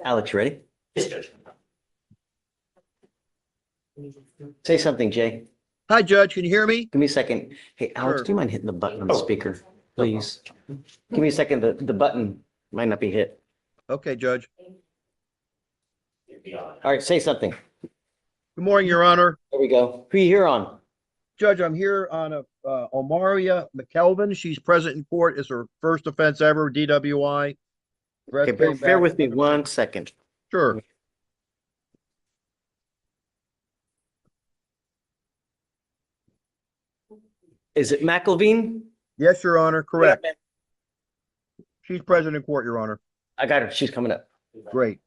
Alex, you ready? Yes, Judge. Say something, Jay. Hi, Judge. Can you hear me? Give me a second. Hey, Alex, Sure. do you mind hitting the button on the Oh. speaker, please? Give me a second. The button might not be hit. Okay, Judge. All right, say something. Good morning, Your Honor. There we go. Who are you here on? Judge, I'm here on Omaria McKelvin. She's present in court. It's her first offense ever, DWI. Okay, bear with me 1 second. Sure. Is it McKelvin? Yes, Your Honor. Correct. Yeah, She's present in court, Your Honor. I got her. She's coming up. Great.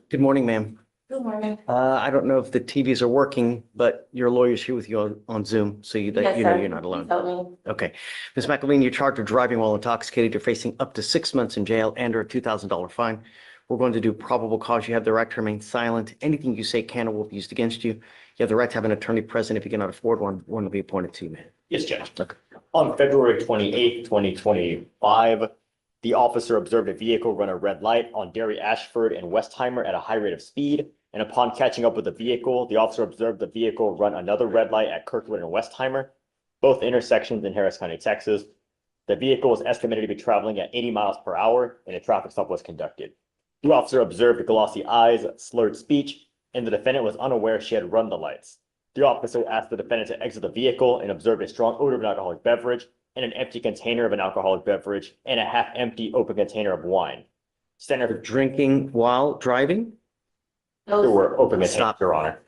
Good morning, ma'am. Good morning. I don't know if the TVs are working, but your lawyer's here with you on Zoom, so you know you're not alone. Help me. Okay. Ms. McKelvin, you're charged with driving while intoxicated. You're facing up to 6 months in jail and or a $2,000 fine. We're going to do probable cause. You have the right to remain silent. Anything you say can or will be used against you. You have the right to have an attorney present. If you cannot afford one will be appointed to you, man. Yes, Judge. Okay. On February 28th, 2025, the officer observed a vehicle run a red light on Derry Ashford and Westheimer at a high rate of speed. And upon catching up with the vehicle, the officer observed the vehicle run another red light at Kirkwood and Westheimer, both intersections in Harris County, Texas. The vehicle was estimated to be traveling at 80 miles per hour, and a traffic stop was conducted. The officer observed glossy eyes, slurred speech, and the defendant was unaware she had run the lights. The officer asked the defendant to exit the vehicle and observed a strong odor of an alcoholic beverage and an empty container of an alcoholic beverage and a half-empty open container of wine. Standard Drinking while driving? There were open containers, Stop. Your Honor.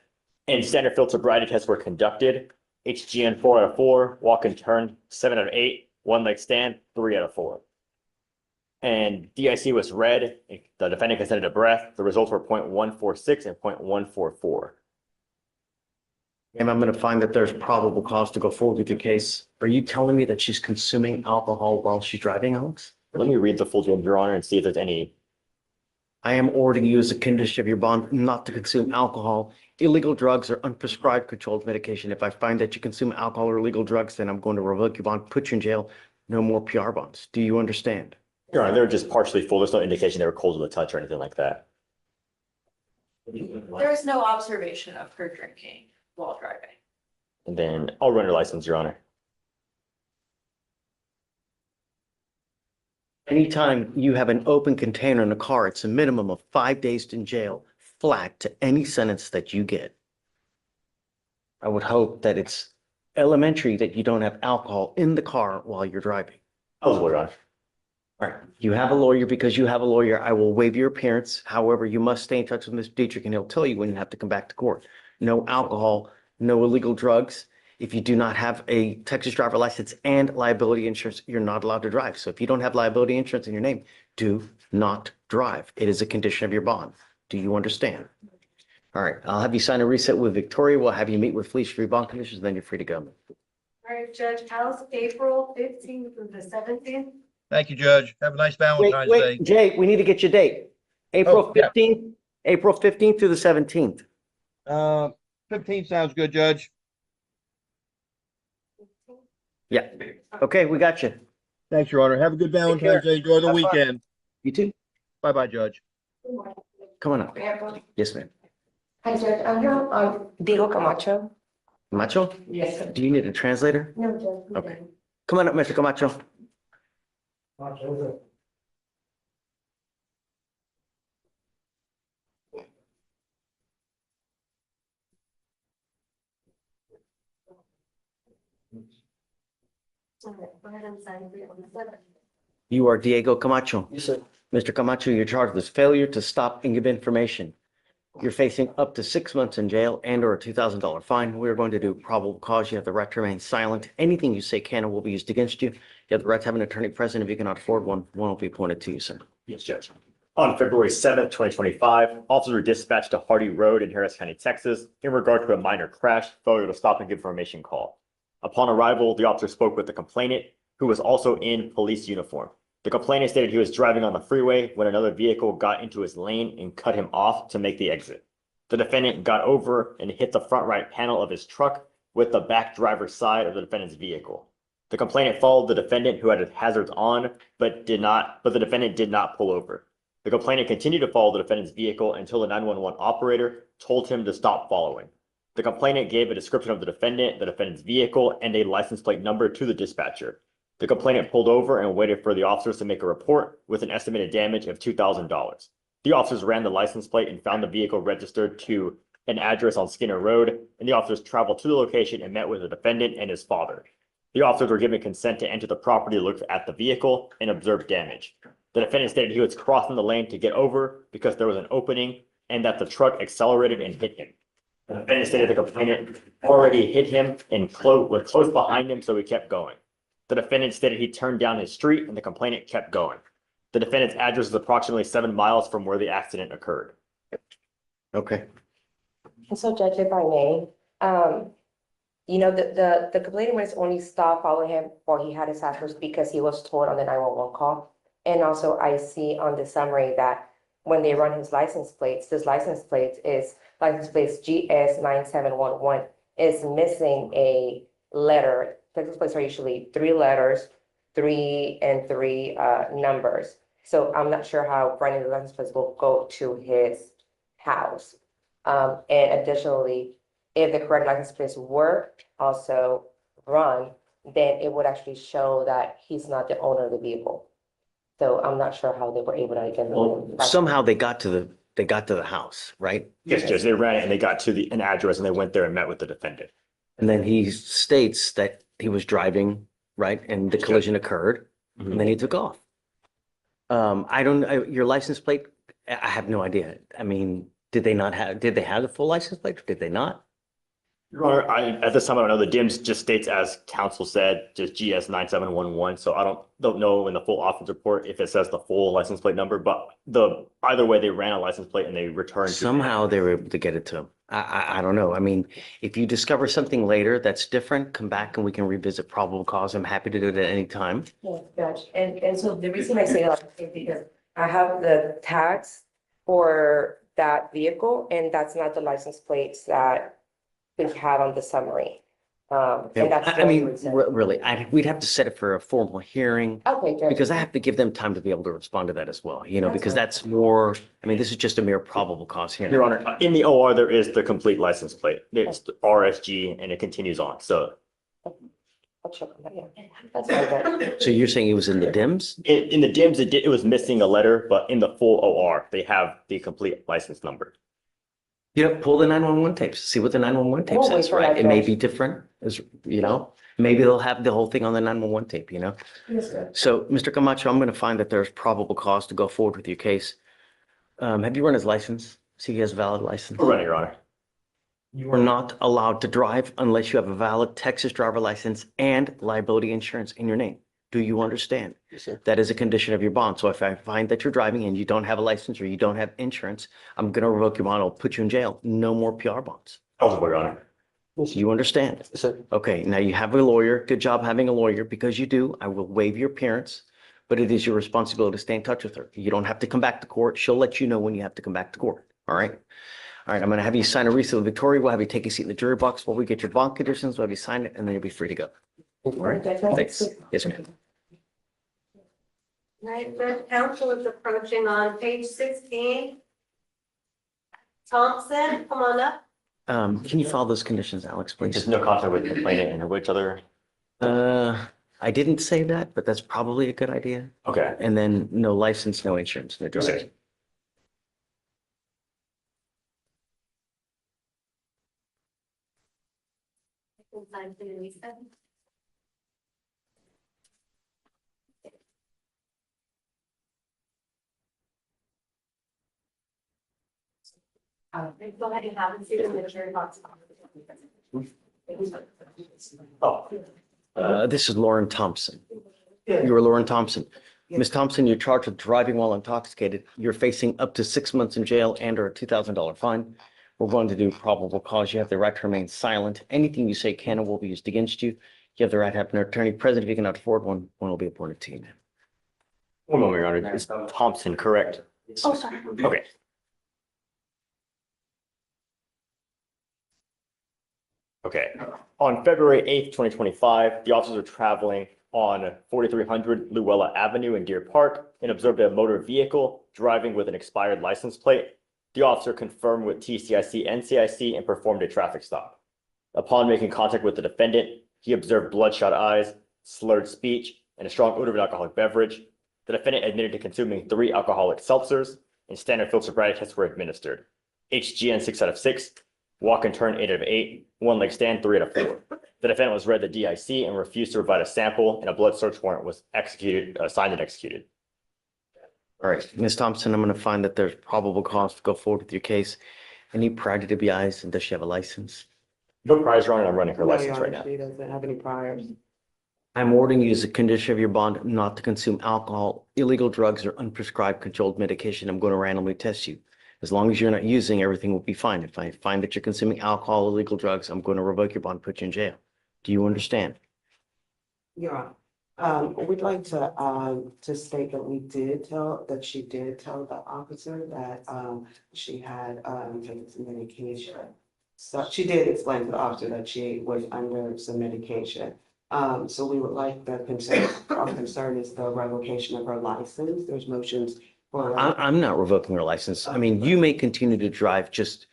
And standard field sobriety tests were conducted. HGN 4 out of 4, walk and turn 7 out of 8, one leg stand 3 out of 4. And DIC was read. The defendant consented to breath. The results were 0.146 and 0.144. And I'm going to find that there's probable cause to go forward with your case. Are you telling me that she's consuming alcohol while she's driving, Alex? Let me read the full judgment, Your Honor, and see if there's any. I am ordering you as a condition of your bond not to consume alcohol, illegal drugs, or unprescribed controlled medication. If I find that you consume alcohol or illegal drugs, then I'm going to revoke your bond, put you in jail. No more PR bonds. Do you understand? Your Honor, they were just partially full. There's no indication they were cold to the touch or anything like that. There is no observation of her drinking while driving. And then I'll run her license, Your Honor. Anytime you have an open container in a car, it's a minimum of 5 days in jail, flat to any sentence that you get. I would hope that it's elementary that you don't have alcohol in the car while you're driving. Eligible, Your Honor. All right, you have a lawyer. Because you have a lawyer, I will waive your appearance. However, you must stay in touch with Mr. Dietrich and he'll tell you when you have to come back to court. No alcohol, no illegal drugs. If you do not have a Texas driver license and liability insurance, you're not allowed to drive. So if you don't have liability insurance in your name, do not drive. It is a condition of your bond. Do you understand? All right, I'll have you sign a reset with Victoria. We'll have you meet with Fleischer for your bond conditions, then you're free to go. All right, Judge, how's April 15th through the 17th? Thank you, Judge. Have a nice Valentine's Day. Jay, we need to get your date. April Oh, yeah. 15th, April 15th through the 17th. 15 sounds good, Judge. Yeah. Okay, we got you. Thanks, Your Honor. Have a good Valentine's Day. Enjoy the Have fun. weekend. You too. Bye-bye, Judge. Come on up. Yes, ma'am. Hi, Judge, I'm here on Diego Camacho. Camacho, Yes, sir. do you need a translator? No, Judge. Okay. Come on up, Mr. Camacho. All right, go ahead and sign it on the 7th. You are Diego Camacho. Yes, sir. Mr. Camacho, you're charged with failure to stop and give information. You're facing up to 6 months in jail and or a $2,000 fine. We're going to do probable cause. You have the right to remain silent. Anything you say can or will be used against you. You have the right to have an attorney present. If you cannot afford one will be appointed to you, sir. Yes, Judge. On February 7th, 2025, officers were dispatched to Hardy Road in Harris County, Texas, in regard to a minor crash, failure to stop and give information call. Upon arrival, the officer spoke with the complainant, who was also in police uniform. The complainant stated he was driving on the freeway when another vehicle got into his lane and cut him off to make the exit. The defendant got over and hit the front right panel of his truck with the back driver's side of the defendant's vehicle. The complainant followed the defendant who had his hazards on, but the defendant did not pull over. The complainant continued to follow the defendant's vehicle until the 911 operator told him to stop following. The complainant gave a description of the defendant's vehicle, and a license plate number to the dispatcher. The complainant pulled over and waited for the officers to make a report with an estimated damage of $2,000. The officers ran the license plate and found the vehicle registered to an address on Skinner Road, and the officers traveled to the location and met with the defendant and his father. The officers were given consent to enter the property, look at the vehicle, and observe damage. The defendant stated he was crossing the lane to get over because there was an opening and that the truck accelerated and hit him. The defendant stated the complainant already hit him and was close behind him, so he kept going. The defendant stated he turned down his street and the complainant kept going. The defendant's address is approximately 7 miles from where the accident occurred. Okay. And so, Judge, if I may, the complainant was only stopped following him while he had his hazards because he was told on the 911 call. And also, I see on the summary that when they run his license plates, this license plate is license plates GS9711 is missing a letter. License plates are usually 3 letters, 3 and 3 numbers. So I'm not sure how running the license plates will go to his house. And additionally, if the correct license plates were also run, then it would actually show that he's not the owner of the vehicle. So I'm not sure how they were able to get. Well, somehow they got to the house, right? Yes, Judge, they ran it and they got to an address and they went there and met with the defendant. And then he states that he was driving, right? And the collision occurred, and then he took off. Your license plate, I have no idea. I mean, did they have the full license plate or did they not? Your Honor, at this time, I don't know. The DIMS just states, as counsel said, just GS9711. So I don't know in the full office report if it says the full license plate number, but either way, they ran a license plate and they returned. Somehow they were able to get it to him. I don't know. I mean, if you discover something later that's different, come back and we can revisit probable cause. I'm happy to do it at any time. Yeah, Judge. And so the reason I say that is because I have the tags for that vehicle, and that's not the license plates that we have on the summary. And that's I mean, really, we'd have to set it for a formal hearing okay, Judge. because I have to give them time to be able to respond to that as well, That's because fine. that's more, I mean, this is just a mere probable cause hearing. Your Honor, in the OR, there is the complete license plate. It's RSG and it continues on. So I'll check on that, yeah. That's fine, Judge. So you're saying it was in the DIMS? in the DIMS, it was missing a letter, but in the full OR, they have the complete license number. Pull the 911 tapes, see what the 911 tape We'll wait says, for right? that, It may Judge. be different, maybe they'll have the whole thing on the 911 tape, Yes, Judge. So, Mr. Camacho, I'm going to find that there's probable cause to go forward with your case. Have you run his license? See, he has a valid license. Correct, Your Honor. You are not allowed to drive unless you have a valid Texas driver license and liability insurance in your name. Do you understand? Yes, sir. That is a condition of your bond. So if I find that you're driving and you don't have a license or you don't have insurance, I'm going to revoke your bond. I'll put you in jail. No more PR bonds. Eligible, Your Honor. You understand? Yes, sir. Okay, now you have a lawyer. Good job having a lawyer. Because you do, I will waive your appearance, but it is your responsibility to stay in touch with her. You don't have to come back to court. She'll let you know when you have to come back to court. All right? All right, I'm going to have you sign a receipt with Victoria. We'll have you take a seat in the jury box while we get your bond conditions. We'll have you sign it, and then you'll be free to go. All right? Thanks. Yes, ma'am. Right, the council is approaching on page 16. Thompson, come on up. Can you follow those conditions, Alex, please? Just no contact with the complainant and which other? I didn't say that, but that's probably a good idea. Okay. And then no license, no insurance, no driver's. Okay. Inside the Lisa. Go ahead and have a seat in the jury box. Oh, This is Lauren Thompson. You are Lauren Thompson. Ms. Thompson, you're charged with driving while intoxicated. You're facing up to 6 months in jail and or a $2,000 fine. We're going to do probable cause. You have the right to remain silent. Anything you say can and will be used against you. You have the right to have an attorney present. If you cannot afford one, one will be appointed to you. one moment, Your Honor. It's Thompson, correct? Oh, sorry. Okay. Okay. On February 8th, 2025, the officers were traveling on 4300 Luella Avenue in Deer Park and observed a motor vehicle driving with an expired license plate. The officer confirmed with TCIC and NCIC and performed a traffic stop. Upon making contact with the defendant, he observed bloodshot eyes, slurred speech, and a strong odor of an alcoholic beverage. The defendant admitted to consuming 3 alcoholic seltzers, and standard field sobriety tests were administered. HGN 6 out of 6, walk and turn 8 out of 8, one leg stand 3 out of 4. The defendant was read the DIC and refused to provide a sample, and a blood search warrant was signed and executed. All right, Ms. Thompson, I'm going to find that there's probable cause to go forward with your case. Any prior to DWIs, and does she have a license? No priors, Your Honor, and I'm running her No, license Your right Honor, now. she doesn't have any priors. I'm ordering you as a condition of your bond not to consume alcohol, illegal drugs, or unprescribed controlled medication. I'm going to randomly test you. As long as you're not using, everything will be fine. If I find that you're consuming alcohol, illegal drugs, I'm going to revoke your bond, put you in jail. Do you understand? Your Honor, we'd like to state that she did tell the officer that, she had, taken some medication. So she did explain to the officer that she was under some medication. So we would like our concern is the revocation of her license. There's motions for. I'm not revoking her license. I mean, you may continue to drive, just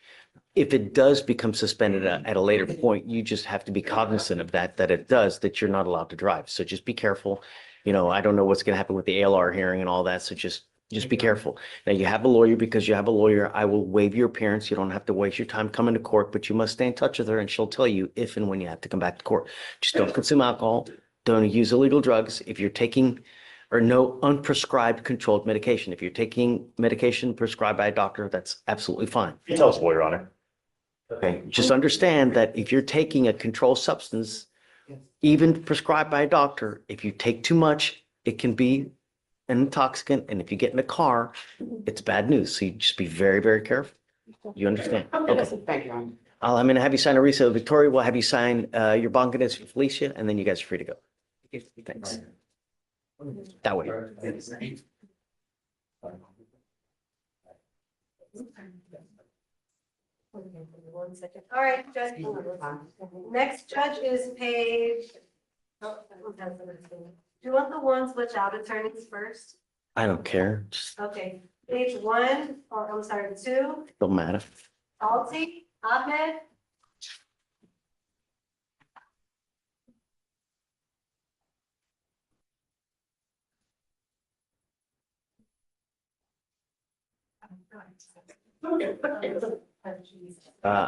if it does become suspended at a later point, you just have to be cognizant of that it does, that you're not allowed to drive. So just be careful. You know, I don't know what's going to happen with the ALR hearing and all that. So just be careful. Now, you have a lawyer. Because you have a lawyer, I will waive your appearance. You don't have to waste your time coming to court, but you must stay in touch with her and she'll tell you if and when you have to come back to court. Just don't consume alcohol. Don't use illegal drugs. If you're taking or no unprescribed controlled medication. If you're taking medication prescribed by a doctor, that's absolutely fine. You tell us, Your Honor. Okay, just understand that if you're taking a controlled substance, even prescribed by a doctor, if you take too much, it can be an intoxicant. And if you get in a car, it's bad news. So you just be very, very careful. You understand? Okay. Thank you, Your Honor. I'm going to have you sign a receipt. Victoria will have you sign your bond conditions for Fleischer, and then you guys are free to go. Thanks. That way. 1 second. All right, Judge. Next judge is page. Do you want the ones without attorneys first? I don't care. Just Okay, page 1, or I'm sorry, 2, don't matter. Alti, Ahmed.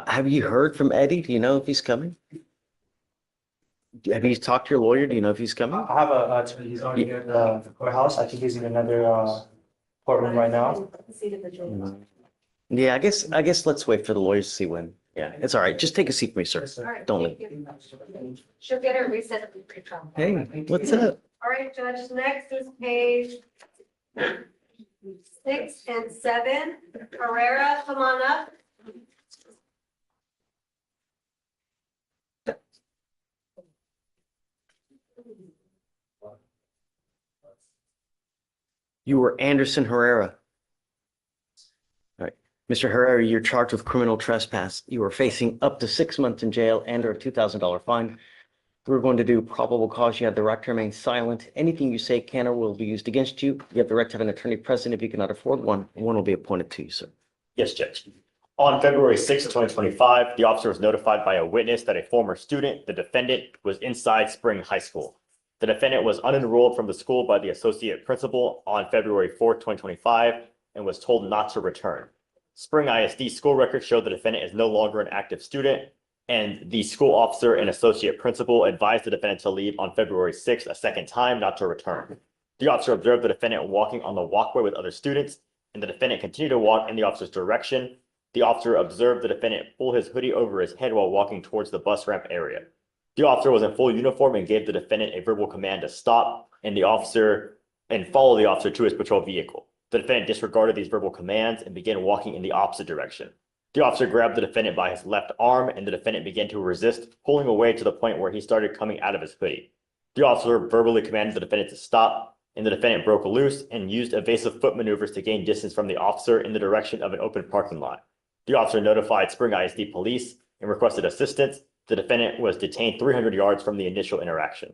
Have you heard from Eddie? Do you know if he's coming? Have you talked to your lawyer? Do you know if he's coming? I have a attorney, he's already here at the courthouse. I think he's in another courtroom right now. Yeah, I guess let's wait for the lawyers to see when. Yeah, it's all right. Just take a seat for me, sir. All right, Don't thank leave. you. She'll get her reset at the pre-trial. Hey, what's up? All right, Judge, next is page 6 and 7. Herrera, come on up. You were Anderson Herrera. All right. Mr. Herrera, you're charged with criminal trespass. You are facing up to 6 months in jail and or a $2,000 fine. We're going to do probable cause. You have the right to remain silent. Anything you say can or will be used against you. You have the right to have an attorney present. If you cannot afford one, one will be appointed to you, sir. Yes, Judge. On February 6th, 2025, the officer was notified by a witness that a former student, the defendant, was inside Spring High School. The defendant was unenrolled from the school by the associate principal on February 4th, 2025, and was told not to return. Spring ISD school records show the defendant is no longer an active student, and the school officer and associate principal advised the defendant to leave on February 6th a second time, not to return. The officer observed the defendant walking on the walkway with other students, and the defendant continued to walk in the officer's direction. The officer observed the defendant pull his hoodie over his head while walking towards the bus ramp area. The officer was in full uniform and gave the defendant a verbal command to stop and follow the officer to his patrol vehicle. The defendant disregarded these verbal commands and began walking in the opposite direction. The officer grabbed the defendant by his left arm, and the defendant began to resist, pulling away to the point where he started coming out of his hoodie. The officer verbally commanded the defendant to stop, and the defendant broke loose and used evasive foot maneuvers to gain distance from the officer in the direction of an open parking lot. The officer notified Spring ISD police and requested assistance. The defendant was detained 300 yards from the initial interaction.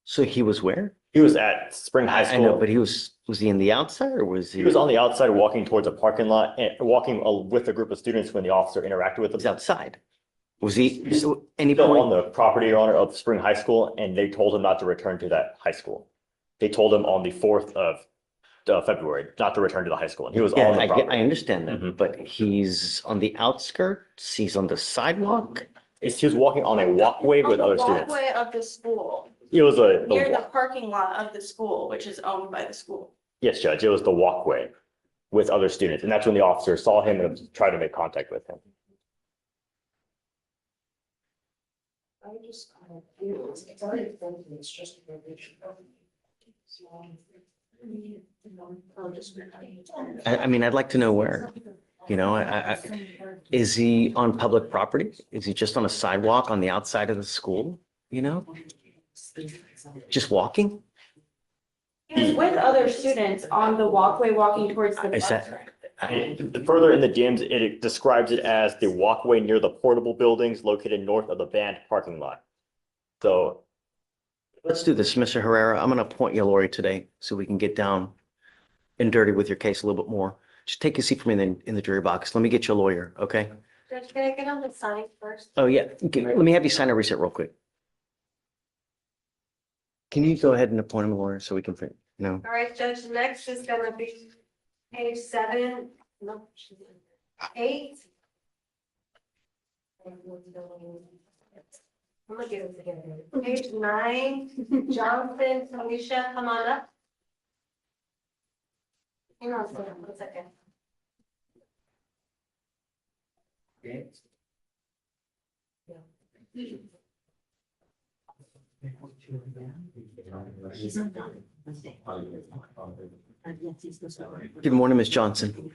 So he was where? He was at Spring High School. I know, but was he in the outside or was He was on the outside walking towards a parking lot and walking with a group of students when the officer interacted with He's him. outside. Was he, so any Still point? on the property, Your Honor, of Spring High School, and they told him not to return to that high school. They told him on the 4th of February not to return to the high school, and he was Yeah, on the I property. understand that, Mhm. but he's on the outskirts, he's on the sidewalk. He was walking on a walkway with other On the students. walkway of the school, It was near the parking lot of the school, which is owned by the school. yes, Judge, it was the walkway with other students, and that's when the officer saw him and tried to make contact with him. I mean, I'd like to know where, you know, is he on public property? Is he just on a sidewalk on the outside of the school, you know? Just walking? He was with other students on the walkway walking towards the Is bus. that, And further in the DMs, it describes it as the walkway near the portable buildings located north of the band parking lot. So let's do this, Mr. Herrera. I'm gonna appoint you a lawyer today so we can get down and dirty with your case a little bit more. Just take a seat for me in the jury box. Let me get you a lawyer, okay? Judge, can I get on the sign first? Oh, yeah. Okay, let me have you sign a receipt real quick. Can you go ahead and appoint him a lawyer so we can, no? All right, Judge, next is gonna be page 7, no, 8. I'm gonna get it together. Page 9, Johnson, Tamisha, come on up. Hang on a second, 1 second. Good morning, Ms. Johnson.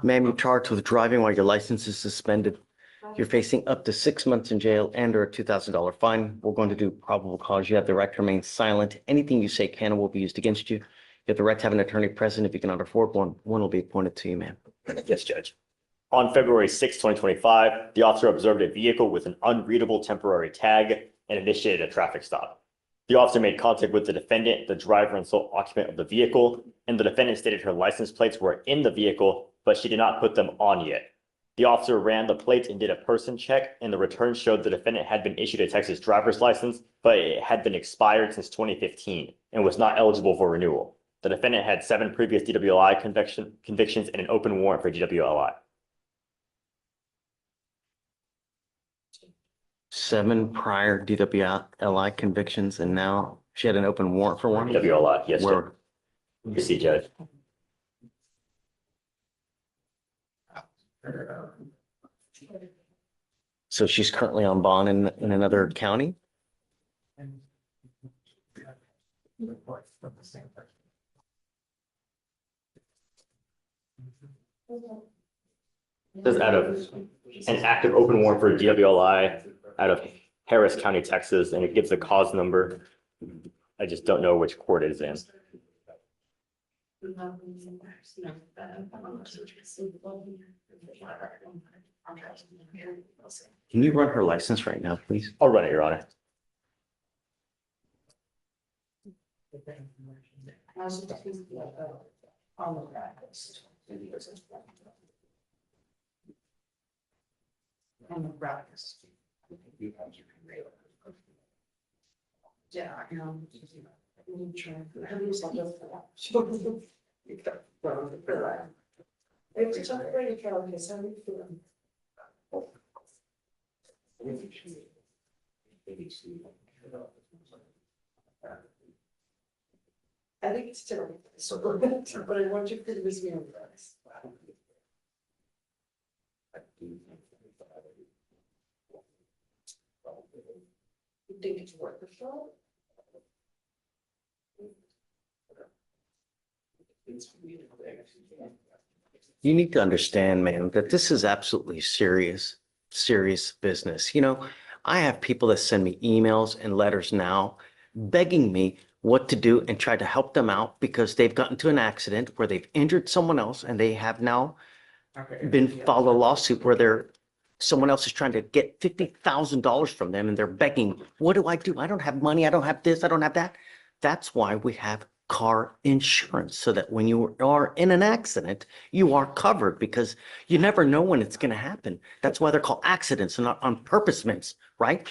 Ma'am, you're charged with driving while your license is suspended. You're facing up to 6 months in jail and or a $2,000 fine. We're going to do probable cause. You have the right to remain silent. Anything you say can and will be used against you. You have the right to have an attorney present. If you cannot afford one will be appointed to you, ma'am. yes, Judge. On February 6, 2025, the officer observed a vehicle with an unreadable temporary tag and initiated a traffic stop. The officer made contact with the defendant, the driver and sole occupant of the vehicle, and the defendant stated her license plates were in the vehicle, but she did not put them on yet. The officer ran the plates and did a person check, and the return showed the defendant had been issued a Texas driver's license, but it had been expired since 2015 and was not eligible for renewal. The defendant had 7 previous DWI convictions and an open warrant for DWI. 7 prior DWI convictions, and now she had an open warrant for one? DWI, yes, Judge. Where, You see, Judge. so she's currently on bond in another county? Says out of an active open warrant for DWI out of Harris County, Texas, and it gives the cause number. I just don't know which court it is in. Can you run her license right now, please? I'll run it, Your Honor. I think it's terrible, but I want you to put this me on this. You think it's worth the shot? You need to understand, man, that this is absolutely serious business. You know, I have people that send me emails and letters now begging me what to do and try to help them out because they've gotten to an accident where they've injured someone else and they have now been filed a lawsuit where someone else is trying to get $50,000 from them and they're begging, what do? I don't have money. I don't have this. I don't have that. That's why we have car insurance, so that when you are in an accident, you are covered, because you never know when it's going to happen. That's why they're called accidents and not on purposements, right?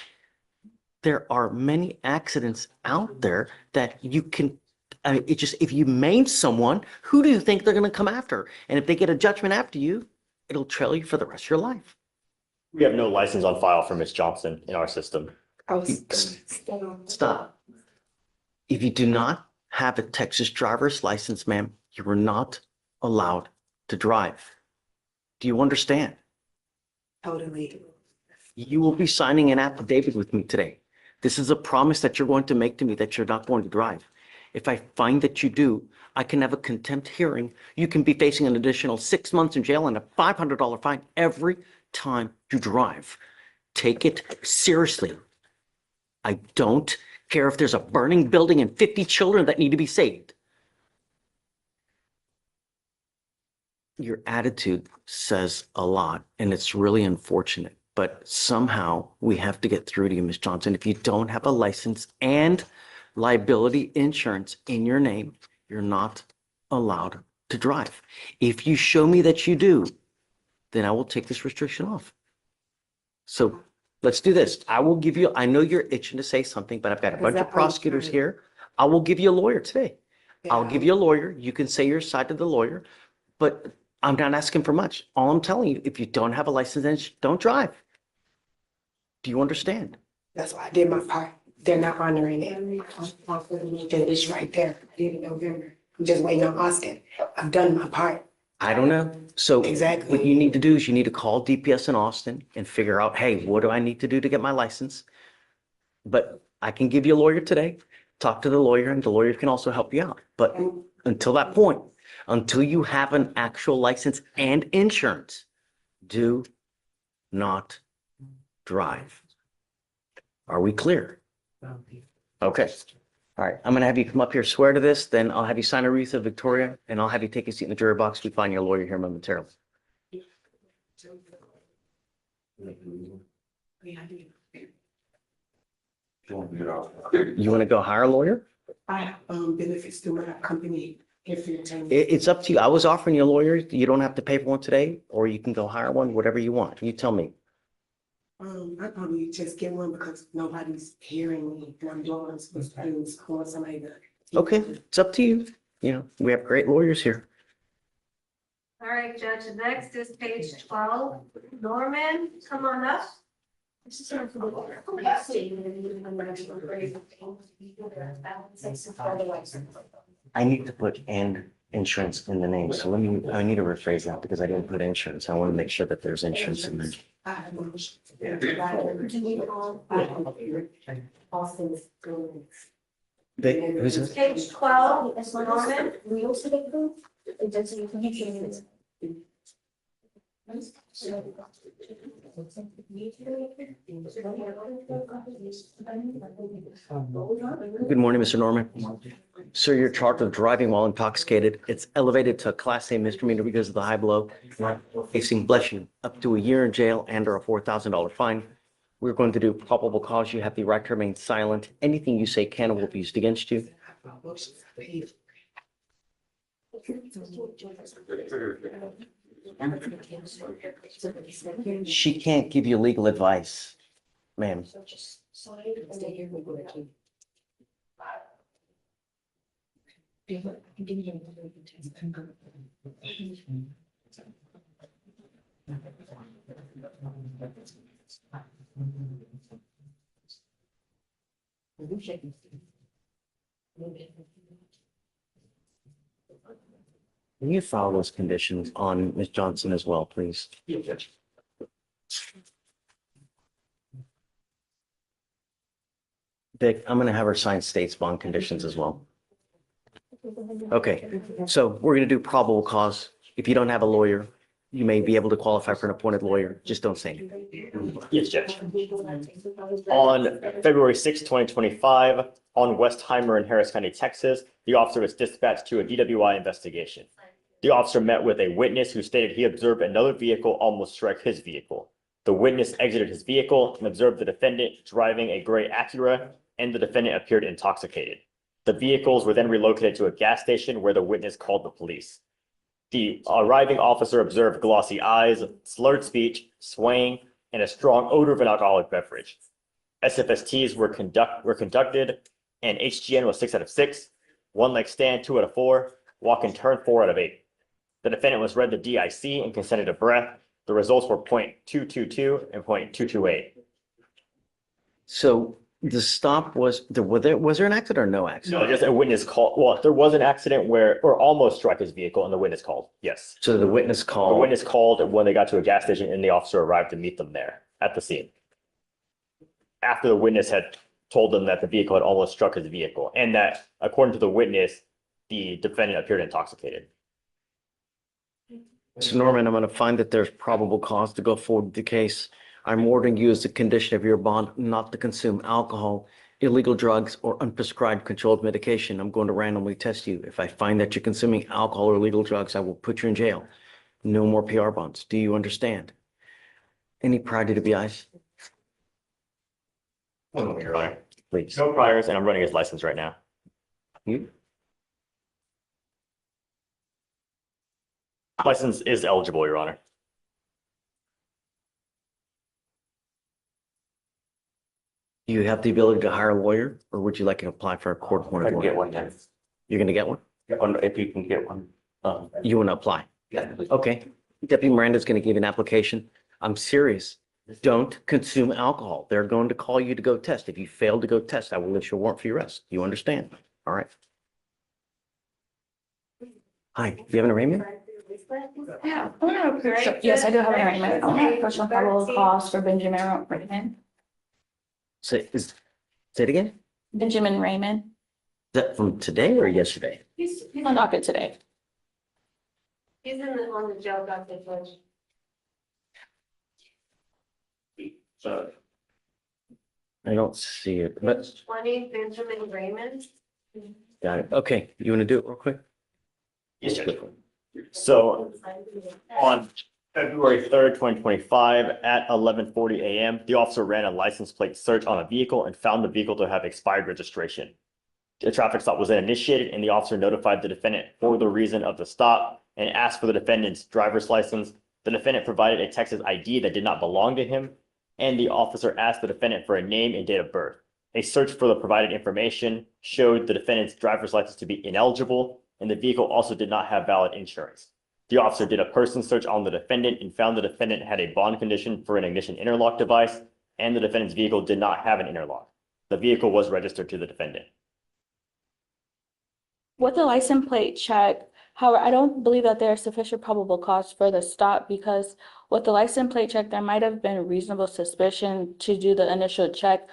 There are many accidents out there that you can, it just, if you maim someone, who do you think they're going to come after? And if they get a judgment after you, it'll trail you for the rest of your life. We have no license on file for Ms. Johnson in our system. Stop. If you do not have a Texas driver's license, ma'am, you are not allowed to drive. Do you understand? Totally. You will be signing an affidavit with me today. This is a promise that you're going to make to me that you're not going to drive. If I find that you do, I can have a contempt hearing. You can be facing an additional 6 months in jail and a $500 fine every time you drive. Take it seriously. I don't care if there's a burning building and 50 children that need to be saved. Your attitude says a lot, and it's really unfortunate, but somehow we have to get through to you, Ms. Johnson. If you don't have a license and liability insurance in your name, you're not allowed to drive. If you show me that you do, then I will take this restriction off. So let's do this. I will give you, I know you're itching to say something, but I've got a bunch of prosecutors here. I will give you a lawyer today. I'll give you a lawyer. You can say your side to the lawyer, but I'm not asking for much. All I'm telling you, if you don't have a license, then don't drive. Do you understand? That's why I did my part. They're not honoring it. It's right there. I did it in November. I'm just waiting on Austin. I've done my part. I don't know. So Exactly. what you need to do is you need to call DPS in Austin and figure out, hey, what do I need to do to get my license? But I can give you a lawyer today. Talk to the lawyer, and the lawyer can also help you out. But until that point, until you have an actual license and insurance, do not drive. Are we clear? Okay. All right. I'm going to have you come up here, swear to this, then I'll have you sign a wreath of Victoria, and I'll have you take a seat in the jury box. We find your lawyer here momentarily. You want to go hire a lawyer? I have benefits through my company. If you're telling me. It's up to you. I was offering you a lawyer. You don't have to pay for one today, or you can go hire one, whatever you want. You tell me. I probably just get one because nobody's hearing me and I'm doing what I'm supposed to do. So I want somebody to. Okay, it's up to you. You know, we have great lawyers here. All right, Judge, next is page 12. Norman, come on up. I need to put and insurance in the name. So I need to rephrase that because I didn't put insurance. I want to make sure that there's insurance in there. Who's this? Page 12, Norman. Good morning, Mr. Norman. Sir, you're charged with driving while intoxicated. It's elevated to a Class A misdemeanor because of the high blow. Facing, bless you, up to a year in jail and or a $4,000 fine. We're going to do probable cause. You have the right to remain silent. Anything you say can or will be used against you. She can't give you legal advice, ma'am. Can you follow those conditions on Ms. Johnson as well, please? Vic, I'm going to have her sign state's bond conditions as well. Okay, so we're going to do probable cause. If you don't have a lawyer, you may be able to qualify for an appointed lawyer. Just don't say anything. Yes, Judge. On February 6, 2025, on Westheimer in Harris County, Texas, the officer was dispatched to a DWI investigation. The officer met with a witness who stated he observed another vehicle almost strike his vehicle. The witness exited his vehicle and observed the defendant driving a gray Acura, and the defendant appeared intoxicated. The vehicles were then relocated to a gas station where the witness called the police. The arriving officer observed glossy eyes, slurred speech, swaying, and a strong odor of an alcoholic beverage. SFSTs were conducted, and HGN was 6 out of 6, one leg stand 2 out of 4, walk and turn 4 out of 8. The defendant was read the DIC and consented to breath. The results were 0.222 and 0.228. So the stop was there an accident or no accident? No, just a witness call. Well, there was an accident or almost struck his vehicle, and the witness called. Yes. So the witness The called. witness called when they got to a gas station, and the officer arrived to meet them there at the scene. After the witness had told them that the vehicle had almost struck his vehicle, and that, according to the witness, the defendant appeared intoxicated. So Norman, I'm going to find that there's probable cause to go forward with the case. I'm ordering you as a condition of your bond not to consume alcohol, illegal drugs, or unprescribed controlled medication. I'm going to randomly test you. If I find that you're consuming alcohol or illegal drugs, I will put you in jail. No more PR bonds. Do you understand? Any prior DWIs? Your Honor. Please. No priors, and I'm running his license right now. You? License is eligible, Your Honor. Do you have the ability to hire a lawyer, or would you like to apply for a court-appointed lawyer? one then. You're going to get one? If you can get one. You want to apply? Yeah. Okay. Deputy Miranda's going to give you an application. I'm serious. Don't consume alcohol. They're going to call you to go test. If you fail to go test, I will issue a warrant for your arrest. You understand? All right. Hi, do you have an arraignment? Yeah. Yes, I do have an arraignment. I want to push on probable cause for Benjamin Raymond. Say it again? Is Benjamin Raymond. that from today or yesterday? He's on docket today. He's on the jail docket, Judge. I don't see it, but Page 20, Benjamin Raymond. got it. Okay, you want to do it real quick? Yes, Judge. So on February 3rd, 2025, at 11:40 a.m., the officer ran a license plate search on a vehicle and found the vehicle to have expired registration. The traffic stop was then initiated, and the officer notified the defendant for the reason of the stop and asked for the defendant's driver's license. The defendant provided a Texas ID that did not belong to him, and the officer asked the defendant for a name and date of birth. A search for the provided information showed the defendant's driver's license to be ineligible, and the vehicle also did not have valid insurance. The officer did a person search on the defendant and found the defendant had a bond condition for an ignition interlock device, and the defendant's vehicle did not have an interlock. The vehicle was registered to the defendant. With the license plate check, however, I don't believe that there's sufficient probable cause for the stop because with the license plate check, there might have been reasonable suspicion to do the initial check.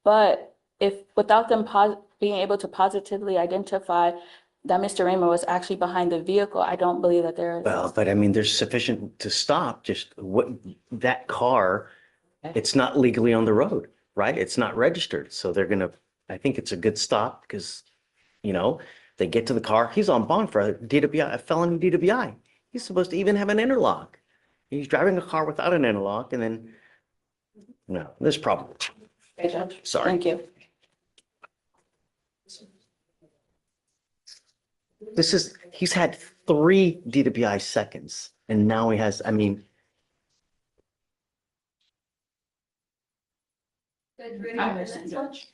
But if without them being able to positively identify that Mr. Raymond was actually behind the vehicle, I don't believe that there is. Well, but I mean, there's sufficient to stop just what that car, it's not legally on the road, right? It's not registered. So I think it's a good stop because, they get to the car. He's on bond for a DWI, a felony DWI. He's supposed to even have an interlock. He's driving a car without an interlock and then, no, there's problem. Okay, Judge. Sorry. Thank you. He's had 3 DWI seconds and now he has, I understand, Judge.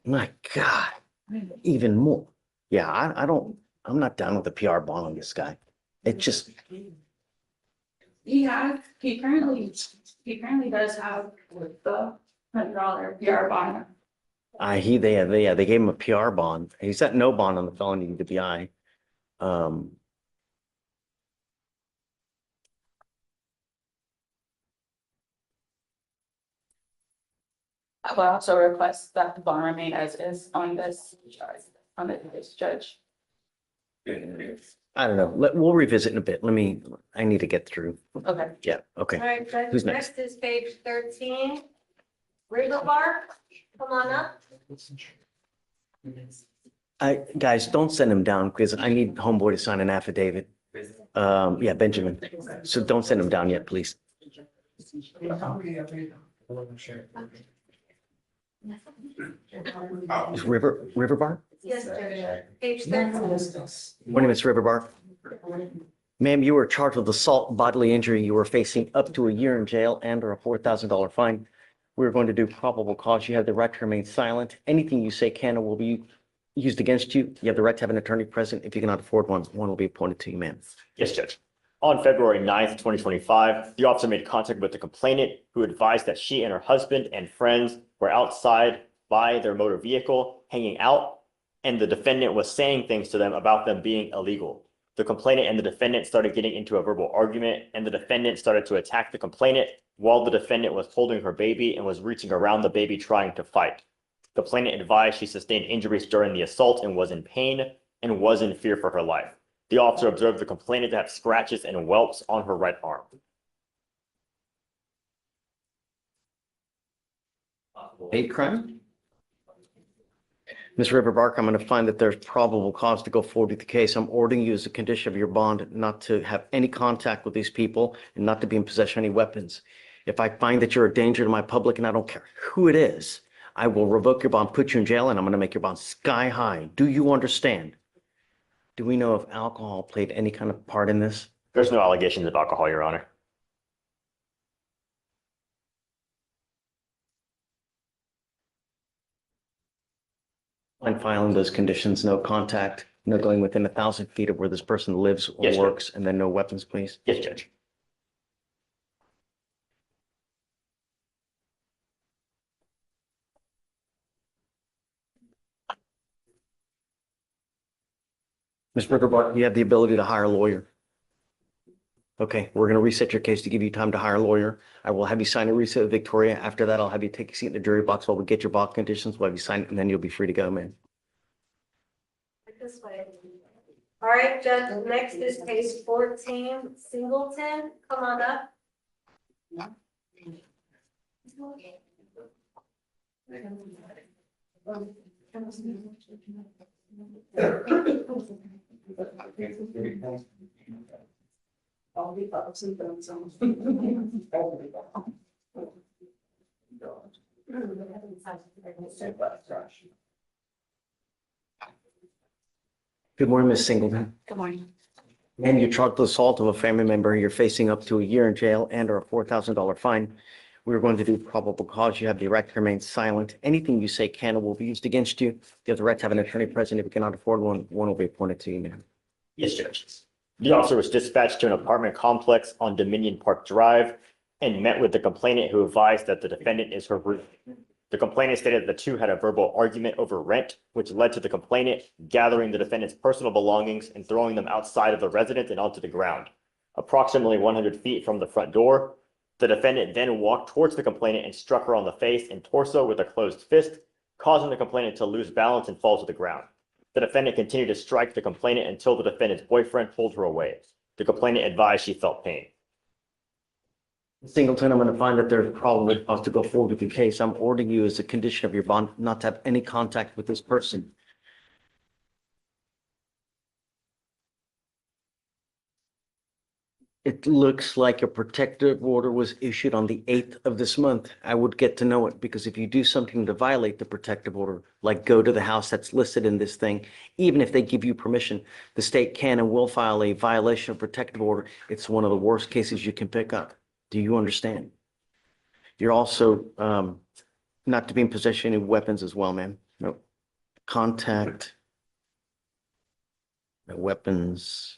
my God, even more. Yeah, I'm not down with the PR bond on this guy. It just, He currently does have the $100 PR bond. they gave him a PR bond. He's at no bond on the felony DWI. I will also request that the bond remain as is on this charge, on this judge. I don't know. We'll revisit in a bit. I need to get through. Okay. Yeah, okay. All right, Judge, Who's next? next is page 13. Riverbark, come on up. Guys, don't send him down because I need homeboy to sign an affidavit. Yeah, Benjamin. So don't send him down yet, please. Is Riverbark? Yes, Judge. Page 13. Morning, Ms. Riverbark. Ma'am, you were charged with assault, bodily injury. You were facing up to a year in jail and or a $4,000 fine. We're going to do probable cause. You have the right to remain silent. Anything you say can or will be used against you. You have the right to have an attorney present. If you cannot afford one, one will be appointed to you, ma'am. Yes, Judge. On February 9th, 2025, the officer made contact with the complainant, who advised that she and her husband and friends were outside by their motor vehicle hanging out, and the defendant was saying things to them about them being illegal. The complainant and the defendant started getting into a verbal argument, and the defendant started to attack the complainant while the defendant was holding her baby and was reaching around the baby trying to fight. The complainant advised she sustained injuries during the assault and was in pain and was in fear for her life. The officer observed the complainant to have scratches and whelps on her right arm. Hate crime? Ms. Riverbark, I'm going to find that there's probable cause to go forward with the case. I'm ordering you as a condition of your bond not to have any contact with these people and not to be in possession of any weapons. If I find that you're a danger to my public, and I don't care who it is, I will revoke your bond, put you in jail, and I'm going to make your bond sky high. Do you understand? Do we know if alcohol played any kind of part in this? There's no allegations of alcohol, Your Honor. And filing those conditions, no contact, no going within 1,000 feet of where this person lives or Yes, Judge. works, and then no weapons, please. Yes, Judge. Ms. Riverbark, you have the ability to hire a lawyer. Okay, we're going to reset your case to give you time to hire a lawyer. I will have you sign a reset with Victoria. After that, I'll have you take a seat in the jury box while we get your bond conditions. We'll have you sign it, and then you'll be free to go, man. This way. All right, Judge, next is page 14, Singleton, come on up. Good morning, Ms. Singleton. Good morning. And you're charged with assault of a family member. You're facing up to a year in jail and or a $4,000 fine. We're going to do probable cause. You have the right to remain silent. Anything you say can or will be used against you. You have the right to have an attorney present. If you cannot afford one, one will be appointed to you, ma'am. Yes, Judge. The officer was dispatched to an apartment complex on Dominion Park Drive and met with the complainant, who advised that the defendant is her roommate. The complainant stated that the two had a verbal argument over rent, which led to the complainant gathering the defendant's personal belongings and throwing them outside of the residence and onto the ground. Approximately 100 feet from the front door, the defendant then walked towards the complainant and struck her on the face and torso with a closed fist, causing the complainant to lose balance and fall to the ground. The defendant continued to strike the complainant until the defendant's boyfriend pulled her away. The complainant advised she felt pain. Singleton, I'm going to find that there's probable cause to go forward with the case. I'm ordering you as a condition of your bond not to have any contact with this person. It looks like a protective order was issued on the 8th of this month. I would get to know it, because if you do something to violate the protective order, like go to the house that's listed in this thing, even if they give you permission, the state can and will file a violation of protective order. It's one of the worst cases you can pick up. Do you understand? You're also not to be in possession of weapons as well, ma'am. No contact, no weapons.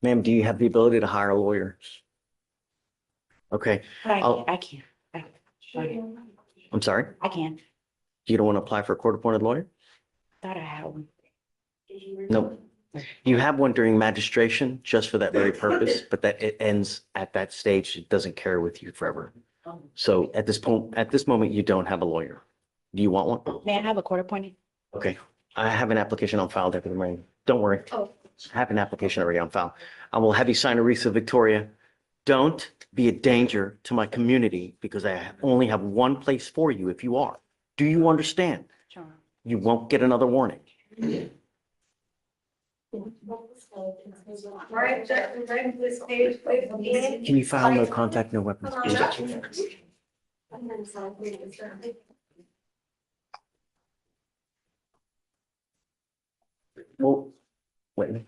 Ma'am, do you have the ability to hire a lawyer? Okay, I can. I'm sorry. I can. You don't want to apply for a court-appointed lawyer? Thought I had one. No. You have one during magistration just for that very purpose, but that it ends at that stage. It doesn't carry with you forever. So at this moment, you don't have a lawyer. Do you want one? May I have a court appointed? Okay, I have an application on file, Deputy Mayor. Don't worry. Oh. I have an application already on file. I will have you sign a receipt, Victoria. Don't be a danger to my community, because I only have one place for you if you are. Do you understand? Sure. You won't get another warning. All right, Judge, next is page 15. Can you file no contact, no weapons? Come on up. And then sign here. Well, wait.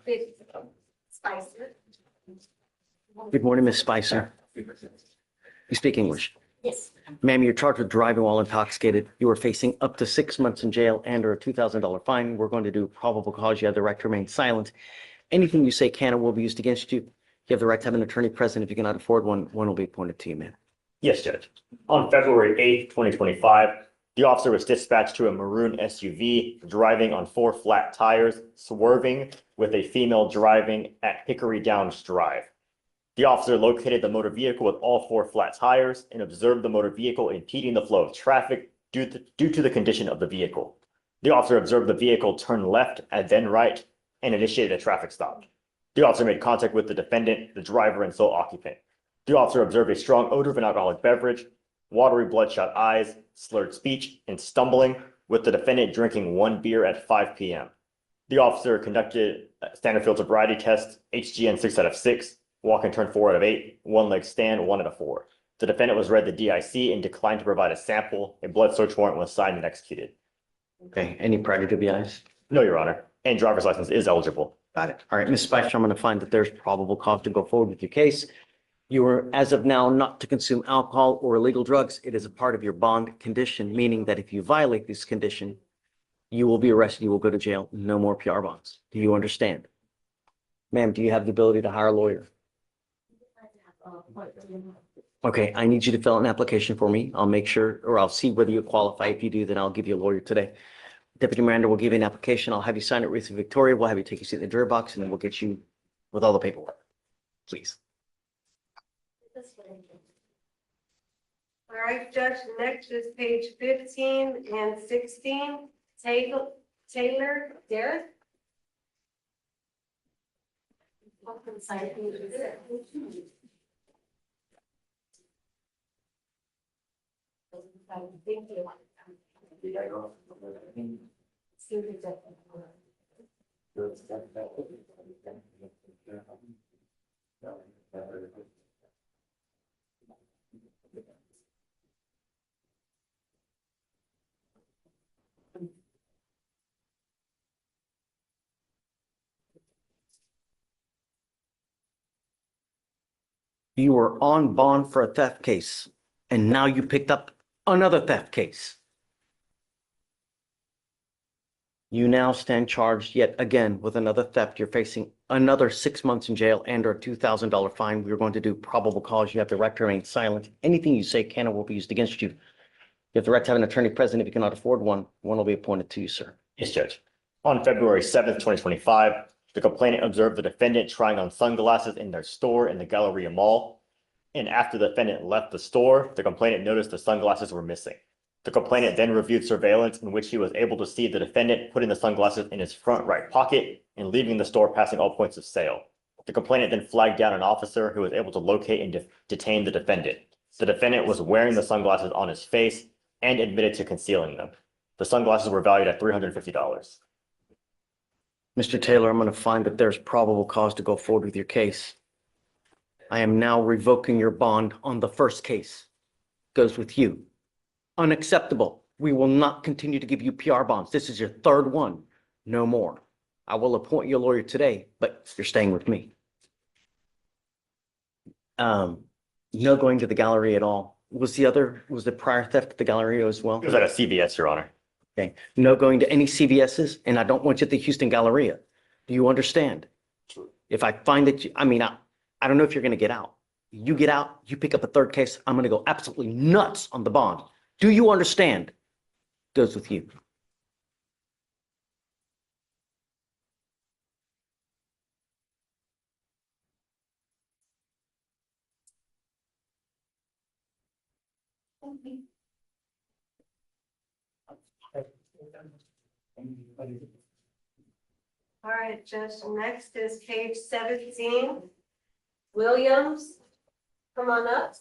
Spicer. Good morning, Miss Spicer. You speak English? Yes. Ma'am, you're charged with driving while intoxicated. You are facing up to 6 months in jail and or a $2,000 fine. We're going to do probable cause. You have the right to remain silent. Anything you say can or will be used against you. You have the right to have an attorney present. If you cannot afford one, one will be appointed to you, ma'am. Yes, Judge. On February 8th, 2025, the officer was dispatched to a maroon SUV driving on 4 flat tires, swerving with a female driving at Hickory Downs Drive. The officer located the motor vehicle with all 4 flat tires and observed the motor vehicle impeding the flow of traffic due to the condition of the vehicle. The officer observed the vehicle turn left and then right and initiated a traffic stop. The officer made contact with the defendant, the driver, and sole occupant. The officer observed a strong odor of an alcoholic beverage, watery bloodshot eyes, slurred speech, and stumbling, with the defendant drinking 1 beer at 5 p.m. The officer conducted a standard field sobriety test, HGN 6 out of 6, walk and turn 4 out of 8, 1 leg stand 1 out of 4. The defendant was read the DIC and declined to provide a sample. A blood search warrant was signed and executed. Okay, any prior DWIs? No, Your Honor, and driver's license is eligible. Got it. All right, Ms. Spicer, I'm going to find that there's probable cause to go forward with your case. You are, as of now, not to consume alcohol or illegal drugs. It is a part of your bond condition, meaning that if you violate this condition, you will be arrested, you will go to jail, no more PR bonds. Do you understand? Ma'am, do you have the ability to hire a lawyer? Okay, I need you to fill out an application for me. I'll make sure, or I'll see whether you qualify. If you do, then I'll give you a lawyer today. Deputy Miranda will give you an application. I'll have you sign it with Victoria. We'll have you take a seat in the jury box, and then we'll get you with all the paperwork. Please. All right, Judge, next is page 15 and 16. Taylor Derek. Thank you. You were on bond for a theft case, and now you picked up another theft case. You now stand charged yet again with another theft. You're facing another 6 months in jail and or a $2,000 fine. We're going to do probable cause. You have the right to remain silent. Anything you say can or will be used against you. You have the right to have an attorney present. If you cannot afford one, one will be appointed to you, sir. Yes, Judge. On February 7th, 2025, the complainant observed the defendant trying on sunglasses in their store in the Galleria Mall. And after the defendant left the store, the complainant noticed the sunglasses were missing. The complainant then reviewed surveillance in which he was able to see the defendant putting the sunglasses in his front right pocket and leaving the store passing all points of sale. The complainant then flagged down an officer who was able to locate and detain the defendant. The defendant was wearing the sunglasses on his face and admitted to concealing them. The sunglasses were valued at $350. Mr. Taylor, I'm going to find that there's probable cause to go forward with your case. I am now revoking your bond on the first case. Goes with you. Unacceptable. We will not continue to give you PR bonds. This is your third one. No more. I will appoint you a lawyer today, but you're staying with me. No going to the gallery at all. Was the prior theft at the Galleria as well? It was at a CVS, Your Honor. Okay. No going to any CVS's, and I don't want you at the Houston Galleria. Do you understand? If I find that you, I don't know if you're going to get out. You get out, you pick up a third case, I'm going to go absolutely nuts on the bond. Do you understand? Goes with you. All right, Judge, next is page 17. Williams, come on up.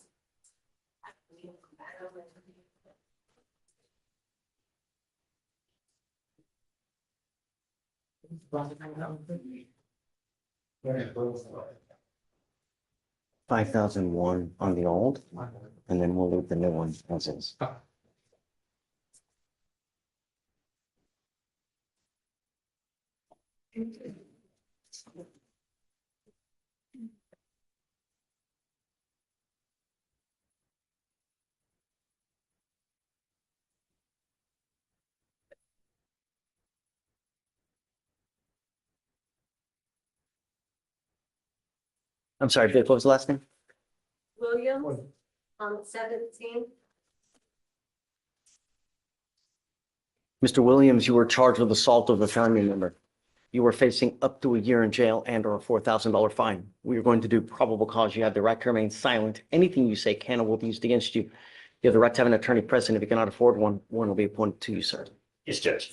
$5,001 on the old, and then we'll leave the new one as is. I'm sorry, Vic, what was the last name? Williams on 17. Mr. Williams, you were charged with assault of a family member. You are facing up to a year in jail and or a $4,000 fine. We are going to do probable cause. You have the right to remain silent. Anything you say can or will be used against you. You have the right to have an attorney present. If you cannot afford one, one will be appointed to you, sir. Yes, Judge.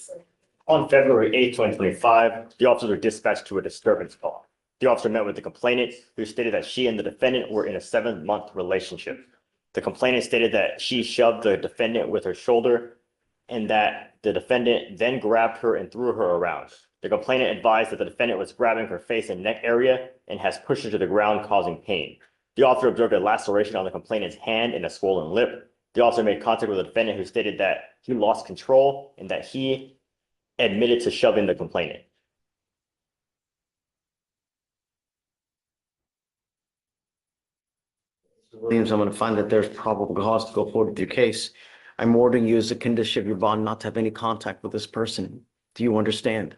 On February 8th, 2025, the officers were dispatched to a disturbance call. The officer met with the complainant, who stated that she and the defendant were in a 7-month relationship. The complainant stated that she shoved the defendant with her shoulder and that the defendant then grabbed her and threw her around. The complainant advised that the defendant was grabbing her face and neck area and has pushed her to the ground, causing pain. The officer observed a laceration on the complainant's hand and a swollen lip. The officer made contact with the defendant, who stated that he lost control and that he admitted to shoving the complainant. Williams, I'm going to find that there's probable cause to go forward with your case. I'm ordering you as a condition of your bond not to have any contact with this person. Do you understand?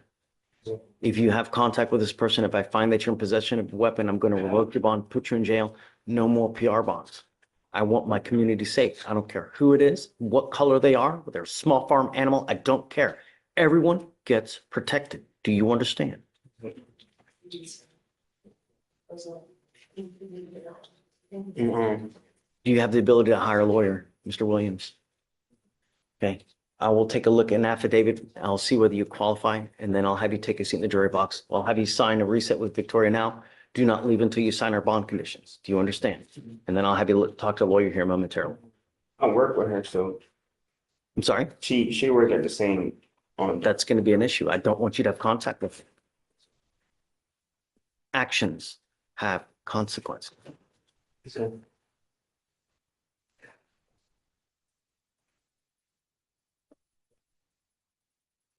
If you have contact with this person, if I find that you're in possession of a weapon, I'm going to revoke your bond, put you in jail. No more PR bonds. I want my community safe. I don't care who it is, what color they are, whether they're a small farm animal. I don't care. Everyone gets protected. Do you understand? Do you have the ability to hire a lawyer, Mr. Williams? Okay, I will take a look at an affidavit. I'll see whether you qualify, and then I'll have you take a seat in the jury box. I'll have you sign a reset with Victoria now. Do not leave until you sign our bond conditions. Do you understand? And then I'll have you talk to a lawyer here momentarily. I work with her, so I'm sorry? she worked at the same on That's going to be an issue. I don't want you to have contact with her. Actions have consequences. Do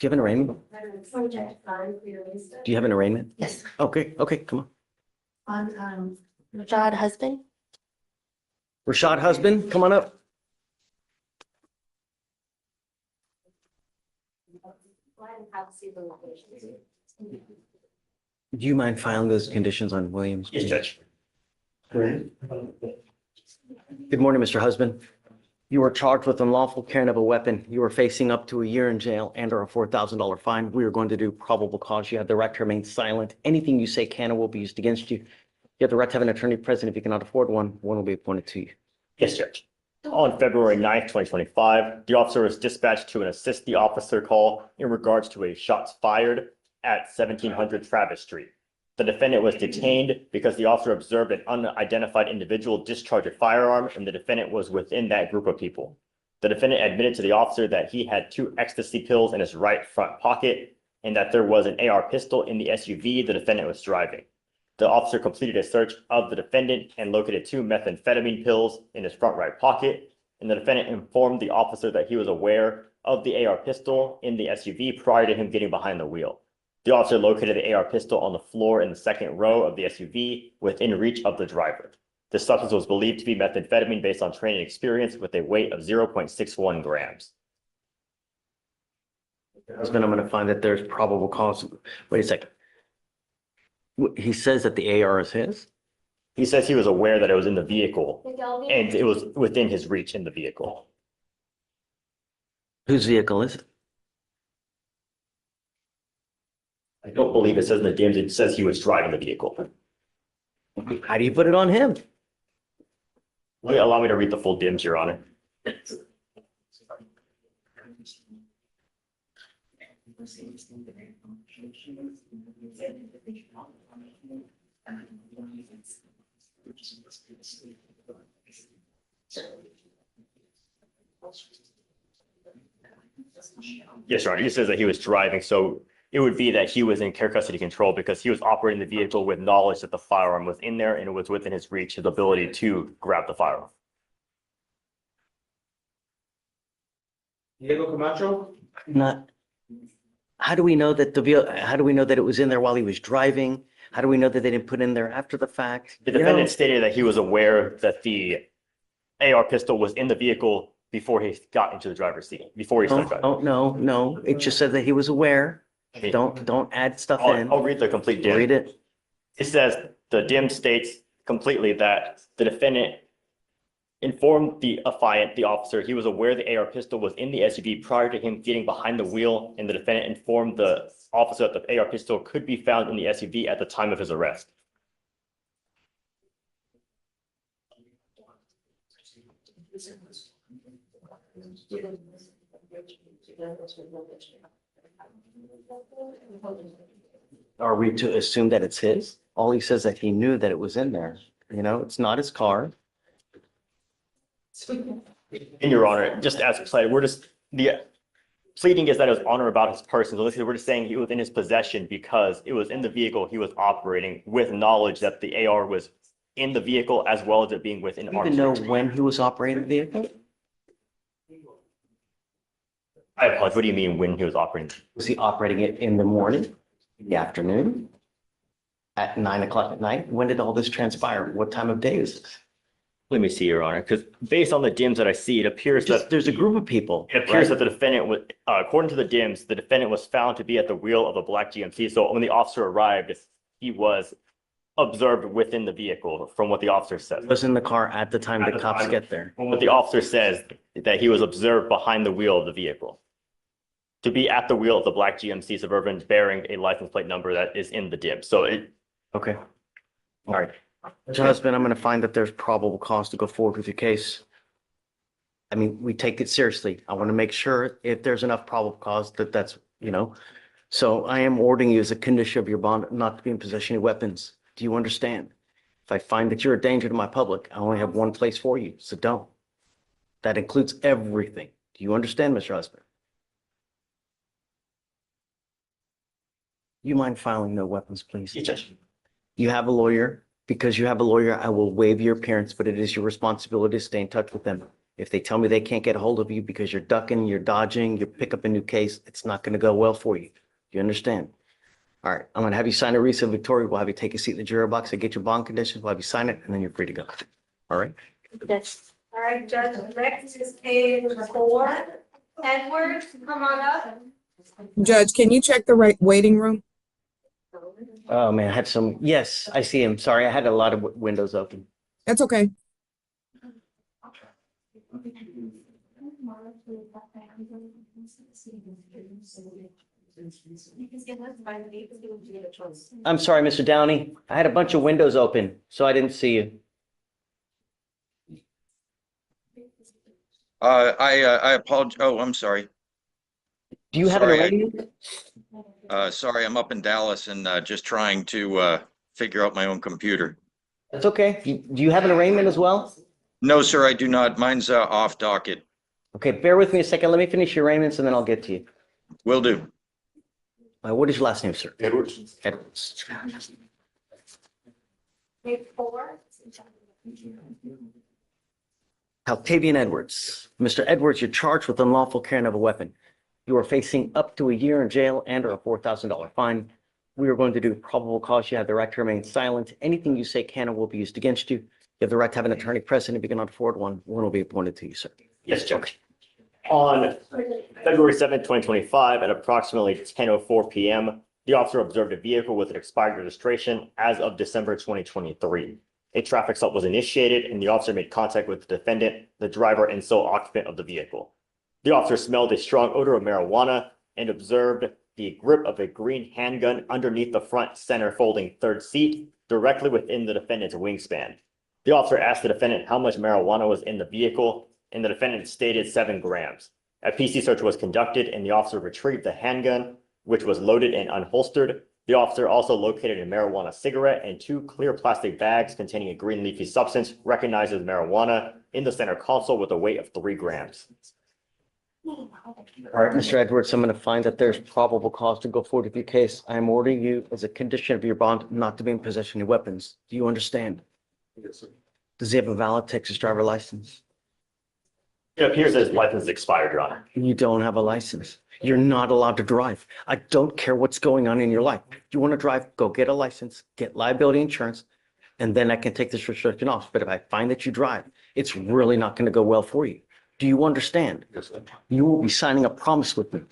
you have an arraignment? Do you have an arraignment? Yes. Okay, okay, come on. On, Rashad Husband? Rashad Husband, come on up. Do you mind filing those conditions on Williams? Yes, Judge. Good morning, Mr. Husband. You are charged with unlawful carrying of a weapon. You are facing up to a year in jail and or a $4,000 fine. We are going to do probable cause. You have the right to remain silent. Anything you say can or will be used against you. You have the right to have an attorney present. If you cannot afford one, one will be appointed to you. Yes, Judge. On February 9th, 2025, the officer was dispatched to an assist the officer call in regards to a shots fired at 1700 Travis Street. The defendant was detained because the officer observed an unidentified individual discharge a firearm, and the defendant was within that group of people. The defendant admitted to the officer that he had 2 ecstasy pills in his right front pocket and that there was an AR pistol in the SUV the defendant was driving. The officer completed a search of the defendant and located 2 methamphetamine pills in his front right pocket, and the defendant informed the officer that he was aware of the AR pistol in the SUV prior to him getting behind the wheel. The officer located the AR pistol on the floor in the second row of the SUV within reach of the driver. The substance was believed to be methamphetamine based on training experience with a weight of 0.61 grams. Husband, I'm going to find that there's probable cause. Wait a second. He says that the AR is his? He says he was aware that it was in the vehicle and it was within his reach in the vehicle. Whose vehicle is it? I don't believe it says in the DMs, it says he was driving the vehicle. How do you put it on him? Allow me to read the full DMs, Your Honor. Yes, Your Honor. He says that he was driving, so it would be that he was in care custody control because he was operating the vehicle with knowledge that the firearm was in there and it was within his reach, his ability to grab the firearm. Diego Camacho? Not, how do we know that how do we know that it was in there while he was driving? How do we know that they didn't put in there after the fact? The You know? defendant stated that he was aware that the AR pistol was in the vehicle before he got into the driver's seat, before he started driving. Oh, no. It just said that he was aware. Okay. Don't add stuff in. I'll read the complete dim. Read it. It says the dim states completely that the defendant informed the affiant, the officer, he was aware the AR pistol was in the SUV prior to him getting behind the wheel, and the defendant informed the officer that the AR pistol could be found in the SUV at the time of his arrest. Are we to assume that it's his? All he says that he knew that it was in there. You know, it's not his car. In your honor, just as cited, the pleading is that it was on or about his person. So we're just saying he was in his possession because it was in the vehicle he was operating with knowledge that the AR was in the vehicle as well as it being within Do you even know when he was operating the vehicle? I apologize. What do you mean when he was operating? Was he operating it in the morning, in the afternoon, at 9 o'clock at night? When did all this transpire? What time of day is this? Let me see, your honor, because based on the dims that I see, it appears that There's a group of people. it appears right? that the defendant was, according to the dims, the defendant was found to be at the wheel of a black GMC. So when the officer arrived, he was observed within the vehicle from what the officer says. Was in the car at the time At the the cops time. get there. From what the officer says, that he was observed behind the wheel of the vehicle. To be at the wheel of the black GMC Suburban bearing a license plate number that is in the dim. So it, Okay. All right. Mr. Husband, I'm going to find that there's probable cause to go forward with your case. I mean, we take it seriously. I want to make sure if there's enough probable cause that that's, you know. So I am ordering you as a condition of your bond not to be in possession of weapons. Do you understand? If I find that you're a danger to my public, I only have one place for you. So don't. That includes everything. Do you understand, Mr. Husband? You mind filing no weapons, please? Yes, Judge. You have a lawyer. Because you have a lawyer, I will waive your appearance, but it is your responsibility to stay in touch with them. If they tell me they can't get a hold of you because you're ducking, you're dodging, you pick up a new case, it's not going to go well for you. Do you understand? All right, I'm going to have you sign a receipt of Victoria. We'll have you take a seat in the juror box and get your bond conditions. We'll have you sign it, and then you're free to go. All right? Yes. All right, Judge, next is page 4. Edwards, come on up. Judge, can you check the waiting room? Oh, man, I had some, yes, I see him. Sorry, I had a lot of windows open. That's okay. I'm sorry, Mr. Downey. I had a bunch of windows open, so I didn't see you. I apologize. Oh, I'm sorry. Do you have an Sorry, arraignment? Sorry, I'm up in Dallas and just trying to figure out my own computer. That's okay. Do you have an arraignment as well? No, sir, I do not. Mine's off docket. Okay, bear with me a second. Let me finish your arraignments and then I'll get to you. Will do. What is your last name, sir? Edwards. Edwards. Page 4. Octavian Edwards. Mr. Edwards, you're charged with unlawful carrying of a weapon. You are facing up to a year in jail and or a $4,000 fine. We are going to do probable cause. You have the right to remain silent. Anything you say can or will be used against you. You have the right to have an attorney present if you cannot afford one. One will be appointed to you, sir. Yes, Judge. On February 7th, 2025, at approximately 10:04 p.m., the officer observed a vehicle with an expired registration as of December 2023. A traffic stop was initiated and the officer made contact with the defendant, the driver, and sole occupant of the vehicle. The officer smelled a strong odor of marijuana and observed the grip of a green handgun underneath the front center folding third seat directly within the defendant's wingspan. The officer asked the defendant how much marijuana was in the vehicle, and the defendant stated 7 grams. A PC search was conducted and the officer retrieved the handgun, which was loaded and unholstered. The officer also located a marijuana cigarette and 2 clear plastic bags containing a green leafy substance recognized as marijuana in the center console with a weight of 3 grams. All right, Mr. Edwards, I'm going to find that there's probable cause to go forward with your case. I am ordering you as a condition of your bond not to be in possession of weapons. Do you understand? Yes, sir. Does he have a valid Texas driver license? It appears that his license is expired, Your Honor. You don't have a license. You're not allowed to drive. I don't care what's going on in your life. If you want to drive, go get a license, get liability insurance, and then I can take this restriction off. But if I find that you drive, it's really not going to go well for you. Do you understand? Yes, sir. You will be signing a promise with me.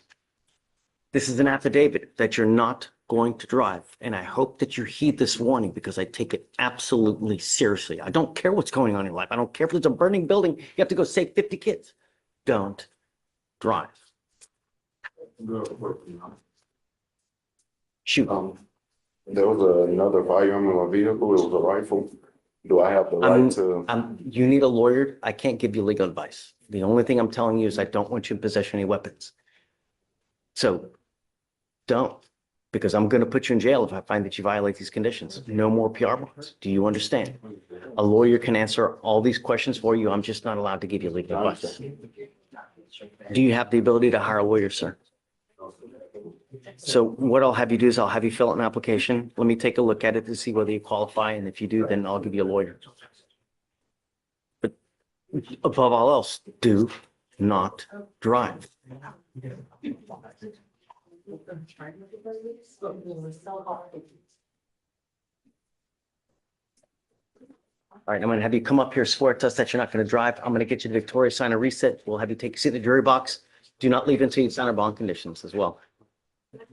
This is an affidavit that you're not going to drive. And I hope that you heed this warning because I take it absolutely seriously. I don't care what's going on in your life. I don't care if there's a burning building. You have to go save 50 kids. Don't drive. Shoot. There was another firearm in my vehicle. It was a rifle. Do I have the right to? You need a lawyer. I can't give you legal advice. The only thing I'm telling you is I don't want you in possession of any weapons. So don't, because I'm going to put you in jail if I find that you violate these conditions. No more PR bonds. Do you understand? A lawyer can answer all these questions for you. I'm just not allowed to give you legal advice. Do you have the ability to hire a lawyer, sir? So what I'll have you do is I'll have you fill out an application. Let me take a look at it to see whether you qualify. And if you do, then I'll give you a lawyer. But above all else, do not drive. All right, I'm going to have you come up here, swear to us that you're not going to drive. I'm going to get you the Victoria sign a reset. We'll have you take a seat in the jury box. Do not leave until you sign our bond conditions as well.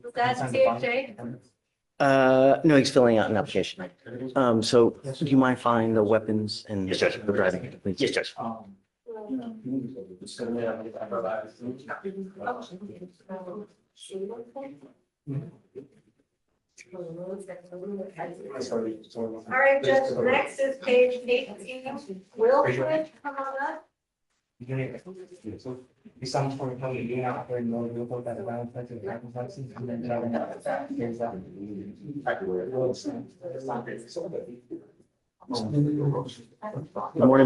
Was that CFJ? No, he's filling out an application. So do you mind finding the weapons and Yes, Judge. the driving? Please? Yes, Judge. All right, Judge, next is page 18. Wilfred, come on up. Good morning,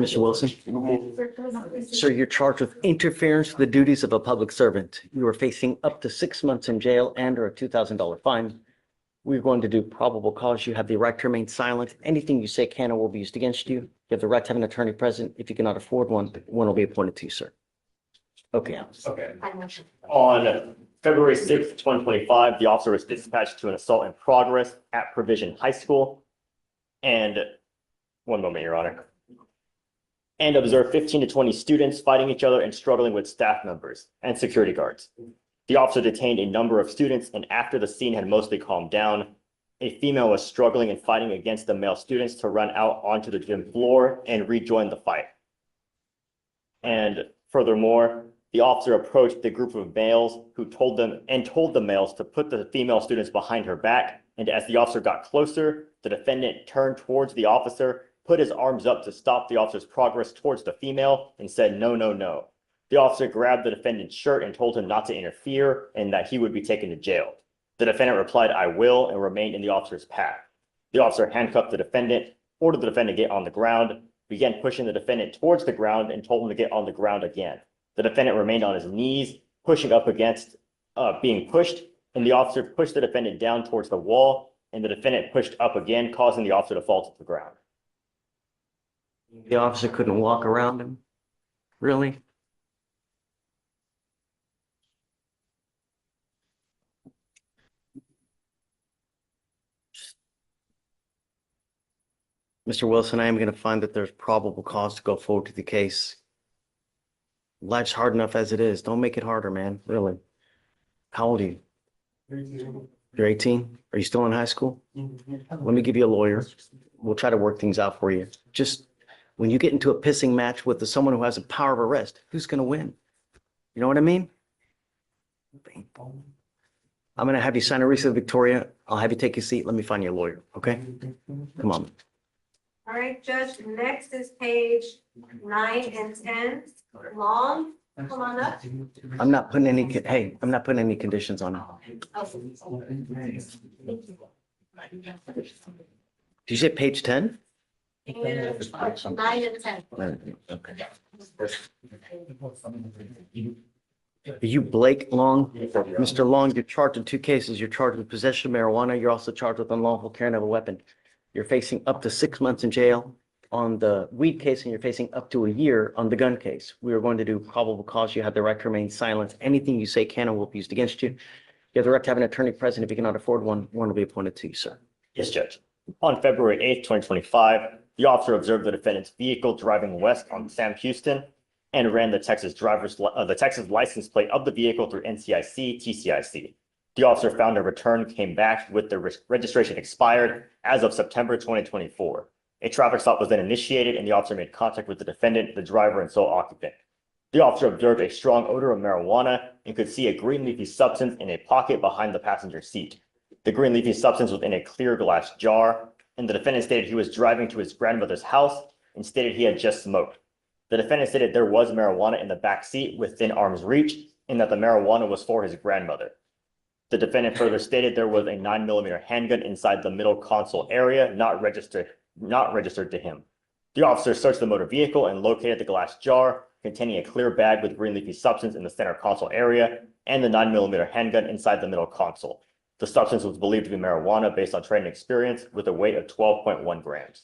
Mr. Wilson. Sir, you're charged with interference with the duties of a public servant. You are facing up to 6 months in jail and or a $2,000 fine. We're going to do probable cause. You have the right to remain silent. Anything you say can or will be used against you. You have the right to have an attorney present. If you cannot afford one, one will be appointed to you, sir. Okay. Okay. On February 6th, 2025, the officer was dispatched to an assault in progress at Provision High School. And one moment, Your Honor. And observed 15 to 20 students fighting each other and struggling with staff members and security guards. The officer detained a number of students, and after the scene had mostly calmed down, a female was struggling and fighting against the male students to run out onto the gym floor and rejoin the fight. And furthermore, the officer approached the group of males who told the males to put the female students behind her back. And as the officer got closer, the defendant turned towards the officer, put his arms up to stop the officer's progress towards the female, and said, "No, no, no." The officer grabbed the defendant's shirt and told him not to interfere and that he would be taken to jail. The defendant replied, "I will," and remained in the officer's path. The officer handcuffed the defendant, ordered the defendant to get on the ground, began pushing the defendant towards the ground, and told him to get on the ground again. The defendant remained on his knees, pushing up against being pushed, and the officer pushed the defendant down towards the wall, and the defendant pushed up again, causing the officer to fall to the ground. The officer couldn't walk around him? Really? Mr. Wilson, I am going to find that there's probable cause to go forward to the case. Life's hard enough as it is. Don't make it harder, man. Really. How old are you? You're 18? Are you still in high school? Let me give you a lawyer. We'll try to work things out for you. Just when you get into a pissing match with someone who has a power of arrest, who's going to win? You know what I mean? I'm going to have you sign a receipt, Victoria. I'll have you take your seat. Let me find you a lawyer, okay? Come on. All right, Judge, next is page 9 and 10. Long, come on up. I'm not putting any, hey, I'm not putting any conditions on it. Did you say page 10? And 9 and 10. Okay. Are you Blake Long? Mr. Long, you're charged in two cases. You're charged with possession of marijuana. You're also charged with unlawful carrying of a weapon. You're facing up to 6 months in jail on the weed case, and you're facing up to a year on the gun case. We are going to do probable cause. You have the right to remain silent. Anything you say can and will be used against you. You have the right to have an attorney present. If you cannot afford one, one will be appointed to you, sir. Yes, Judge. On February 8th, 2025, the officer observed the defendant's vehicle driving west on Sam Houston and ran the Texas license plate of the vehicle through NCIC, TCIC. The officer found a return came back with the registration expired as of September 2024. A traffic stop was then initiated and the officer made contact with the defendant, the driver, and sole occupant. The officer observed a strong odor of marijuana and could see a green leafy substance in a pocket behind the passenger seat. The green leafy substance was in a clear glass jar, and the defendant stated he was driving to his grandmother's house and stated he had just smoked. The defendant stated there was marijuana in the back seat within arm's reach and that the marijuana was for his grandmother. The defendant further stated there was a 9mm handgun inside the middle console area, not registered to him. The officer searched the motor vehicle and located the glass jar containing a clear bag with green leafy substance in the center console area and the 9mm handgun inside the middle console. The substance was believed to be marijuana based on training experience with a weight of 12.1 grams.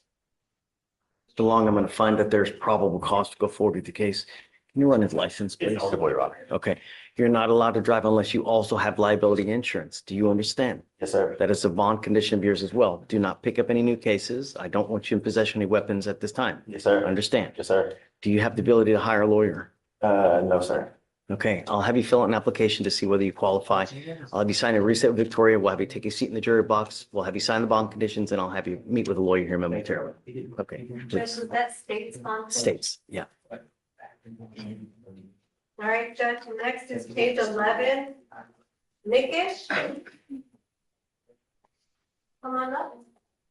Mr. Long, I'm going to find that there's probable cause to go forward with the case. Can you run his license, please? Yes, Your Honor. Okay. You're not allowed to drive unless you also have liability insurance. Do you understand? Yes, sir. That is a bond condition of yours as well. Do not pick up any new cases. I don't want you in possession of any weapons at this time. Yes, sir. Understand? Yes, sir. Do you have the ability to hire a lawyer? No, sir. Okay, I'll have you fill out an application to see whether you qualify. I'll have you sign a reset with Victoria. We'll have you take a seat in the jury box. We'll have you sign the bond conditions, and I'll have you meet with a lawyer here momentarily. Okay, Judge, please. was that state's bond? States, yeah. All right, Judge, next is page 11. Nikish? Come on up.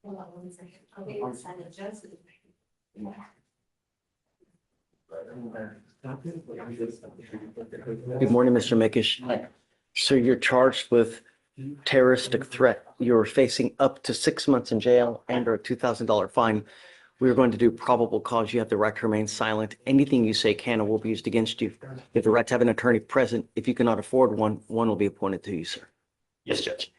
Hold on 1 second. I'll get you to sign it, Judge. Good morning, Mr. Mikish. So you're charged with terroristic threat. You're facing up to 6 months in jail and or a $2,000 fine. We're going to do probable cause. You have the right to remain silent. Anything you say can or will be used against you. You have the right to have an attorney present. If you cannot afford one, one will be appointed to you, sir. Yes, Judge.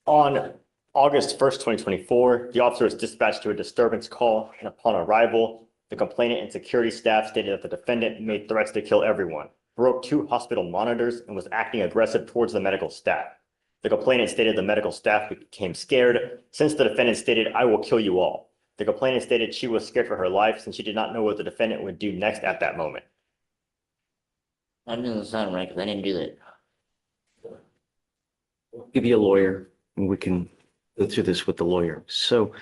On August 1st, 2024, the officer was dispatched to a disturbance call, and upon arrival, the complainant and security staff stated that the defendant made threats to kill everyone, broke 2 hospital monitors, and was acting aggressive towards the medical staff. The complainant stated the medical staff became scared since the defendant stated, "I will kill you all." The complainant stated she was scared for her life since she did not know what the defendant would do next at that moment. That doesn't sound right, because I didn't do that. Give you a lawyer, and we can go through this with the lawyer. So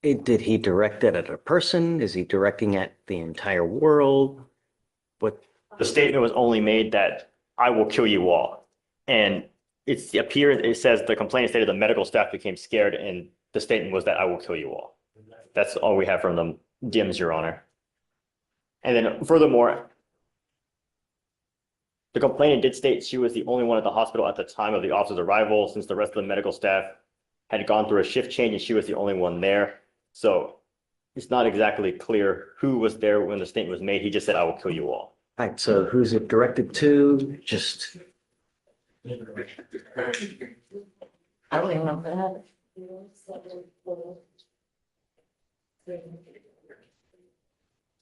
did he direct it at a person? Is he directing at the entire world? What? The statement was only made that "I will kill you all." And it says the complainant stated the medical staff became scared, and the statement was that "I will kill you all." That's all we have from the DMs, Your Honor. And then furthermore, the complainant did state she was the only one at the hospital at the time of the officer's arrival, since the rest of the medical staff had gone through a shift change and she was the only one there. So it's not exactly clear who was there when the statement was made. He just said, "I will kill you all." All right, so who's it directed to? Just. I don't even know what happened.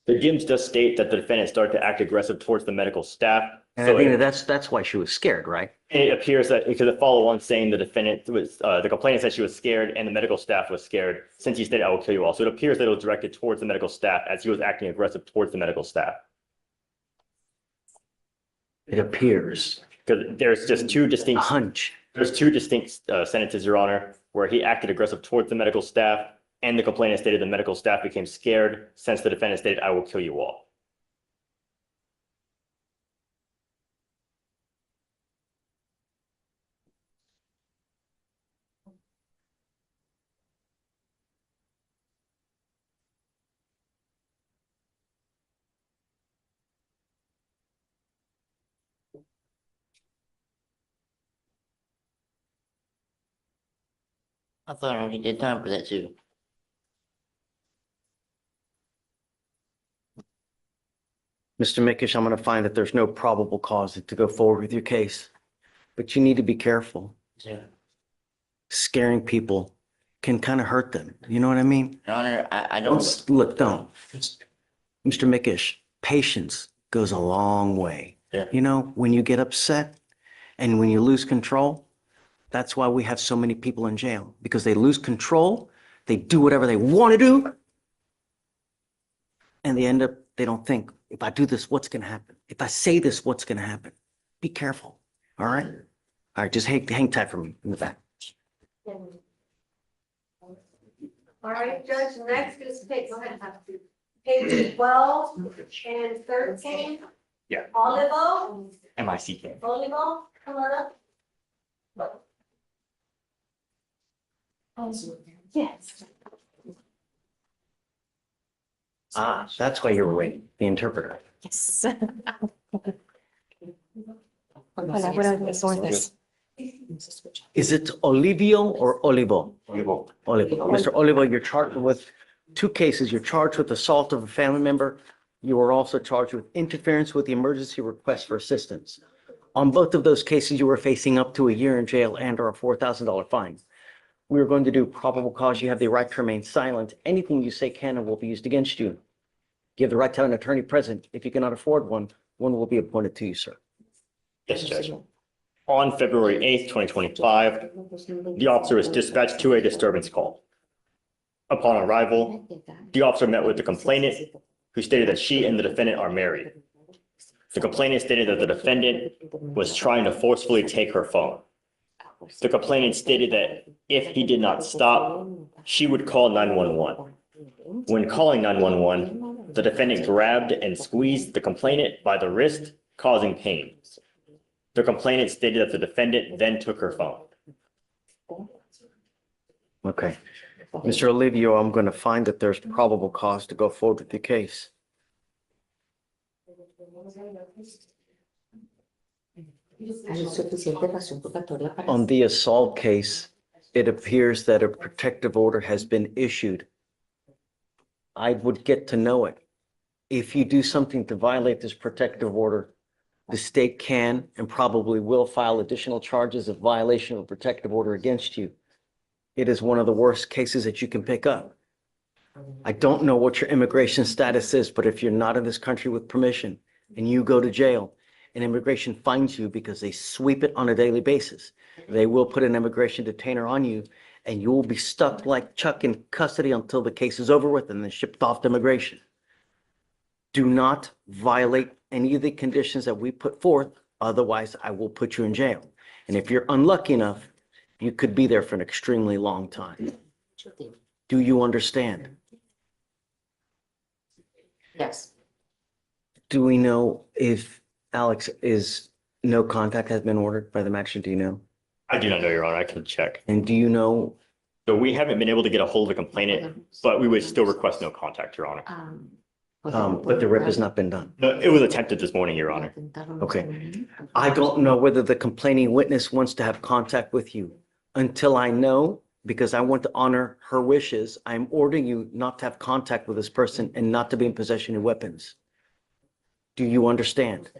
The DMs does state that the defendant started to act aggressive towards the medical staff. And So I think that's why she was scared, right? it appears that because the follow-on saying the defendant was, the complainant said she was scared and the medical staff was scared since he stated, "I will kill you all." So it appears that it was directed towards the medical staff as he was acting aggressive towards the medical staff. It appears. Because there's just two distinct hunch. There's two distinct sentences, Your Honor, where he acted aggressive towards the medical staff and the complainant stated the medical staff became scared since the defendant stated, "I will kill you all." I thought I only did time for that too. Mr. Nikish, I'm going to find that there's no probable cause to go forward with your case, but you need to be careful. Yeah. Scaring people can kind of hurt them. You know what I mean? Your Honor, I don't. Look, don't. Mr. Nikish, patience goes a long way. Yeah. You know, when you get upset and when you lose control, that's why we have so many people in jail, because they lose control, they do whatever they want to do, and they don't think, if I do this, what's going to happen? If I say this, what's going to happen? Be careful. All right? All right, just hang tight for me in the back. All right, Judge, next is page 12 and 13. Yeah. Olivo, MICK. Olivo, come on up. Yes. Ah, that's why you were waiting, the interpreter. Yes. Hola, buenas tardes. Is it Olivio or Olivo? Olivo. Olivo. Mr. Olivo, you're charged with 2 cases. You're charged with assault of a family member. You are also charged with interference with the emergency request for assistance. On both of those cases, you were facing up to a year in jail and or a $4,000 fine. We are going to do probable cause. You have the right to remain silent. Anything you say can and will be used against you. You have the right to have an attorney present. If you cannot afford one, one will be appointed to you, sir. Yes, Judge. On February 8th, 2025, the officer was dispatched to a disturbance call. Upon arrival, the officer met with the complainant, who stated that she and the defendant are married. The complainant stated that the defendant was trying to forcefully take her phone. The complainant stated that if he did not stop, she would call 911. When calling 911, the defendant grabbed and squeezed the complainant by the wrist, causing pain. The complainant stated that the defendant then took her phone. Okay. Mr. Olivio, I'm going to find that there's probable cause to go forward with the case. On the assault case, it appears that a protective order has been issued. I would get to know it. If you do something to violate this protective order, the state can and probably will file additional charges of violation of a protective order against you. It is one of the worst cases that you can pick up. I don't know what your immigration status is, but if you're not in this country with permission and you go to jail and immigration finds you because they sweep it on a daily basis, they will put an immigration detainer on you and you will be stuck like Chuck in custody until the case is over with and then shipped off to immigration. Do not violate any of the conditions that we put forth, otherwise I will put you in jail. And if you're unlucky enough, you could be there for an extremely long time. Do you understand? Yes. Do we know if Alex no contact has been ordered by the magistrate? Do you know? I do not know, Your Honor. I can check. And do you know? So we haven't been able to get a hold of the complainant, but we would still request no contact, Your Honor. But the rip has not been done. No, it was attempted this morning, Your Honor. Okay. I don't know whether the complaining witness wants to have contact with you. Until I know, because I want to honor her wishes, I'm ordering you not to have contact with this person and not to be in possession of weapons. Do you understand?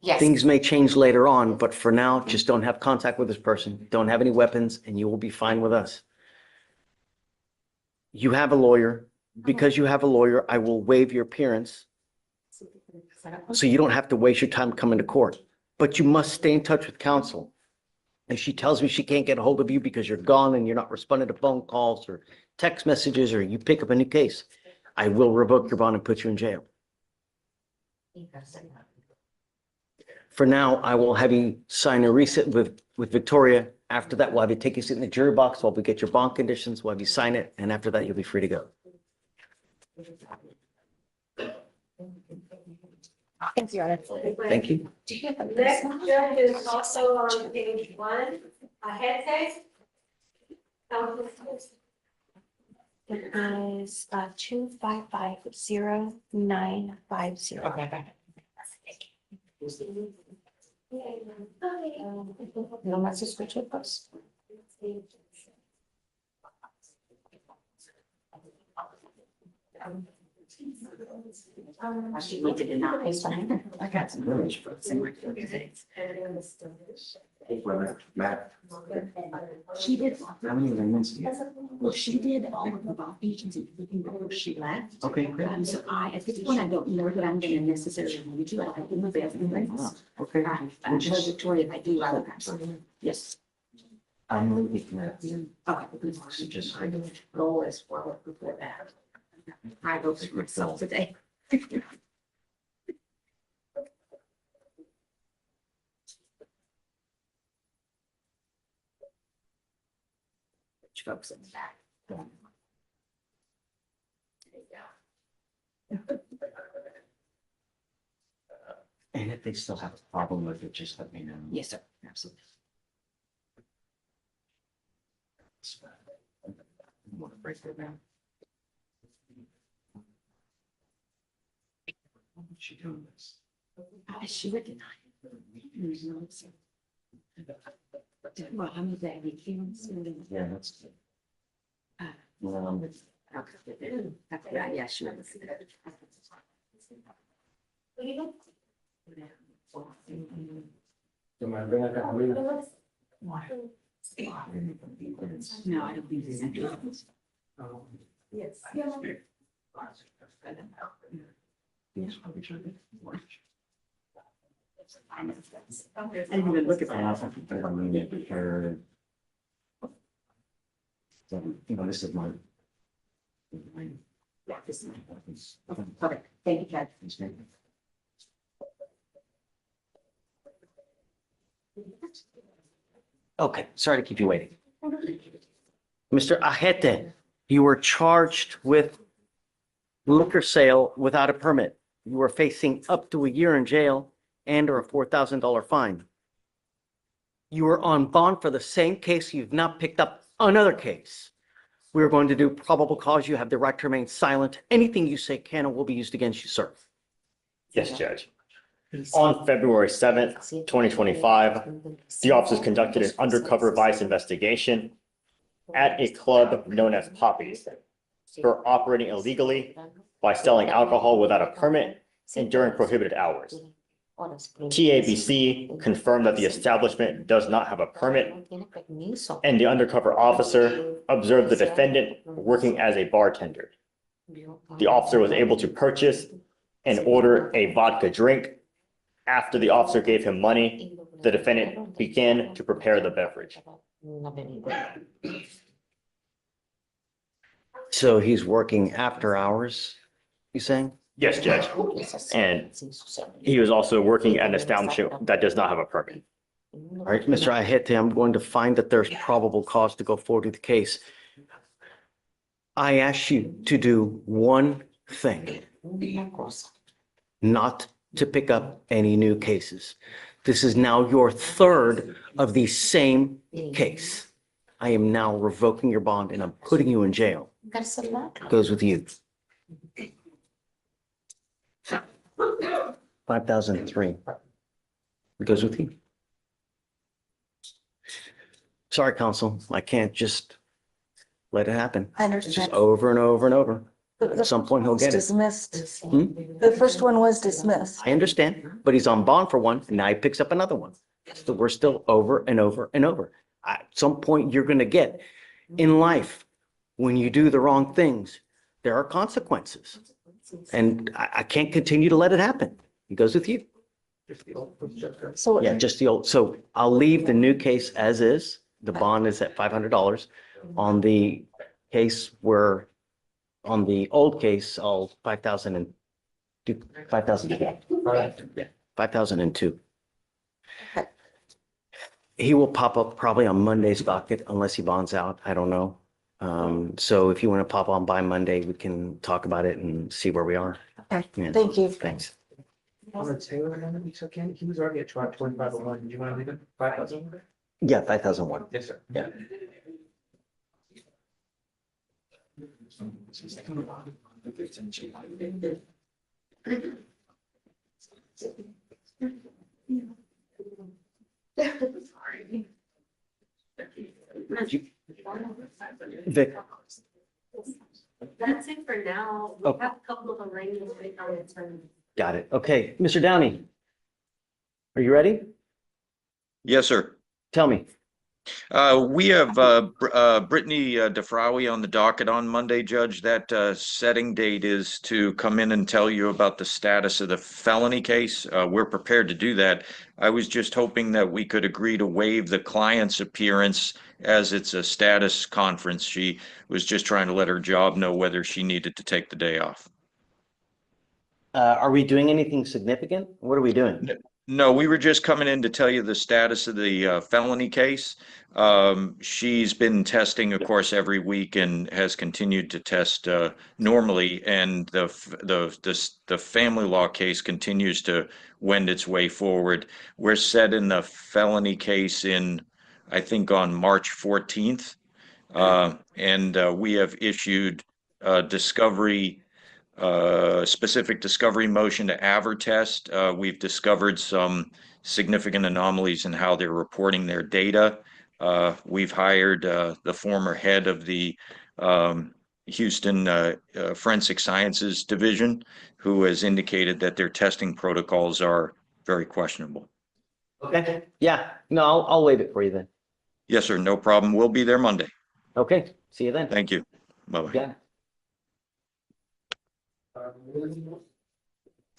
Yes. Things may change later on, but for now, just don't have contact with this person. Don't have any weapons, and you will be fine with us. You have a lawyer. Because you have a lawyer, I will waive your appearance, so you don't have to waste your time coming to court. But you must stay in touch with counsel. If she tells me she can't get a hold of you because you're gone and you're not responding to phone calls or text messages, or you pick up a new case, I will revoke your bond and put you in jail. For now, I will have you sign a receipt with Victoria. After that, we'll have you take your seat in the jury box while we get your bond conditions. We'll have you sign it, and after that, you'll be free to go. Thanks, Your Honor. Thank you. Next judge is also on page 1, a head case. It is 2550950. Okay. No más escucho, pues. She went to deny. I got some really books in my things. Matt. She did. How many amendments do you have? Well, she did all of the law features and everything before she left. Okay, great. So at this point, I don't know that I'm gonna necessarily need to, I have to move everything. Okay. I'm sure Victoria, if I do, I will absolutely, yes. I'm leaving that. Okay. Just- Goal is well before that. I go through myself today. Folks in the back. There you go. And if they still have a problem with it, just let me know. Yes, sir, absolutely. I want to break that down. She doing this? She would deny it. Well, I'm a baby. Yeah, that's good. Yeah, she was. No, I don't think there's Yes. I didn't even look at that. I mean, it prepared. So, you know, this is my. Yeah, this is my. Okay, thank you, Judge. Okay, sorry to keep you waiting. Mr. Ajete, you were charged with liquor sale without a permit. You were facing up to a year in jail and or a $4,000 fine. You were on bond for the same case. You've now picked up another case. We're going to do probable cause. You have the right to remain silent. Anything you say can and will be used against you, sir. Yes, Judge. On February 7th, 2025, the officers conducted an undercover vice investigation at a club known as Poppy's for operating illegally by selling alcohol without a permit and during prohibited hours. TABC confirmed that the establishment does not have a permit, and the undercover officer observed the defendant working as a bartender. The officer was able to purchase and order a vodka drink. After the officer gave him money, the defendant began to prepare the beverage. So he's working after hours, you saying? Yes, Judge. And he was also working at an establishment that does not have a permit. All right, Mr. Ajete, I'm going to find that there's probable cause to go forward with the case. I asked you to do one thing, not to pick up any new cases. This is now your third of the same case. I am now revoking your bond and I'm putting you in jail. Goes with you. 5,003. It goes with you. Sorry, counsel, I can't just let it happen. I It's just understand. over and over and over. At some point, he'll get it. Dismissed. Hmm? The first one was dismissed. I understand, but he's on bond for one, and now he picks up another one. So we're still over and over and over. At some point, you're gonna get in life, when you do the wrong things, there are consequences. And I can't continue to let it happen. It goes with you. So Yeah, just the old, so I'll leave the new case as is. The bond is at $500. On the case where, on the old case, I'll 5,000 and do 5,000. Yeah, 5,002. Okay. He will pop up probably on Monday's docket unless he bonds out. I don't know. So if you want to pop on by Monday, we can talk about it and see where we are. Okay, Yeah. thank you. Thanks. On the Taylor amendment we took in, he was already at 2501. Do you want to leave it 5,000? Yeah, 5,001. Yes, sir. Yeah. Vic, That's it for now. We Oh. have a couple of arraignments right now in turn. Got it. Okay, Mr. Downey. Are you ready? Yes, sir. Tell me. We have Brittany DeFrawi on the docket on Monday, Judge. That setting date is to come in and tell you about the status of the felony case. We're prepared to do that. I was just hoping that we could agree to waive the client's appearance as it's a status conference. She was just trying to let her job know whether she needed to take the day off. Are we doing anything significant? What are we doing? No, we were just coming in to tell you the status of the felony case. She's been testing, of course, every week and has continued to test normally. And the family law case continues to wend its way forward. We're set in the felony case I think, on March 14th. And we have issued discovery specific discovery motion to Avertest. We've discovered some significant anomalies in how they're reporting their data. We've hired the former head of the Houston Forensic Sciences Division, who has indicated that their testing protocols are very questionable. Okay. Yeah. No, I'll waive it for you then. Yes, sir. No problem. We'll be there Monday. Okay. See you then. Thank you. Bye-bye. Yeah.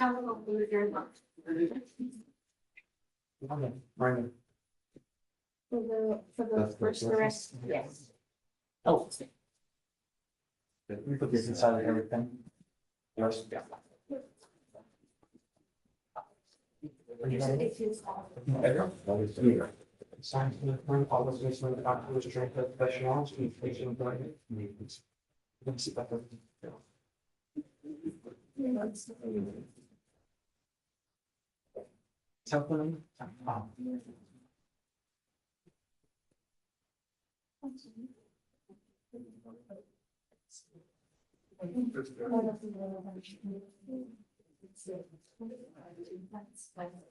How long will you do that? For the first arrest, yes. Oh. We put this inside of everything. Yes. Signs for the current policies when the doctor was trained for professionals, communication, employment. Let me see if I can. Something.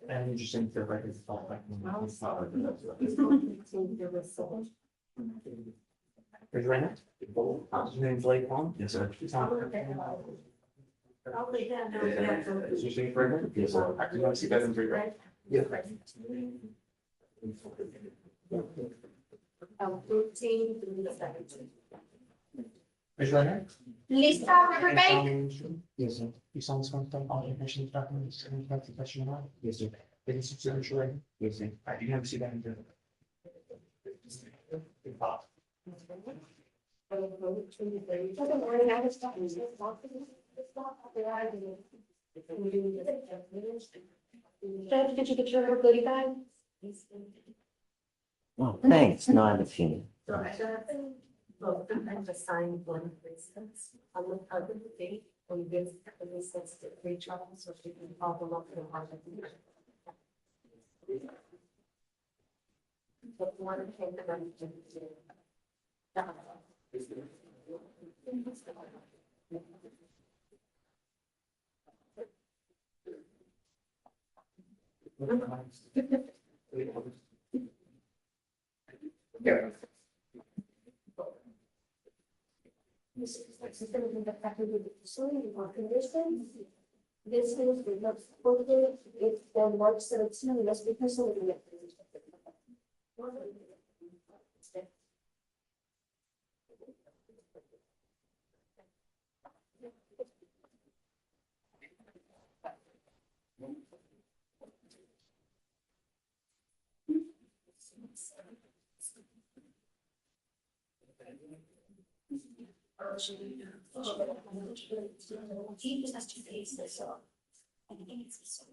And you just think the records felt like. Raise your hand. Your name's Blake Long? Yes, sir. Is your signature right here? Yes, sir. I want to see that in three, right? Yeah. 13 through the 17. Raise your hand. Lisa Riverbank. Yes, sir. You sound something, all the information documents, and that's the question about? Yes, sir. Is it signature right? Yes, sir. I do have to see that in the. Judge, did you get your goodie bag? Oh, thanks. No, I haven't seen it. So I have to sign one, for instance, on the date when this says the free travel, so she can follow up with the project. But one of the This is like system in the factory with the facility or conditions. This is the next photo, it's the March 17, let's be facility. He just has to face this, so I think it's so.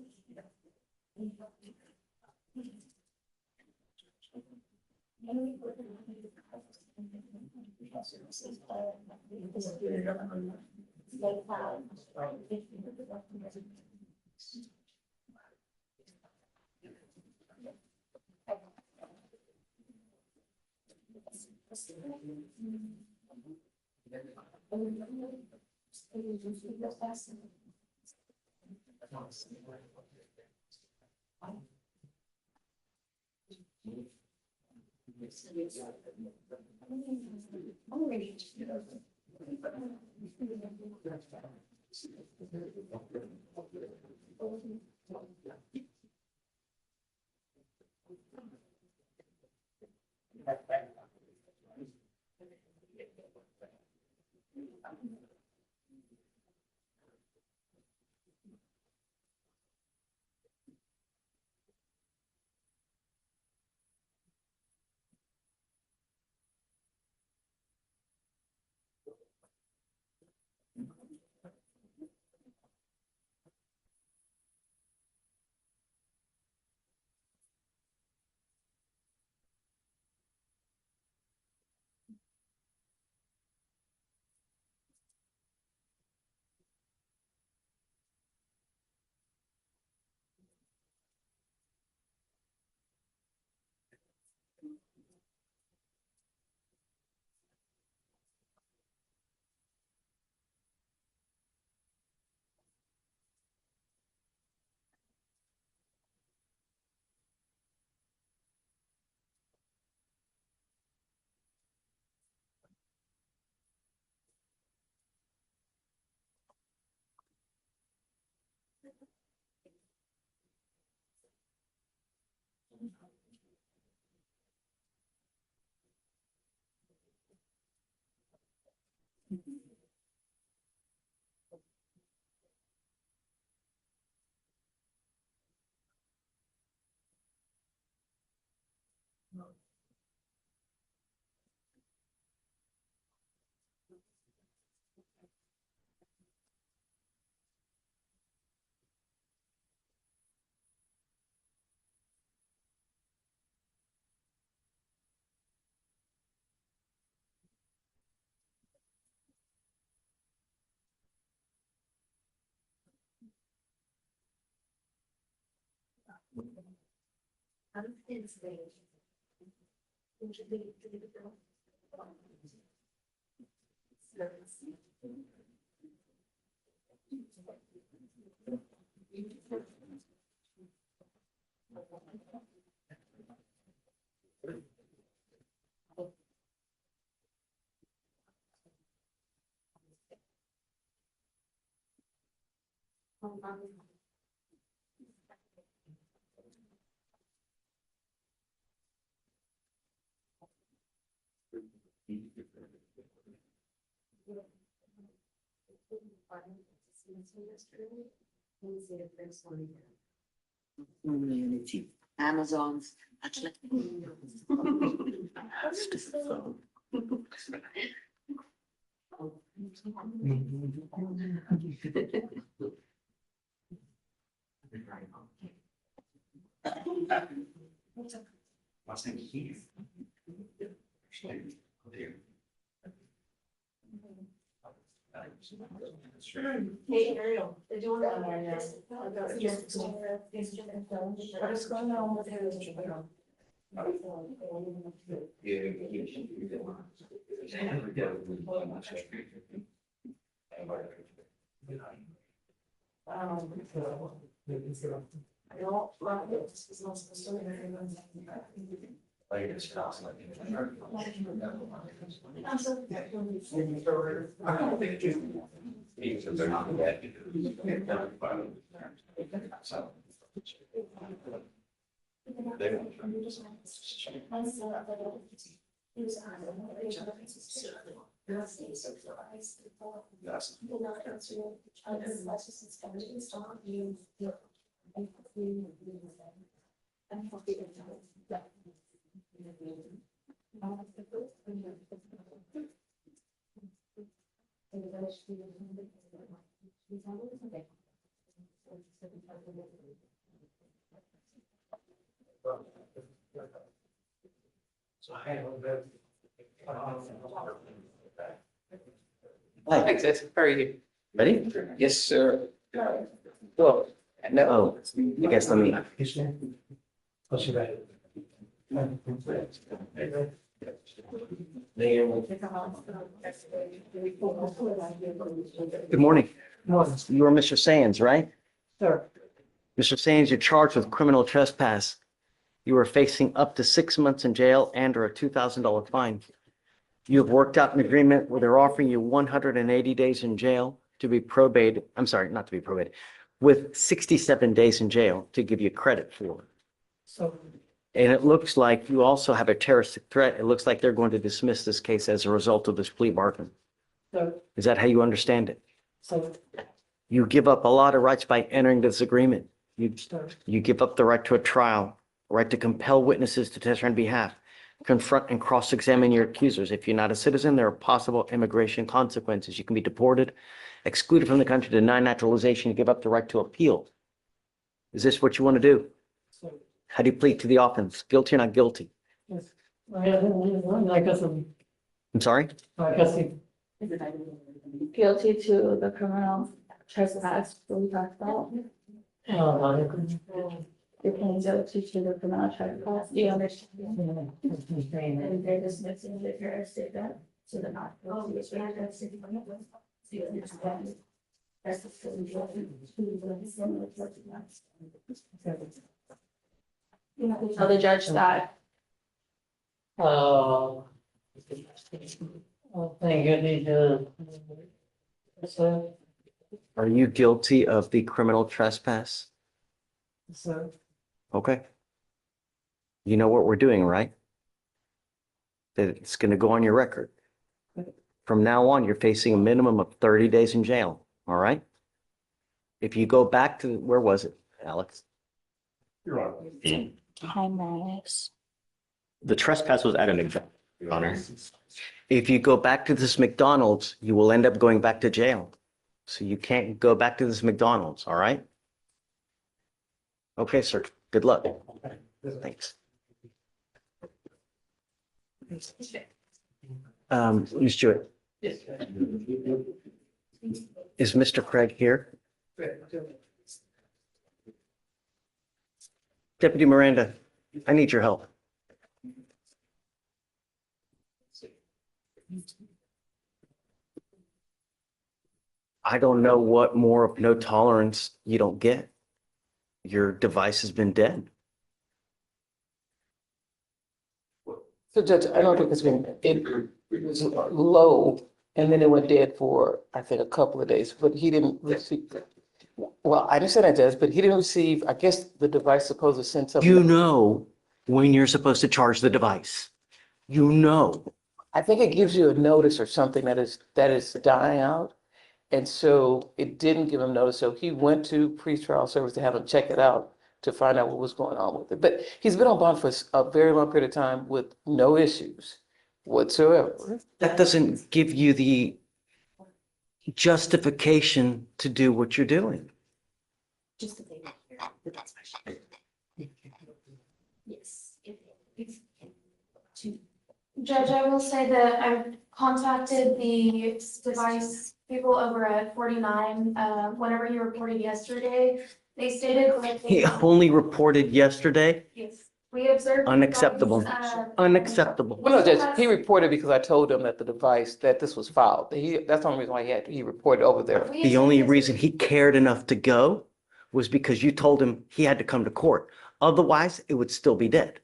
Community, Amazon's. Actually. Last name is Heath. Hey, Ariel, did you want to? What is going on with her? Hi, How are you? ready? Yes, sir. Well, no. Oh, I guess let me. Good morning. You are Mr. Sands, right? Sir. Mr. Sands, you're charged with criminal trespass. You are facing up to 6 months in jail and or a $2,000 fine. You've worked out an agreement where they're offering you 180 days in jail to be probated. I'm sorry, not to be probated, with 67 days in jail to give you credit for. So, And it looks like you also have a terroristic threat. It looks like they're going to dismiss this case as a result of this plea bargain. so, Is that how you understand it? so, You give up a lot of rights by entering this agreement. You give up the right to a trial, right to compel witnesses to testify on behalf, confront and cross-examine your accusers. If you're not a citizen, there are possible immigration consequences. You can be deported, excluded from the country, denied naturalization, you give up the right to appeal. Is this what you want to do? so, How do you plead to the offense? Guilty or not guilty? yes. I guess, I'm sorry? I guess, Guilty to the criminal trespass that we talked about. You're pleading guilty to the criminal trespass. Do you understand? And they're dismissing the terroristic that, so they're not. That's the same. Tell the judge that. thank you, the, so, Are you guilty of the criminal trespass? so, Okay. You know what we're doing, right? That it's going to go on your record. From now on, you're facing a minimum of 30 days in jail, all right? If you go back to, where was it, Alex? Time rise. The trespass was at an exam, Your Honor. If you go back to this McDonald's, you will end up going back to jail. So you can't go back to this McDonald's, all right? Okay, sir. Good luck. Thanks. Ms. Jewett, yes. is Mr. Craig here? Deputy Miranda, I need your help. I don't know what more of no tolerance you don't get. Your device has been dead. So Judge, I don't think it's been, it was low and then it went dead for, I think, a couple of days, but he didn't receive. Well, I understand that, Judge, but he didn't receive, I guess the device supposed to send something. You know when you're supposed to charge the device. You know. I think it gives you a notice or something that is dying out. And so it didn't give him notice. So he went to pretrial service to have him check it out to find out what was going on with it. But he's been on bond for a very long period of time with no issues whatsoever. That doesn't give you the justification to do what you're doing. Just the thing here, but that's my Yes. Judge, I will say that I've contacted the device people over at 49, whenever he reported yesterday. They stated that He only reported yesterday. yes, we observed. Unacceptable. Unacceptable. Well, no, Judge, he reported because I told him that the device, that this was filed. That's the only reason why he reported over there. The only reason he cared enough to go was because you told him he had to come to court. Otherwise, it would still be dead.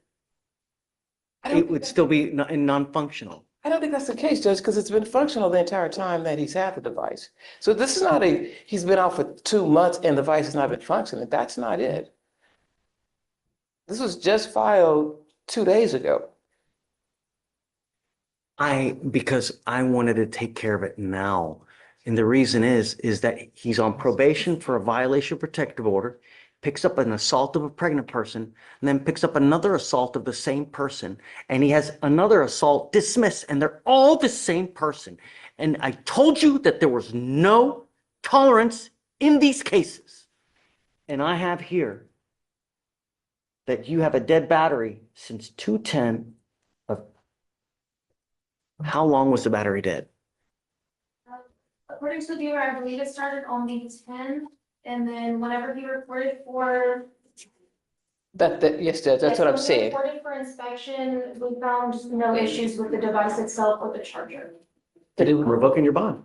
It would still be non-functional. I don't think that's the case, Judge, because it's been functional the entire time that he's had the device. So this is not he's been out for 2 months and the device has not been functioning. That's not it. This was just filed 2 days ago. Because I wanted to take care of it now. And the reason is that he's on probation for a violation of protective order, picks up an assault of a pregnant person, and then picks up another assault of the same person. And he has another assault dismissed, and they're all the same person. And I told you that there was no tolerance in these cases. And I have here that you have a dead battery since 2/10 of how long was the battery dead? According to the viewer, I believe it started on the 10th, and then whenever he reported for. Yes, Judge, that's what I'm saying. Reported for inspection, we found no issues with the device itself or the charger. I'm revoking your bond.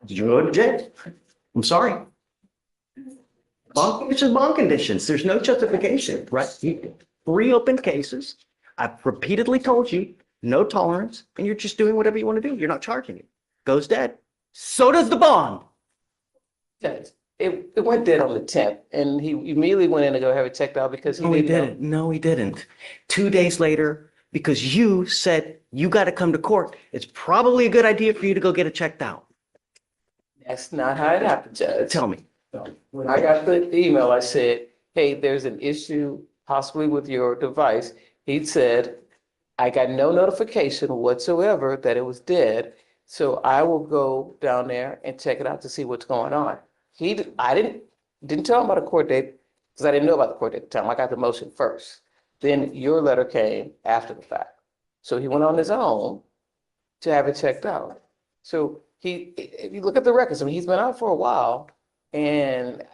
You're going to jail. I'm sorry. Bond conditions, bond conditions. There's no justification, right? 3 open cases. I've repeatedly told you no tolerance, and you're just doing whatever you want to do. You're not charging it. Goes dead. So does the bond. Judge, it went dead on the 10th, and he immediately went in to go have it checked out because he No, he didn't know. didn't. No, he didn't. 2 days later, because you said you got to come to court, it's probably a good idea for you to go get it checked out. That's not how it happened, Judge. Tell me. When I got the email, I said, hey, there's an issue possibly with your device. He said, I got no notification whatsoever that it was dead. So I will go down there and check it out to see what's going on. I didn't tell him about a court date because I didn't know about the court date at the time. I got the motion first. Then your letter came after the fact. So he went on his own to have it checked out. So if you look at the records, I mean, he's been out for a while and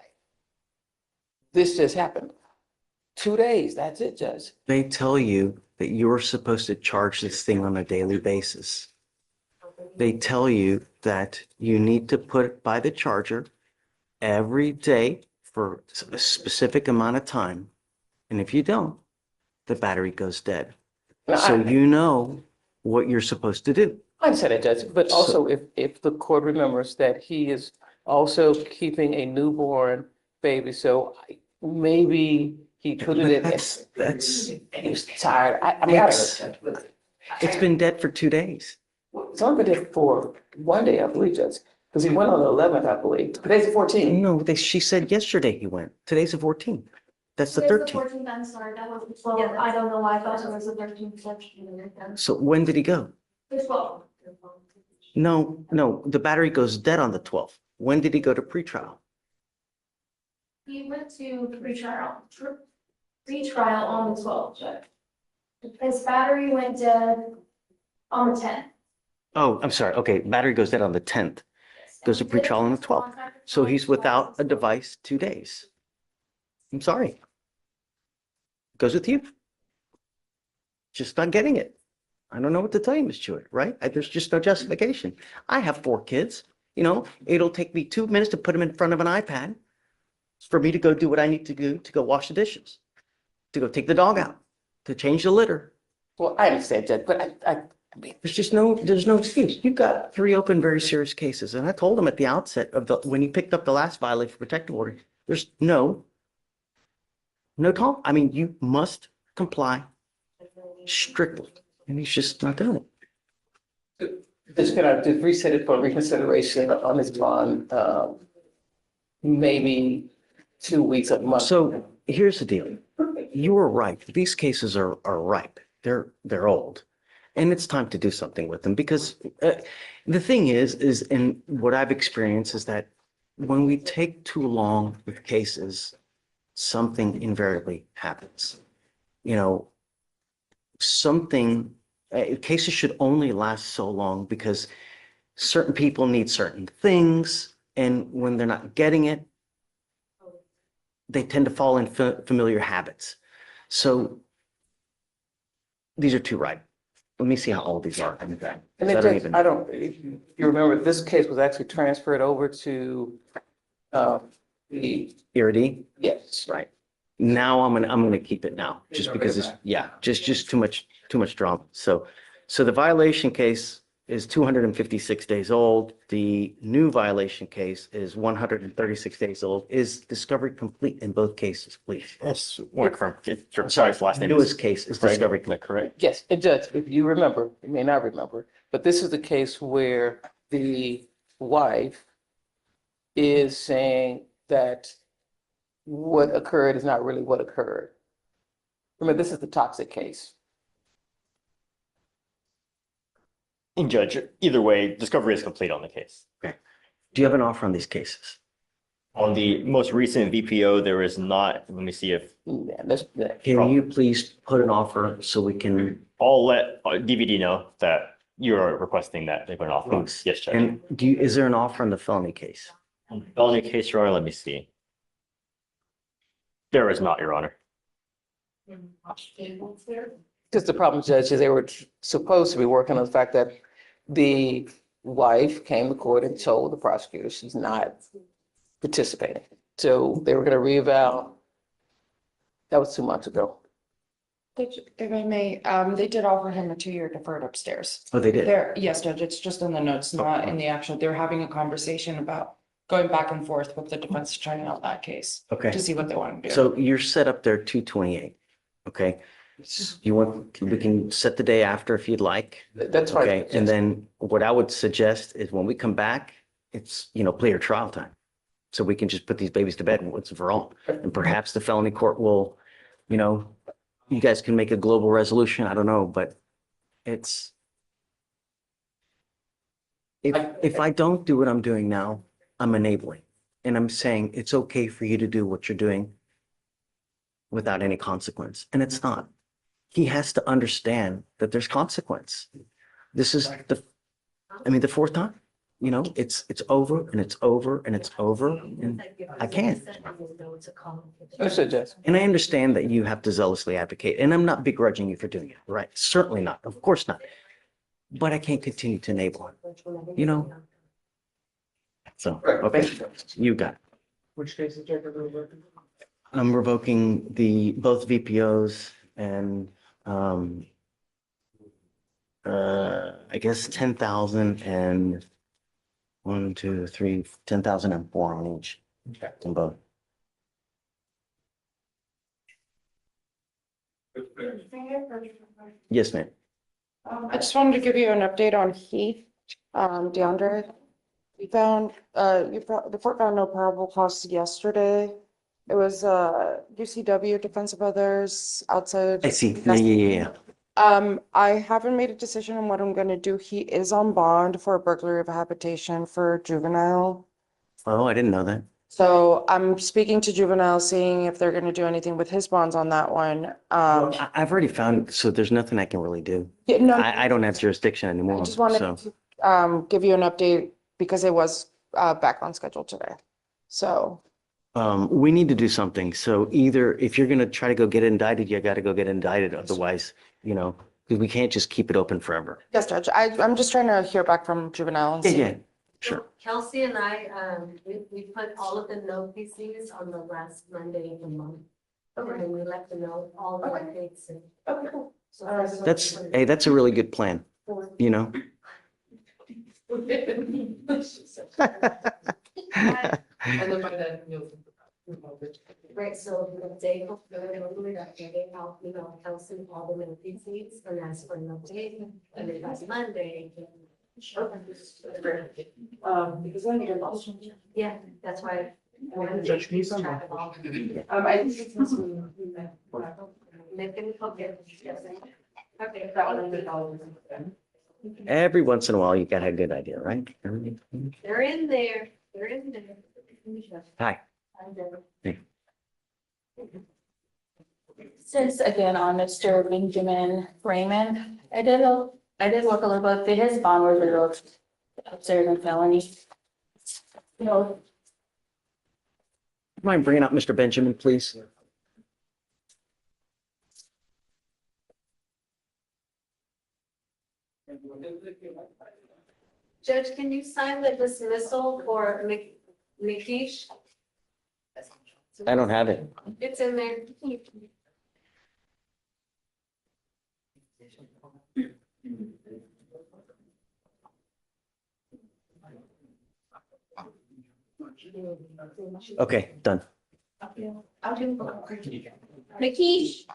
this just happened. 2 days, that's it, Judge. They tell you that you're supposed to charge this thing on a daily basis. They tell you that you need to put it by the charger every day for a specific amount of time. And if you don't, the battery goes dead. So you know what you're supposed to do. I said it, Judge, but also if the court remembers that he is also keeping a newborn baby, so maybe he put it in. That's He was tired. I mean, I don't know. it's been dead for 2 days. It's only been there for 1 day, I believe, Judge, because he went on the 11th, I believe. Today's the 14th. No, she said yesterday he went. Today's the 14th. That's the Today's the 13th. 14th, I'm sorry, that was the 12th. I don't know why I thought it was the 13th. So when did he go? The 12th. No, the battery goes dead on the 12th. When did he go to pretrial? He went to pretrial on the 12th, Judge. His battery went dead on the 10th. Oh, I'm sorry. Okay, battery goes dead on the 10th. Goes to pretrial on the 12th. So he's without a device 2 days. I'm sorry. Goes with you. Just not getting it. I don't know what to tell you, Ms. Jewett, right? There's just no justification. I have 4 kids. You know, it'll take me 2 minutes to put them in front of an iPad for me to go do what I need to do to go wash the dishes, to go take the dog out, to change the litter. Well, I understand, Judge, but I mean, there's no excuse. You've got 3 open, very serious cases. And I told him at the outset when he picked up the last violation for protective order, there's no talk. I mean, you must comply strictly. And he's just not doing it. just gonna just reset it for reconsideration on this bond, maybe 2 weeks, a month. So here's the deal. You were right. These cases are ripe. They're old. And it's time to do something with them because the thing is, and what I've experienced is that when we take too long with cases, something invariably happens. You know, cases should only last so long because certain people need certain things. And when they're not getting it, they tend to fall in familiar habits. So these are too ripe. Let me see how old these are. And then you remember this case was actually transferred over to the Iridi? Yes. Right. Now I'm gonna keep it now, just because it's just too much drama. So the violation case is 256 days old. The new violation case is 136 days old. Is discovery complete in both cases, please? Yes, sorry, his last name. Newest case is discovery complete. Correct. Yes, and Judge, if you remember, you may not remember, but this is the case where the wife is saying that what occurred is not really what occurred. Remember, this is the toxic case. And Judge, either way, discovery is complete on the case. Okay. Do you have an offer on these cases? On the most recent VPO, there is not. Let me see if. Can you please put an offer so we can? I'll let DVD know that you're requesting that they put an offer on. Yes, Judge. And is there an offer on the felony case? On the felony case, Your Honor, let me see. There is not, Your Honor. Because the problem, Judge, is they were supposed to be working on the fact that the wife came to court and told the prosecutor she's not participating. So they were going to reeval. That was 2 months ago. If I may, they did offer him a 2-year deferred upstairs. Oh, they did? There, yes, Judge, it's just in the notes, not in the actual, they're having a conversation about going back and forth with the defense attorney on that case. Okay. To see what they want to do. So you're set up there 2/28. Okay. You want, we can set the day after if you'd like. That's fine. Okay. And then what I would suggest is when we come back, it's, plea or trial time. So we can just put these babies to bed once and for all. And perhaps the felony court will, you guys can make a global resolution. I don't know, but it's, if I don't do what I'm doing now, I'm enabling. And I'm saying it's okay for you to do what you're doing without any consequence. And it's not. He has to understand that there's consequence. This is the fourth time, it's over and it's over and it's over. And I can't. And I understand that you have to zealously advocate, and I'm not begrudging you for doing it, right? Certainly not. Of course not. But I can't continue to enable him, So, okay, you got it. Which case is Jacob revoking? I'm revoking both VPOs and, I guess 10,000 and 1, 2, 3, 10,004 on each. Okay. On both. Yes, ma'am. I just wanted to give you an update on Heath, DeAndre. We found, the court found no probable cause yesterday. It was, UCW, Defense of Others, outside. I see. Yeah. I haven't made a decision on what I'm gonna do. He is on bond for a burglary of habitation for juvenile. Oh, I didn't know that. So I'm speaking to juvenile, seeing if they're gonna do anything with his bonds on that one. I've already found, so there's nothing I can really do. Yeah, no, I don't have jurisdiction I anymore, just wanted so. to, give you an update because it was, back on schedule today. So, We need to do something. So either if you're gonna try to go get indicted, you gotta go get indicted. Otherwise, because we can't just keep it open forever. yes, Judge, I'm just trying to hear back from juvenile. And see. Yeah, sure. Kelsey and I, we put all of the no PCs on the last Monday of the month. And we let them know all the dates. Okay, cool. That's a really good plan, And then by then you'll. Right, so the day before, I'll email Kelsey all the no PCs and ask for an update. And then by Monday. Because then you're lost. Yeah, that's why. Judge, can you send Track of all. I think it's. Okay. Every once in a while, you gotta have a good idea, right? They're in there. They're in there. Hi. Hey. Since again on Mr. Benjamin Raymond, I did look a little bit, his bond was revoked upstairs in felony. Mind bringing up Mr. Benjamin, please? Judge, can you sign the dismissal for Nikish? I don't have it. It's in there. Okay, done. I'll do. Nikish.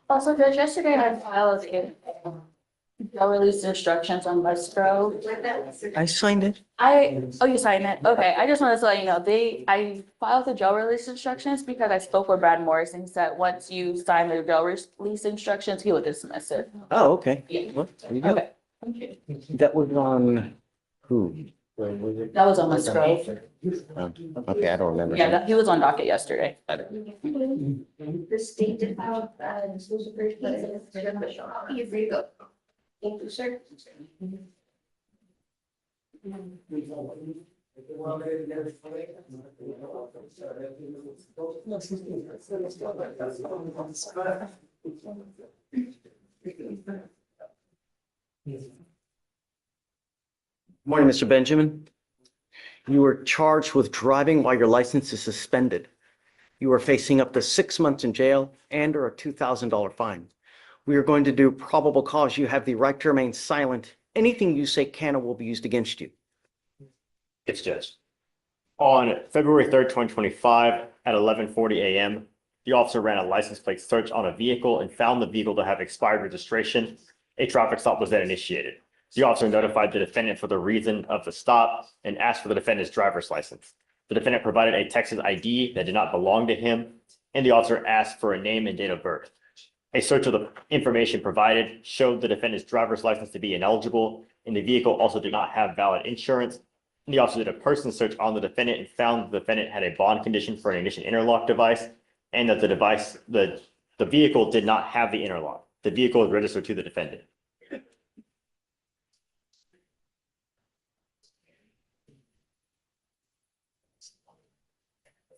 Also, Judge, yesterday I filed a release instructions on Musgrove. I signed it. You signed it? Okay, I just wanted to let you know, I filed the jail release instructions because I spoke with Brad Morris and he said, once you sign the jail release instructions, he would dismiss it. Oh, okay. Yeah. Well, there you go. Okay, thank you. That was on who? That was on Musgrove. Okay, I don't remember. Yeah, he was on docket yesterday. The state did file, exclusive bridge, but it's official. Here you go. Thank you, sir. Morning, Mr. Benjamin. You were charged with driving while your license is suspended. You are facing up to 6 months in jail and or a $2,000 fine. We are going to do probable cause. You have the right to remain silent. Anything you say can or will be used against you. It's Judge. On February 3rd, 2025, at 11:40 a.m., the officer ran a license plate search on a vehicle and found the vehicle to have expired registration. A traffic stop was then initiated. The officer notified the defendant for the reason of the stop and asked for the defendant's driver's license. The defendant provided a Texas ID that did not belong to him, and the officer asked for a name and date of birth. A search of the information provided showed the defendant's driver's license to be ineligible, and the vehicle also did not have valid insurance. The officer did a person search on the defendant and found the defendant had a bond condition for an ignition interlock device, and that the vehicle did not have the interlock. The vehicle is registered to the defendant.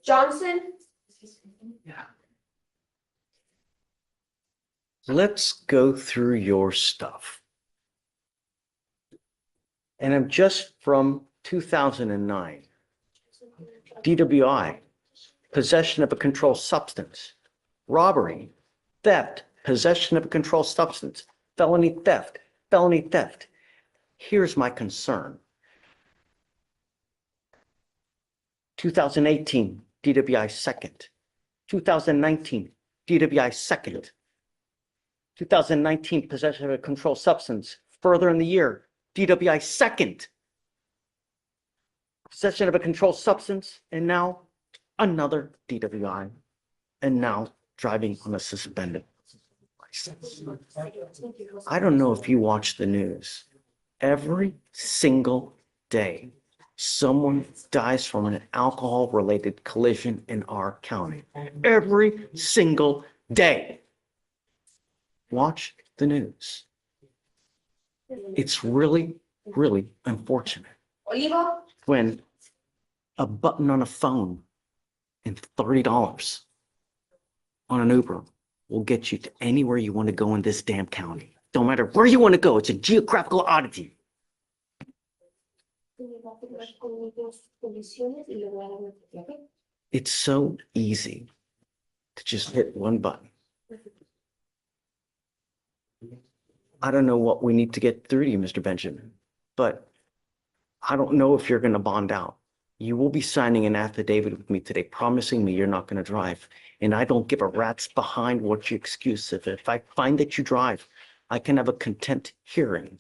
Johnson? Let's go through your stuff. And I'm just from 2009. DWI, possession of a controlled substance, robbery, theft, possession of a controlled substance, felony theft, felony theft. Here's my concern. 2018, DWI second. 2019, DWI second. 2019, possession of a controlled substance. Further in the year, DWI second. Possession of a controlled substance, and now another DWI, and now driving on a suspended license. I don't know if you watch the news. Every single day, someone dies from an alcohol-related collision in our county. Every single day. Watch the news. It's really, really unfortunate Olivo? when a button on a phone and $30 on an Uber will get you to anywhere you want to go in this damn county. Don't matter where you want to go. It's a geographical oddity. It's so easy to just hit one button. I don't know what we need to get through to you, Mr. Benjamin, but I don't know if you're going to bond out. You will be signing an affidavit with me today, promising me you're not going to drive. And I don't give a rat's behind what your excuse is. If I find that you drive, I can have a contempt hearing.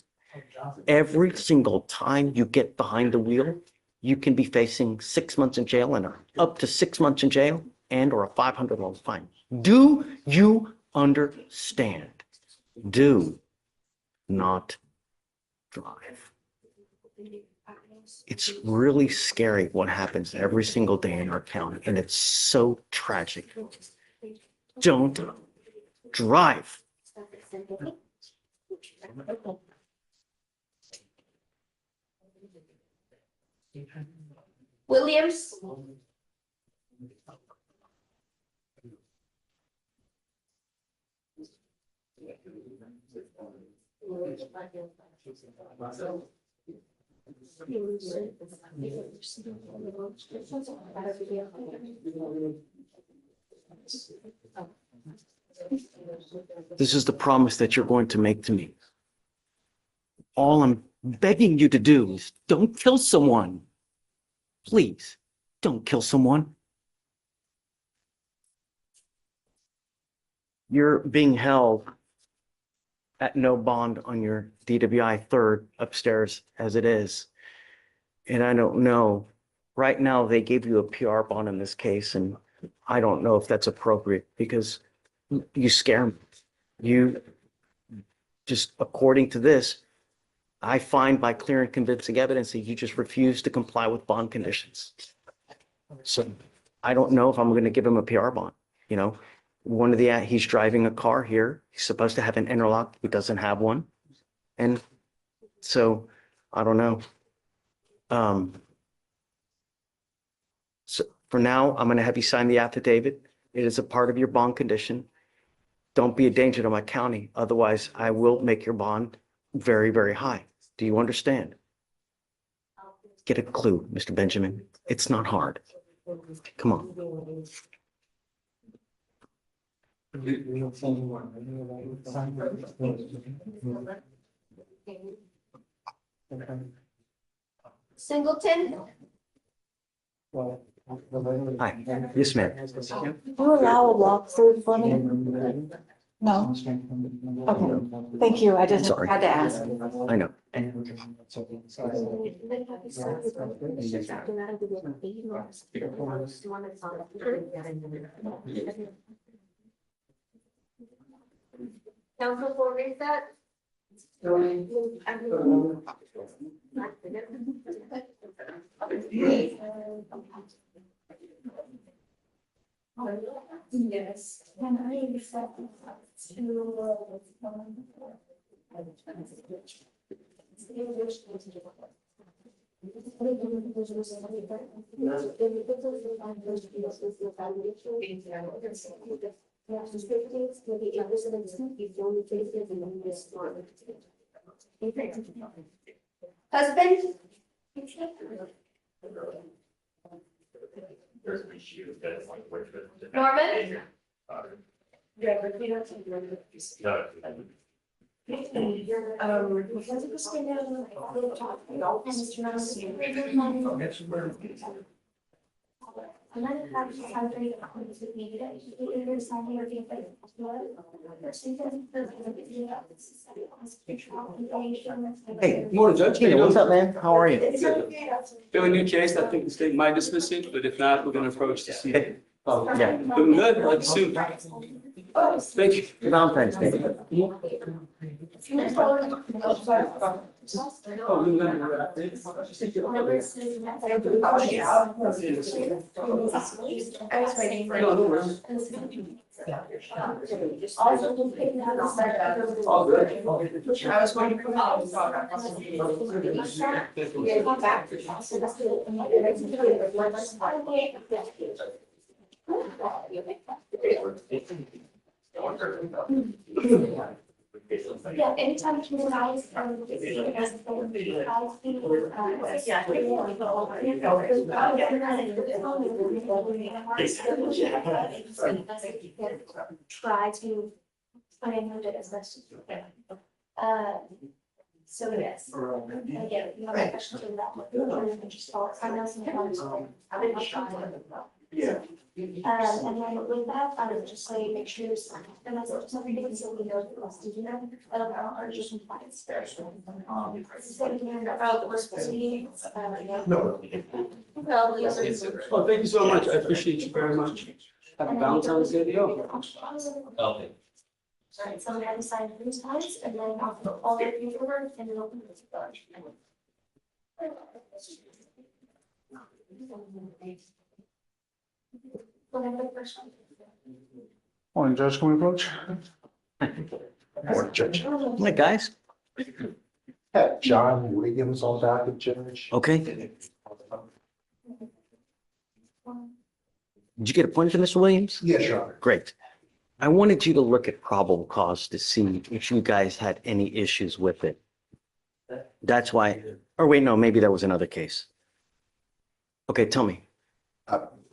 Every single time you get behind the wheel, you can be facing 6 months in jail and up to 6 months in jail and or a $500 fine. Do you understand? Do not drive. It's really scary what happens every single day in our county, and it's so tragic. Don't drive. Williams? This is the promise that you're going to make to me. All I'm begging you to do is don't kill someone. Please, don't kill someone. You're being held at no bond on your DWI third upstairs as it is. And I don't know, right now they gave you a PR bond in this case, and I don't know if that's appropriate because you scare me. You just, according to this, I find by clear and convincing evidence that you just refuse to comply with bond conditions. So I don't know if I'm going to give him a PR bond. You know, he's driving a car here. He's supposed to have an interlock. He doesn't have one. And so I don't know. So for now, I'm going to have you sign the affidavit. It is a part of your bond condition. Don't be a danger to my county. Otherwise, I will make your bond very, very high. Do you understand? Get a clue, Mr. Benjamin. It's not hard. Come on. Singleton? Hi, yes, ma'am. Do you allow a walkthrough for me? No? Okay, thank you. I just Sorry. had to ask. I know. Council for reset? Yes. Can I reset Husband? Norman? Hey, Morning, Judge. Hey, what's up, man? How are you? We have a new case. I think the state might dismiss it, but if not, we're gonna approach to see. Yeah. Doing good, like soon. Thank you. Valentine's Day. Oh, we remember I was waiting for No, no worries. All good. I was waiting for Yeah, anytime you guys try to unmute it as best as you can. So yes, again, you have a question to that. Just follow. I know sometimes I would not try. Yeah. And then with that, I would just say, make sure you're and that's just something so we know the rest of you know, are just compliance. So here about the worst meetings, No. Probably. Oh, thank you so much. I appreciate you very much. Happy Valentine's Day to you. Alright, so I'm gonna sign these times and then I'll put all of you forward and then open it to Morning, Judge, can we approach? Morning, Judge. Hi, guys. Have John Williams on docket, Judge. Okay. Did you get appointed, Mr. Williams? Yes, Your Honor. Great. I wanted you to look at probable cause to see if you guys had any issues with it. That's why, or wait, no, maybe that was another case. Okay, tell me.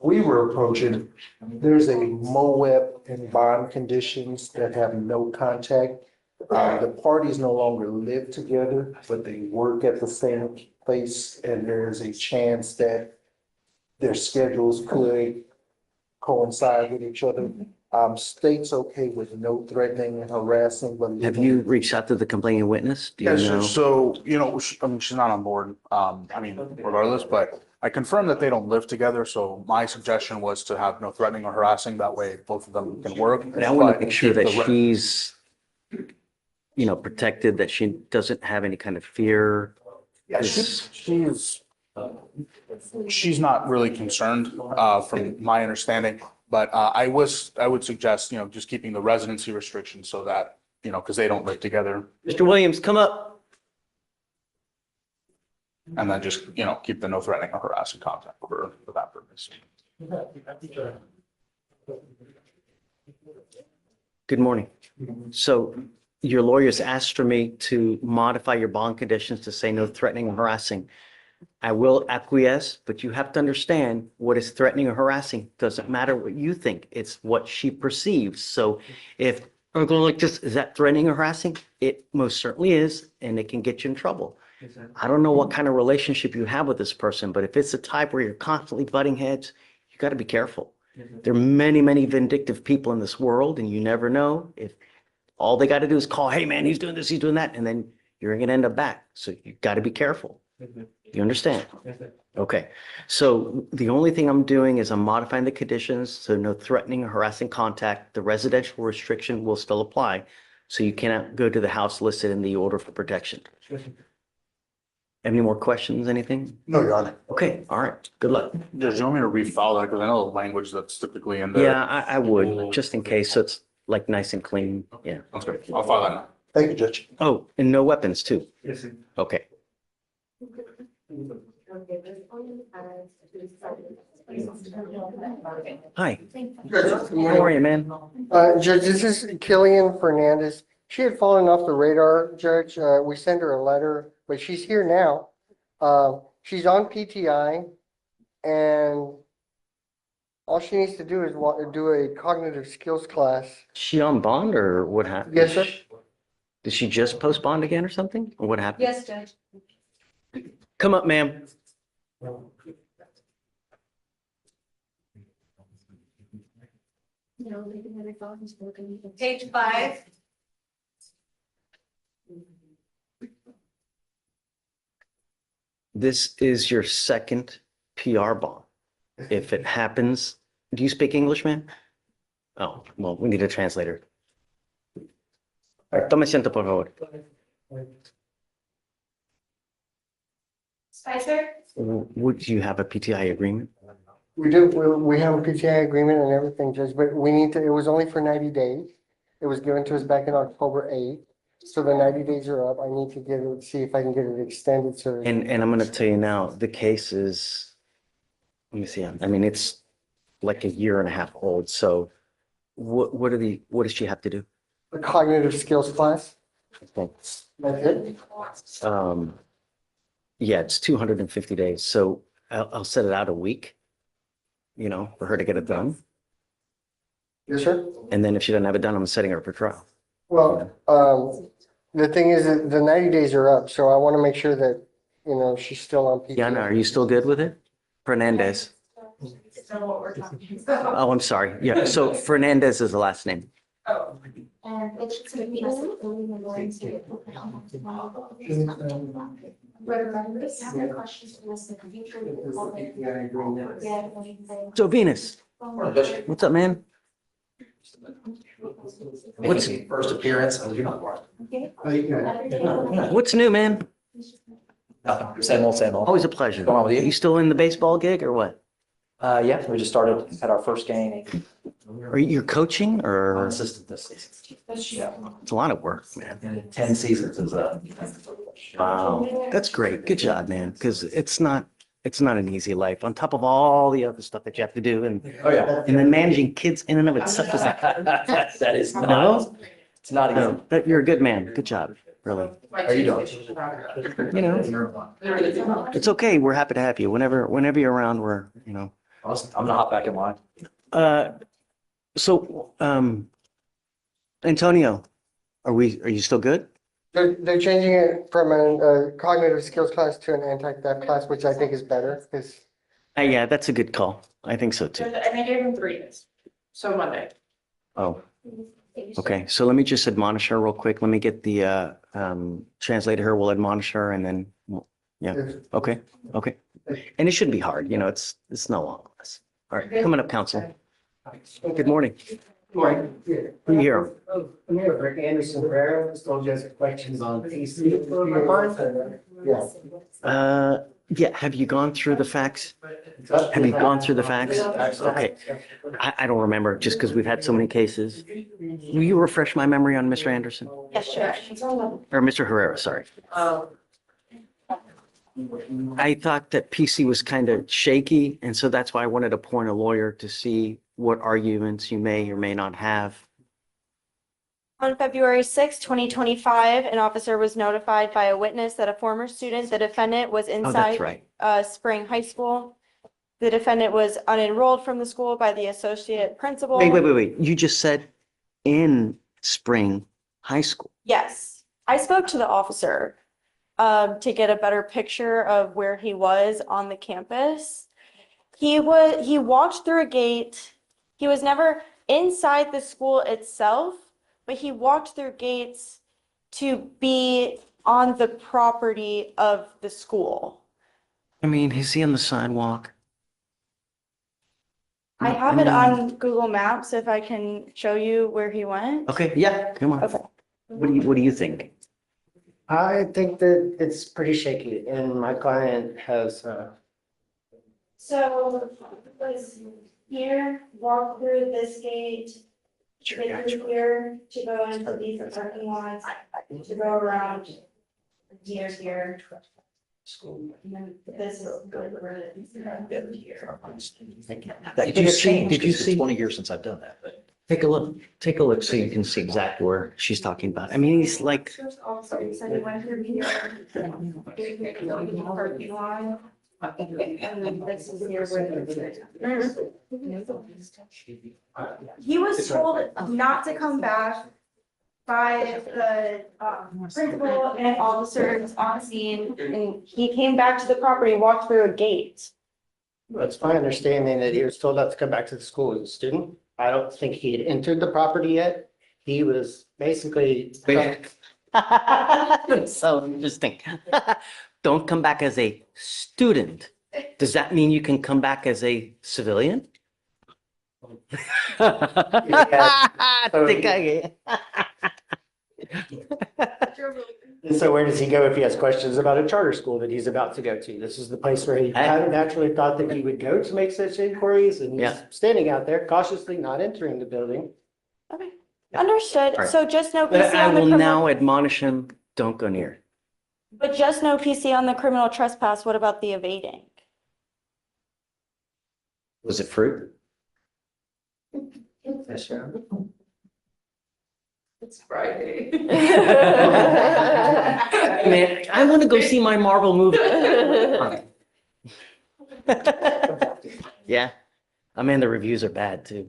We were approaching, there's a MOEP and bond conditions that have no contact. The parties no longer live together, but they work at the same place, and there's a chance that their schedules could coincide with each other. State's okay with no threatening and harassing, but. Have you reached out to the complaining witness? Do you Yes, know? so, I mean, she's not on board, regardless, but I confirmed that they don't live together, so my suggestion was to have no threatening or harassing, that way both of them can work. But I want to But make sure that the re- she's, protected, that she doesn't have any kind of fear. Yeah, she's not really concerned, from my understanding, but, I would suggest, just keeping the residency restrictions so that, because they don't live together. Mr. Williams, come up. And then just, keep the no threatening or harassing contact for that purpose. Good morning. So your lawyers asked for me to modify your bond conditions to say no threatening or harassing. I will acquiesce, but you have to understand what is threatening or harassing. Doesn't matter what you think. It's what she perceives. So if I go like this, is that threatening or harassing? It most certainly is, and it can get you in trouble. I don't know what kind of relationship you have with this person, but if it's a type where you're constantly butting heads, you got to be careful. There are many, many vindictive people in this world, and you never know if all they got to do is call, hey man, he's doing this, he's doing that, and then you're going to end up back. So you got to be careful. You understand? Okay. So the only thing I'm doing is I'm modifying the conditions. So no threatening or harassing contact. The residential restriction will still apply. So you cannot go to the house listed in the order for protection. Any more questions, anything? No, Your Honor. Okay, all right, good luck. Judge, you want me to refile that? Because I know the language that's typically in there. Yeah, I would, just in case, so it's like nice and clean, yeah. That's good. I'll file that now. Thank you, Judge. Oh, and no weapons too? Yes, sir. Okay. Hi, how are you, man? Judge, this is Killian Fernandez. She had fallen off the radar, Judge. We sent her a letter, but she's here now. She's on PTI, and all she needs to do is do a cognitive skills class. She on bond or what happened? Yes, sir. Did she just post bond again or something? Or what happened? Yes, Judge. Come up, ma'am. Page 5. This is your second PR bond. If it happens, do you speak English, man? Oh, well, we need a translator. All right, tome asiento, por favor. Spicer? Would you have a PTI agreement? We do, we have a PTI agreement and everything, Judge, but we need to, it was only for 90 days. It was given to us back in October 8th. So the 90 days are up. I need to get it, see if I can get it extended, sir. And I'm gonna tell you now, the case is, let me see, I mean, it's like a year and a half old, so what does she have to do? The cognitive skills class. Okay. That's it? Yeah, it's 250 days, so I'll set it out a week, you know, for her to get it done. Yes, sir. And then if she doesn't have it done, I'm setting her up for trial. Well, the thing is that the 90 days are up, so I want to make sure that, you know, she's still on PTI. Yana, are you still good with it? Fernandez. Oh, I'm sorry. Yeah, so Fernandez is the last name. And it's just gonna be us only going to. Members have their questions for us in the future. So Venus, what's up, man? What's First appearance. what's new, man? Same old, same old. Always a pleasure. Going on with you? You still in the baseball gig or what? Yeah, we just started at our first game. Are you coaching or? Assistant this season. Yeah. It's a lot of work, man. And 10 seasons is Wow, that's great. Good job, man. Because it's not an easy life. On top of all the other stuff that you have to do, and Oh, yeah. and then managing kids in and of itself is That is not, no, it's not easy. no. But you're a good man. Good job, really. How are you doing? You know, it's okay. We're happy to have you. Whenever you're around, we're, you know. I'm gonna hop back in line. So, Antonio, are you still good? They're changing it from a cognitive skills class to an anti-theft class, which I think is better, because Yeah, that's a good call. I think so too. And I gave him 3 days. So Monday. Oh, okay. So let me just admonish her real quick. Let me get the translator here. We'll admonish her and then, yeah. Okay, okay. And it shouldn't be hard, you know, it's no long class. All right, coming up, counsel. Good morning. Morning. Who are you here? I'm here with Rick Anderson Herrera. Just told you guys questions on PC. yeah. Yeah, have you gone through the facts? Have you gone through the facts? Okay. I don't remember, just because we've had so many cases. Will you refresh my memory on Mr. Anderson? Yes, sure. Or Mr. Herrera, sorry. I thought that PC was kind of shaky, and so that's why I wanted to appoint a lawyer to see what arguments you may or may not have. On February 6, 2025, an officer was notified by a witness that a former student, the defendant, was Oh, that's inside right. Spring High School. The defendant was unenrolled from the school by the associate principal. Wait. You just said in Spring High School. Yes, I spoke to the officer to get a better picture of where he was on the campus. He walked through a gate. He was never inside the school itself, but he walked through gates to be on the property of the school. I mean, is he on the sidewalk? I have it on Google Maps if I can show you where he went. Okay, yeah, come on. Okay. What do you think? I think that it's pretty shaky and my client has, So it was here, walk through this gate, get through here to go into these parking lots, to go around here. And then this is good where it's here. Did you see? 20 years since I've done that, but. Take a look so you can see exactly where she's talking about. I mean, he's like, There's also, you said you went through here. Parking lot. And then this is here where he was told not to come back by the principal and officers on scene, and he came back to the property, walked through a gate. it's my understanding that he was told not to come back to the school as a student. I don't think he had entered the property yet. He was basically. so interesting. Don't come back as a student. Does that mean you can come back as a civilian? And so where does he go if he has questions about a charter school that he's about to go to? This is the place where he kind of naturally thought that he would go to make such inquiries, and he's standing out there cautiously not entering the building. Okay, understood. All right. So just no But PC I on the will criminal, now admonish him, don't go near. but just no PC on the criminal trespass. What about the evading? Was it fruit? It's Friday. Man, I want to go see my Marvel movie. Yeah. I mean, the reviews are bad too.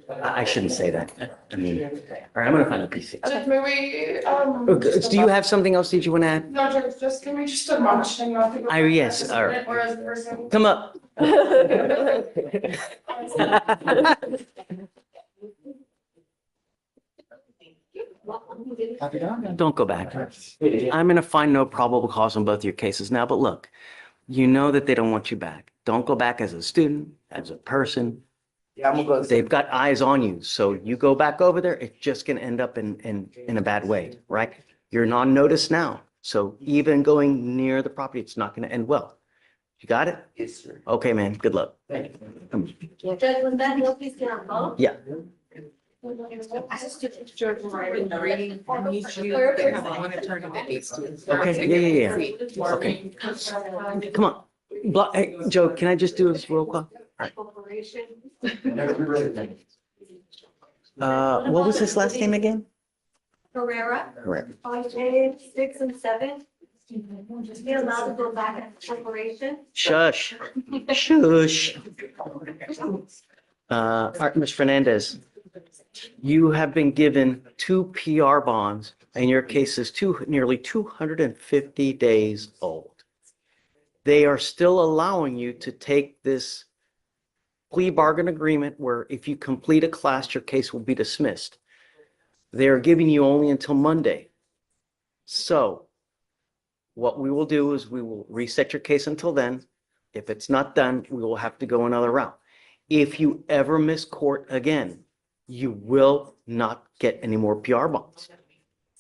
I shouldn't say that. I mean, all right, I'm gonna find a PC. Maybe, Do you have something else that you want to add? No, just give me just a munch and nothing. Yes, all right. Or as a person. Come up. Don't go back. I'm gonna find no probable cause on both your cases now, but look, you know that they don't want you back. Don't go back as a student, as a person. Yeah, I'm gonna go. They've got eyes on you, so you go back over there, it's just gonna end up in a bad way, right? You're on notice now, so even going near the property, it's not gonna end well. You got it? Yes, sir. Okay, man, good luck. Thank you. Judge, was that no PC on both? Yeah. Okay, yeah. Okay. Come on. Hey, Joe, can I just do this real quick? Corporation. What was his last name again? Herrera. Herrera. On page 6 and 7. Just be allowed to go back at the corporation. Shush. Shush. All right, Ms. Fernandez, you have been given 2 PR bonds and your case is nearly 250 days old. They are still allowing you to take this plea bargain agreement where if you complete a class, your case will be dismissed. They are giving you only until Monday. So what we will do is we will reset your case until then. If it's not done, we will have to go another route. If you ever miss court again, you will not get any more PR bonds.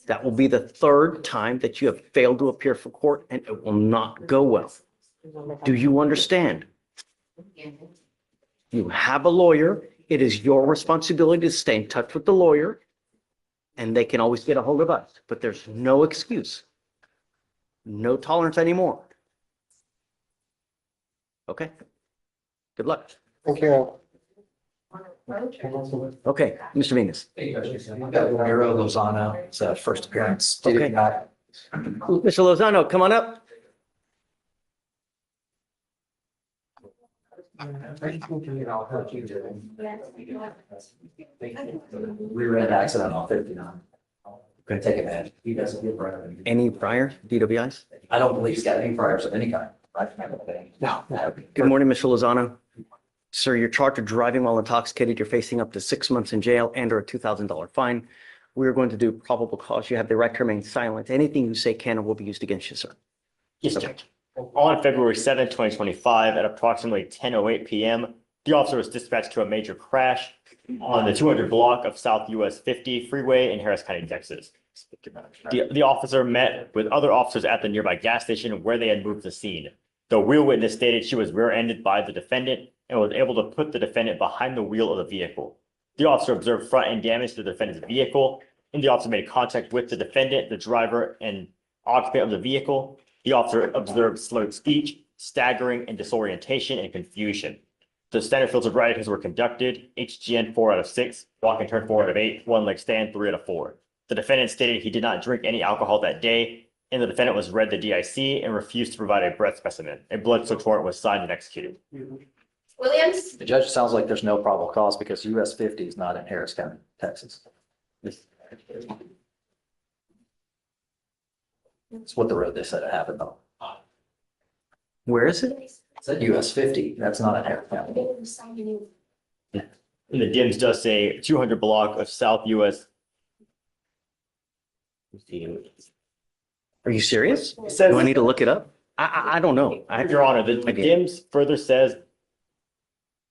That will be the 3rd time that you have failed to appear for court and it will not go well. Do you understand? You have a lawyer. It is your responsibility to stay in touch with the lawyer and they can always get a hold of us, but there's no excuse. No tolerance anymore. Okay? Good luck. Thank you. Okay, Mr. Venus. Miro Lozano, it's first appearance. Okay. Mr. Lozano, come on up. Rear-end accident on 59. Okay. Take it, man. He doesn't give prior. Any prior DWIs? I don't believe he's got any priors of any kind. No. Good morning, Mr. Lozano. Sir, you're charged with driving while intoxicated. You're facing up to 6 months in jail and or a $2,000 fine. We are going to do probable cause. You have the right to remain silent. Anything you say can and will be used against you, sir. Yes, Judge. On February 7th, 2025, at approximately 10:08 p.m., the officer was dispatched to a major crash on the 200 block of South US 50 freeway in Harris County, Texas. The officer met with other officers at the nearby gas station where they had moved the scene. The wheel witness stated she was rear-ended by the defendant and was able to put the defendant behind the wheel of the vehicle. The officer observed front-end damage to the defendant's vehicle, and the officer made contact with the defendant, the driver, and occupant of the vehicle. The officer observed slurred speech, staggering, and disorientation and confusion. The standard filtered write tests were conducted, HGN 4 out of 6, walk and turn 4 out of 8, one leg stand 3 out of 4. The defendant stated he did not drink any alcohol that day, and the defendant was read the DIC and refused to provide a breath specimen. A blood search warrant was signed and executed. Williams? The judge sounds like there's no probable cause because US 50 is not in Harris County, Texas. It's what the road they said it happened on. Where is it? It's at US 50. That's not in Harris County. And the DIMS does say 200 block of South US. Are you serious? It says- Do I need to look it up? I don't know. Your Honor, the Okay. DIMS further says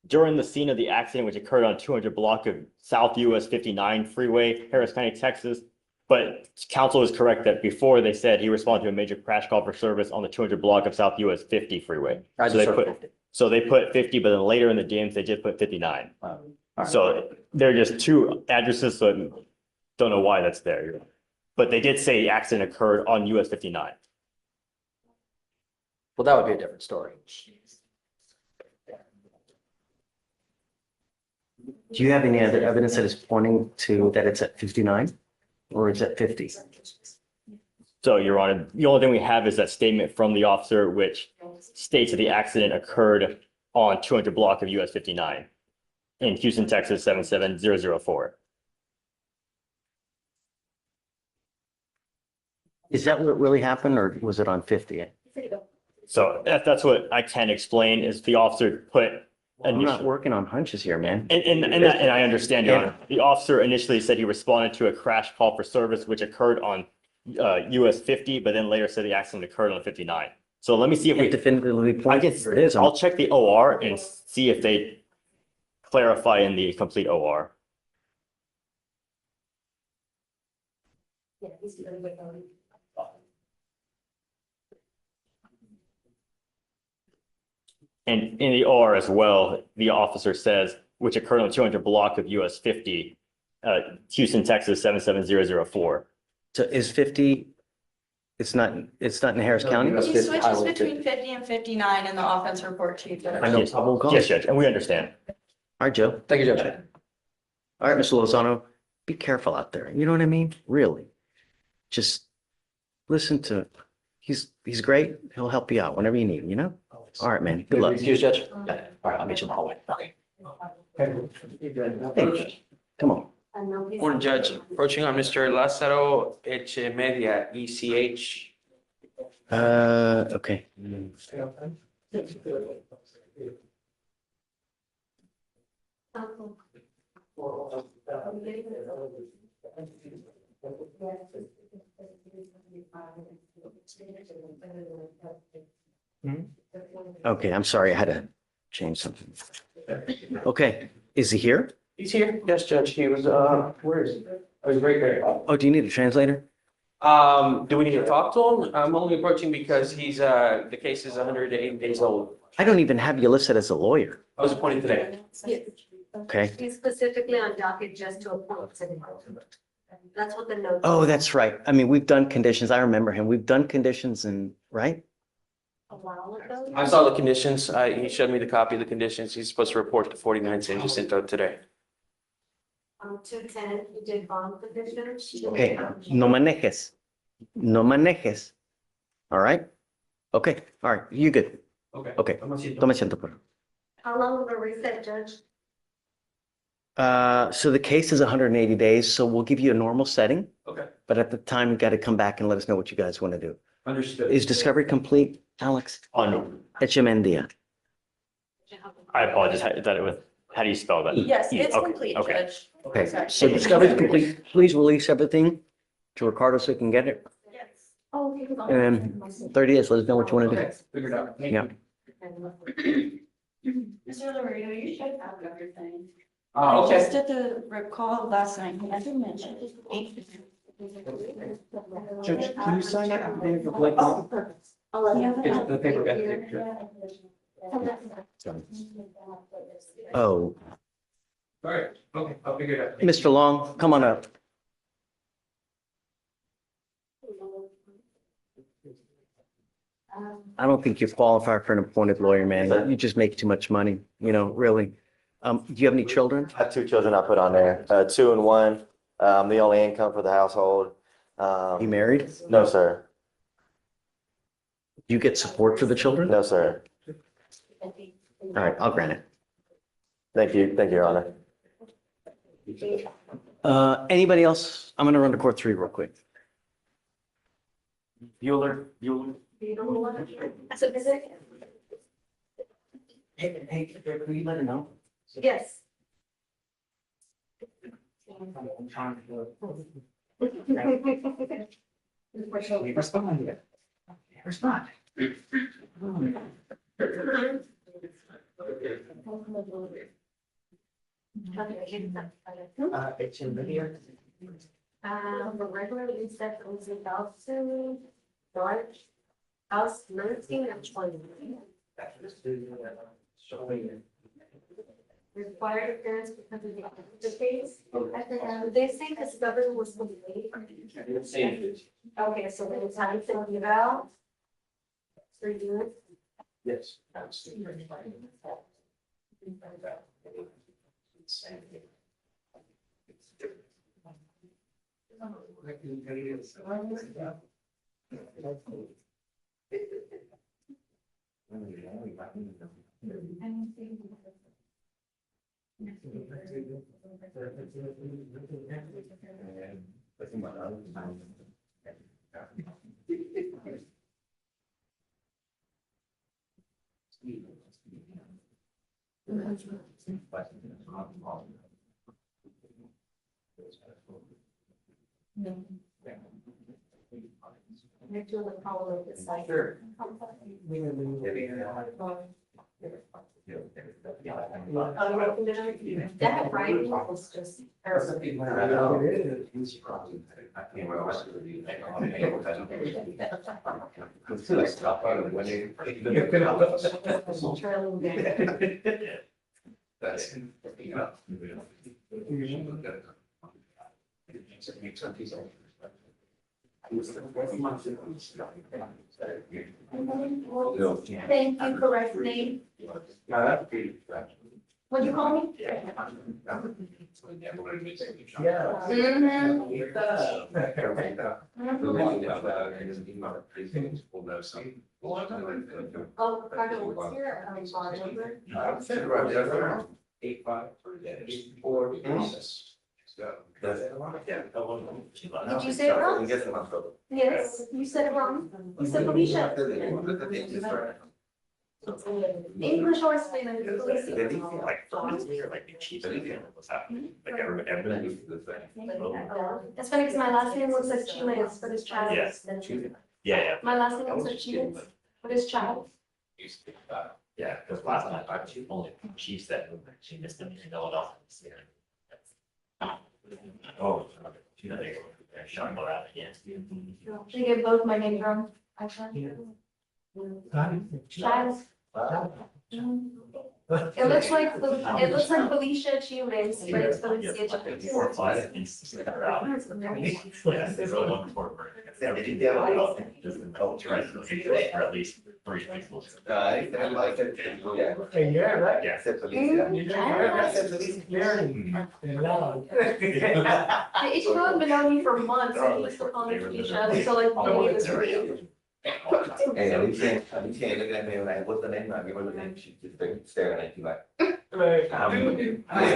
during the scene of the accident, which occurred on 200 block of South US 59 freeway, Harris County, Texas. But counsel is correct that before they said he responded to a major crash call for service on the 200 block of South US 50 freeway. I So just they heard put, 50. so they put 50, but then later in the DIMS, they did put 59. All right. So they're just two addresses, so I don't know why that's there. But they did say the accident occurred on US 59. Well, that would be a different story. Do you have any other evidence that is pointing to that it's at 59 or it's at 50? So, Your Honor, the only thing we have is that statement from the officer, which states that the accident occurred on 200 block of US 59 in Houston, Texas, 77004. Is that what really happened or was it on 50? So that's what I can explain is the officer put. I'm not working on hunches here, man. And I understand, Your Honor. The officer initially said he responded to a crash call for service, which occurred on US 50, but then later said the accident occurred on 59. So let me see if we definitively point guess where it is. I'll check the OR and see if they clarify in the complete OR. And in the OR as well, the officer says, which occurred on 200 block of US 50, Houston, Texas, 77004. So is 50, it's not in Harris County? He switches between 50 and 59 in the offense report too. I know probable cause. Yes, Judge, and we understand. All right, Joe. Thank you, Judge. All right, Mr. Lozano, be careful out there. You know what I mean? Really. Just listen to, he's great. He'll help you out whenever you need, you know? All right, man. Good luck. Excuse, Judge? All right, I'll meet you in the hallway. Okay. Hey, come on. Morning, Judge. Approaching on Mr. Lázaro Echemedia, ECH. Okay. Okay, I'm sorry. I had to change something. Okay, is he here? He's here. Yes, Judge. He was, where is he? Oh, he's right there. Oh, do you need a translator? Do we need to talk to him? I'm only approaching because he's, the case is 108 days old. I don't even have you listed as a lawyer. I was appointed today. Okay. He's specifically on docket just to appoint city council. That's what the note. Oh, that's right. I mean, we've done conditions. I remember him. We've done conditions and, right? A while ago. I saw the conditions. He showed me the copy of the conditions. He's supposed to report to 49 San Jacinto today. on 210, he did bond petition. Okay, no manejes. No manejes. All right? Okay, all right, you good. Okay. Okay, toma asiento, por favor. How long of a reset, Judge? So the case is 180 days, so we'll give you a normal setting, Okay, but at the time, you got to come back and let us know what you guys want to do. understood. Is discovery complete, Alex? On, Echemendia. I apologize, how do you spell that? Yes, it's Okay, complete, okay. Judge. Okay, Sorry. so discovery is complete. Please release everything to Ricardo so he can get it. Yes. Oh, okay. And 30 days, let us know what you want to do. Okay, figured out. Thank Yeah. Mr. Laredo, you should have everything. Oh, I just okay. did the recall last night, I didn't mention. Judge, can you sign that affidavit for Blake? It's the paper affidavit. Oh, All right, okay, I'll figure it out. Mr. Long, come on up. I don't think you qualify for an appointed lawyer, man. You just make too much money, really. Do you have any children? I have two children I put on there, 2 and 1. I'm the only income for the household. You married? No, sir. Do you get support for the children? No, sir. All right, I'll grant it. Thank you, Your Honor. Anybody else? I'm gonna run to court 3 real quick. Bueller. So is it? Hey, will you let her know? Yes. I'm trying to. Respond. Respond. It's in video. The regular reset was about to George, house 19 and 20. Required appearance because of the case. They say discovery was complete. Okay, so then it's time to give out. For you. Yes. You're doing the problem of this side. Sure. That writing was just. Thank you, correct name. What'd you call me? Oh, Ricardo, what's your bond number? 85. Did you say it wrong? Yes, you said it wrong. You said Felicia. English or Spanish? That's funny because my last name looks like Chileans, but it's child. Yeah. My last name looks like Chileans, but it's child. Yeah, because last time I only she said she missed him in Philadelphia. Oh, they're showing her out again. They get both my names wrong. I tried. Child. It looks like, it looks like Felicia Chiles, but it's Felicia Chiles. At least 3 people. Yeah, right. Yeah. It's really been on me for months, and he was still calling me Felicia, so like, maybe it was really. Hey, at least saying, look at me, like, what's the name? I give her the name, she just like staring at you like. Right. Yeah,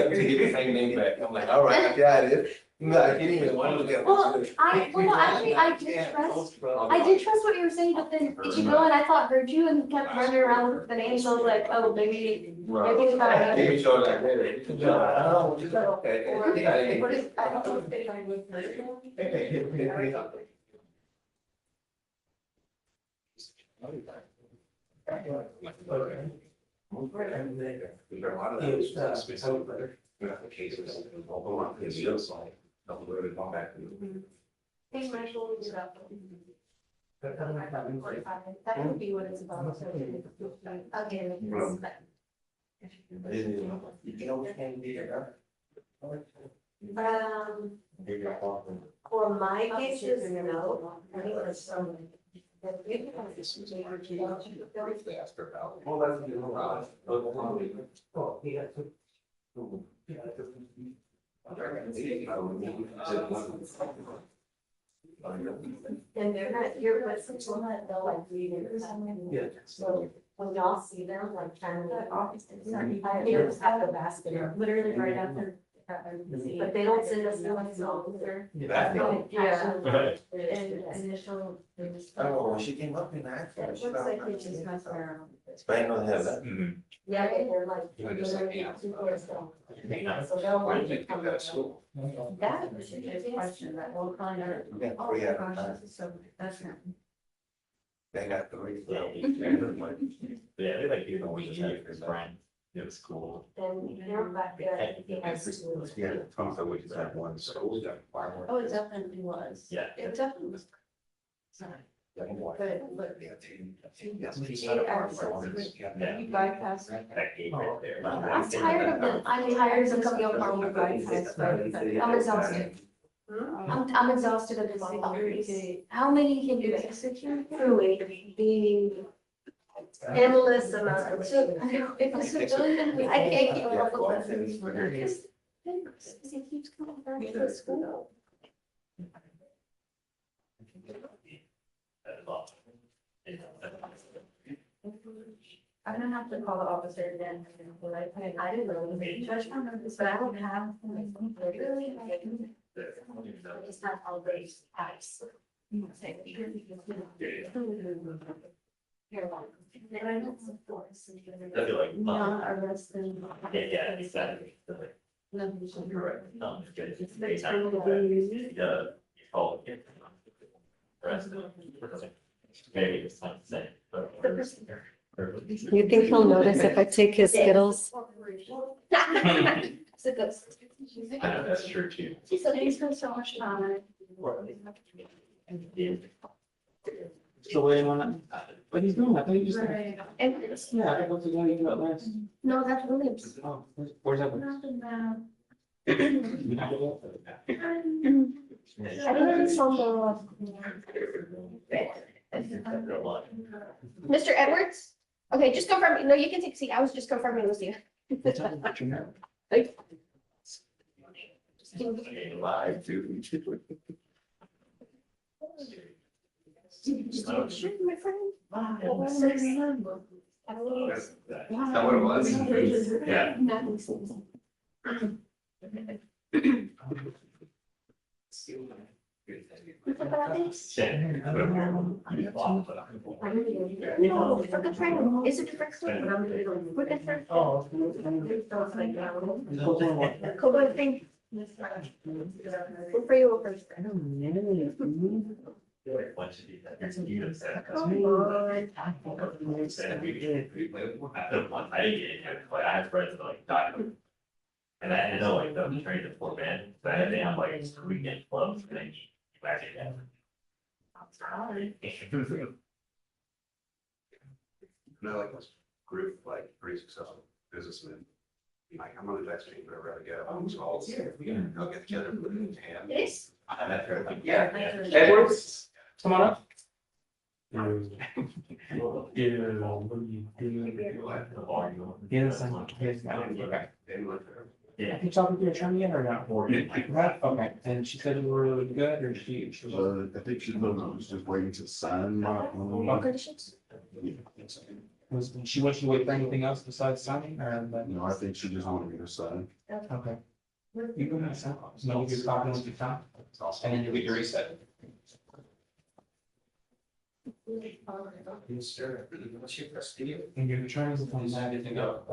to give the same name back. I'm like, all right, yeah, it is. No, you didn't even want to look at. Well, no, actually, I did trust what you were saying, but then Ichigo and I thought heard you and kept running around with the names, so I was like, oh, maybe it's not. Maybe show like, hey, oh, okay. What is, I don't know if they find with. Think my shoulders up. That could be what it's about. Again. For my cases, no. And they're not, you're, but some people that they'll like read it or something. Yeah. So when y'all see them, like trying to get off, I just have the basket, literally right after. But they don't send us no officer. Yeah. And initial. Oh, she came up and asked. It looks like they just messed around. Spain don't have that. Yeah, they're like. literally 2 hours down. So they'll want to come. That was a good question that won't find out. Oh my gosh, this is so, that's not. They got 3. Yeah, they like, you know, we had his friend, it was cool. And they're back there. he has to- Yeah, Thompson, we just had one school that fireworks. Oh, it definitely was. Yeah. It definitely was. Sorry. But, look. You bypass. That gate right there. I'm tired of them, I'm tired of coming up on the bypass, I'm exhausted. I'm exhausted of this security. How many can you execute? Truly, the endless amount. If a civilian, I can't keep up with this. He keeps coming back to the school. I'm gonna have to call the officer again. I didn't know the judge found out this, but I don't have. Really? I just have all those apps. Not arrested. Yeah, exactly. No. You're right. No, it's good. It's the time of the year. Yeah, you call it. Maybe it's time to say. You think he'll notice if I take his Skittles? It's a ghost. I know, that's true too. He said he spent so much time. So waiting on that. But he's doing, I thought you just. Right. And it's. Yeah, I got to go you got last. No, that's Williams. Oh, where's that? Nothing bad. I think it's on the. Mr. Edwards? Okay, just confirm. No, you can take a seat. I was just confirming with you. Live, dude. My friend. That's what it was? Yeah. No, for good friend. It's a different story, but I'm gonna go. We're good friends. Oh. Cool, good thing. Good for you first. I had friends that like died. And I know like the trained to 4 men, but I didn't have like weekend clubs and then you back again. I'm sorry. No, like this group, like pretty successful. businessmen. Like, I'm really glad to be wherever I go. I'm just all, I'll get together, put it in hand. It is. Yeah. Edwards, come on up. I think talking to your attorney yet or not? Okay, and she said you were really good, or she? I think she was just waiting to sign my. She wants you to wait for anything else besides signing, or? No, I think she just wanted me to sign. Okay. You go ahead and sign. No, you're talking with your time, and then you'll get your reset. And your attorney's going to everything up.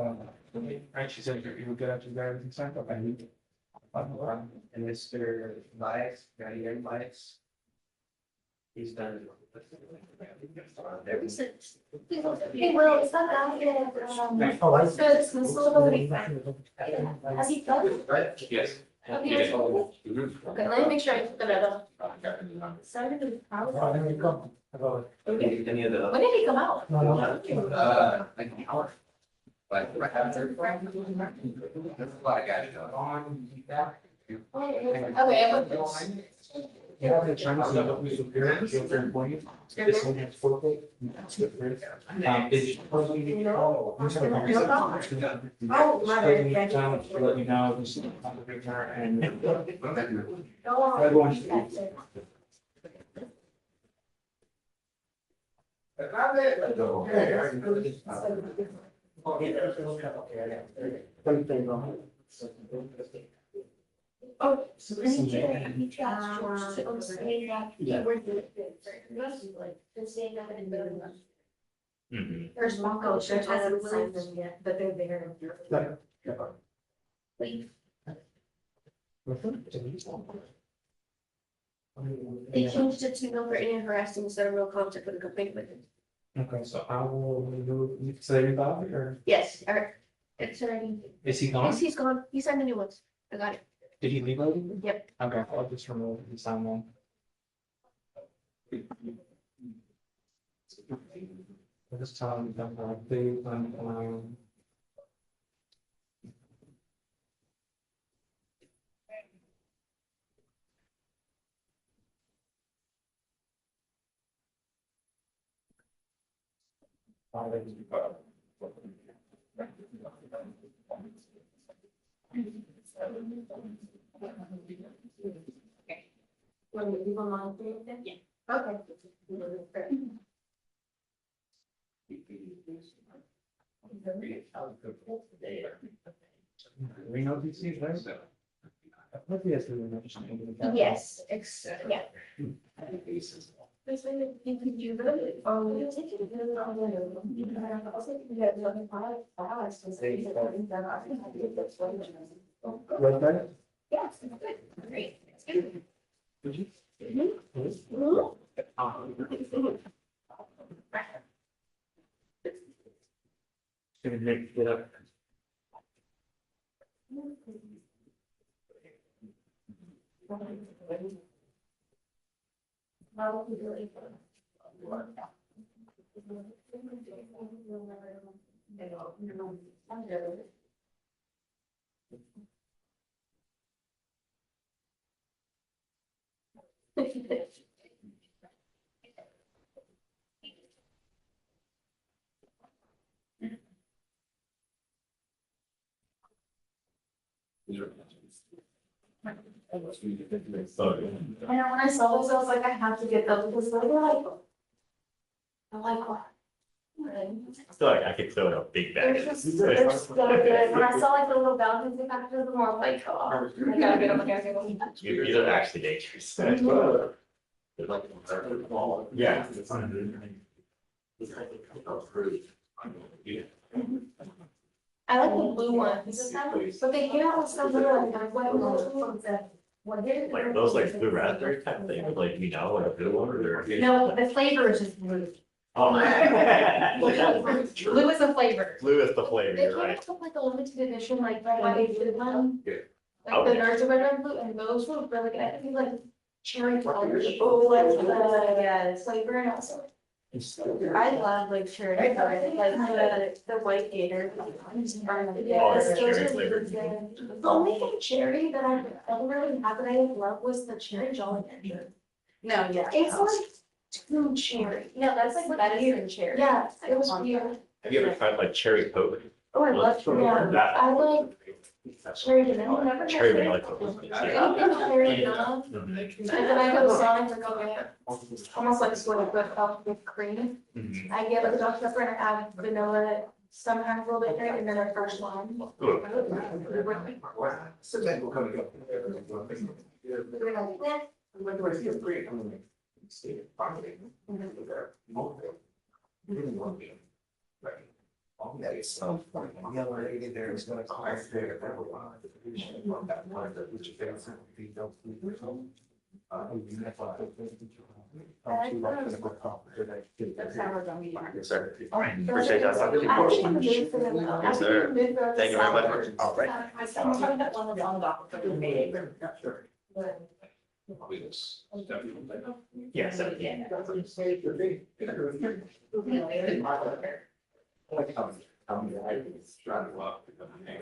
Right, she said you were good after you got everything signed, okay. And Mr. Bias, got your bias. He's done. Hey, Will, is that down here? The dismissal? Has he done? Yes. Okay, okay, let me make sure I put that up. Sorry to probably. Any of the? When did he come out? Like an hour. Like, that's a lot of guys going. Okay, I put Yeah, the Chinese government superior, their employees. This one has 4 days. It's supposed to be. Oh, To let you know, this is on the big car and. Everyone. Oh, so then he asked George to say that he worked with like, the same that in the. There's Marco, George hasn't signed them yet, but they're there. Wait. They changed it to no threatening and harassing instead of real contact with a complaint with him. Okay, so I will, you say your copy or? Yes, Eric, it's already. Is he gone? Yes, he's gone. He signed the new ones. I got it. Did he leave already? Yep. Okay, I'll just remove the sign one. This time, Okay. Want me to leave them on there then? Yeah. Okay. We know these things, right? I thought he has to remember something. Yes, yeah. This way you can do that. Right there? Yes, good. Great. It's good. Get up. And when I saw those, I was like, I have to get those because they're like, I'm like, what? I feel like I could throw in a big bag. They're so good. When I saw like the little balconies, they got to them more like, oh, I gotta get them here. These are actually dangerous. Yeah. I like the blue ones, but they came out with some little like white ones that. Like those like blue raspberry type thing, like like a blue one or? No, the flavor is just blue. Oh. Blue is the flavor. Blue is the flavor, They you're came right. out with like a limited edition, like white blue one. Yeah. Like the Okay. nerds are red and blue, and those were really good. I think like cherry flowers. Oh, like the flavor and also I love like charity, like the white gator. The only thing cherry that I ever really had that I love was the cherry Jolly Rancher. No, yeah. It's like too cherry. Yeah, that's like medicine cherry. Yeah, it was weird. Have you ever tried like cherry Coke? Oh, I love cherry. Yeah, I like cherry vanilla. Never Cherry vanilla Anything Coke. cherry vanilla. And then I go Sonic and go get almost like sort of with cream. I get like a Dr. Pepper and I add vanilla, sometimes a little bit drink and then a fresh lime. At some point, the young lady there is gonna call there. Yes, sir. All right. Appreciate that. Yes, sir. Thank you very much. All right. Yes.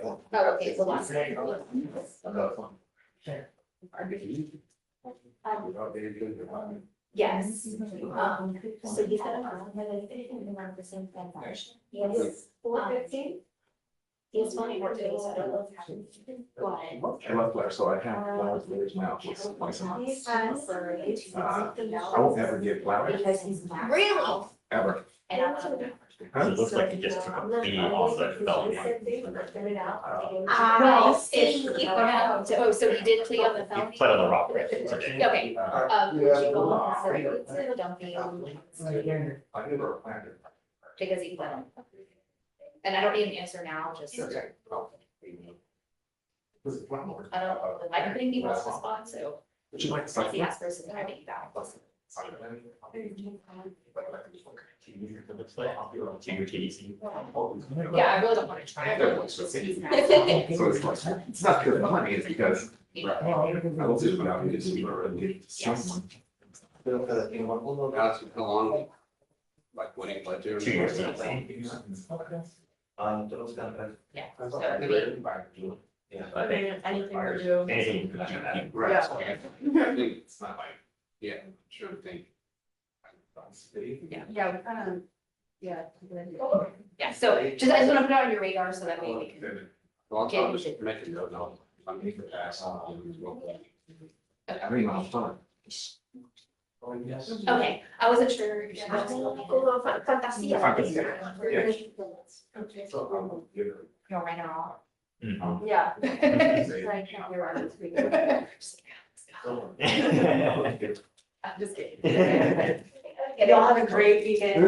Oh, okay, so last. Yes, so he's got a around the same transaction. Yes. 415? He has 24 days, I don't know if happens. I love flowers, so I have flowers there now. I won't ever get flowers. Because he's married. Really? Ever. And I love it. It looks like he just took a knee on the felony. So he did plea on the He felony? pled on the robbery today. Okay, would you go for dumping I never planned it. because he pled on? And I don't need an answer now, just. I don't, I'm putting people on the spot, so. Would you like to If he asks for some time, you got it. Yeah, I really don't want to try. So it's not because of money, it's because I will do it without you to really someone. How long? Like when he pled to? 2 years. Yeah. I think Anything to do. anything you could do. Right. I think it's not like, yeah, sure think. Yeah, we kind of, yeah. Yeah, so just, I just want to put it on your radar so that way we can. Well, I'll just make a note, no, I'm making it pass on. I mean, I'll fun. Okay, I wasn't sure. You'll write it all. Yeah. I'm just kidding. Y'all have a great weekend.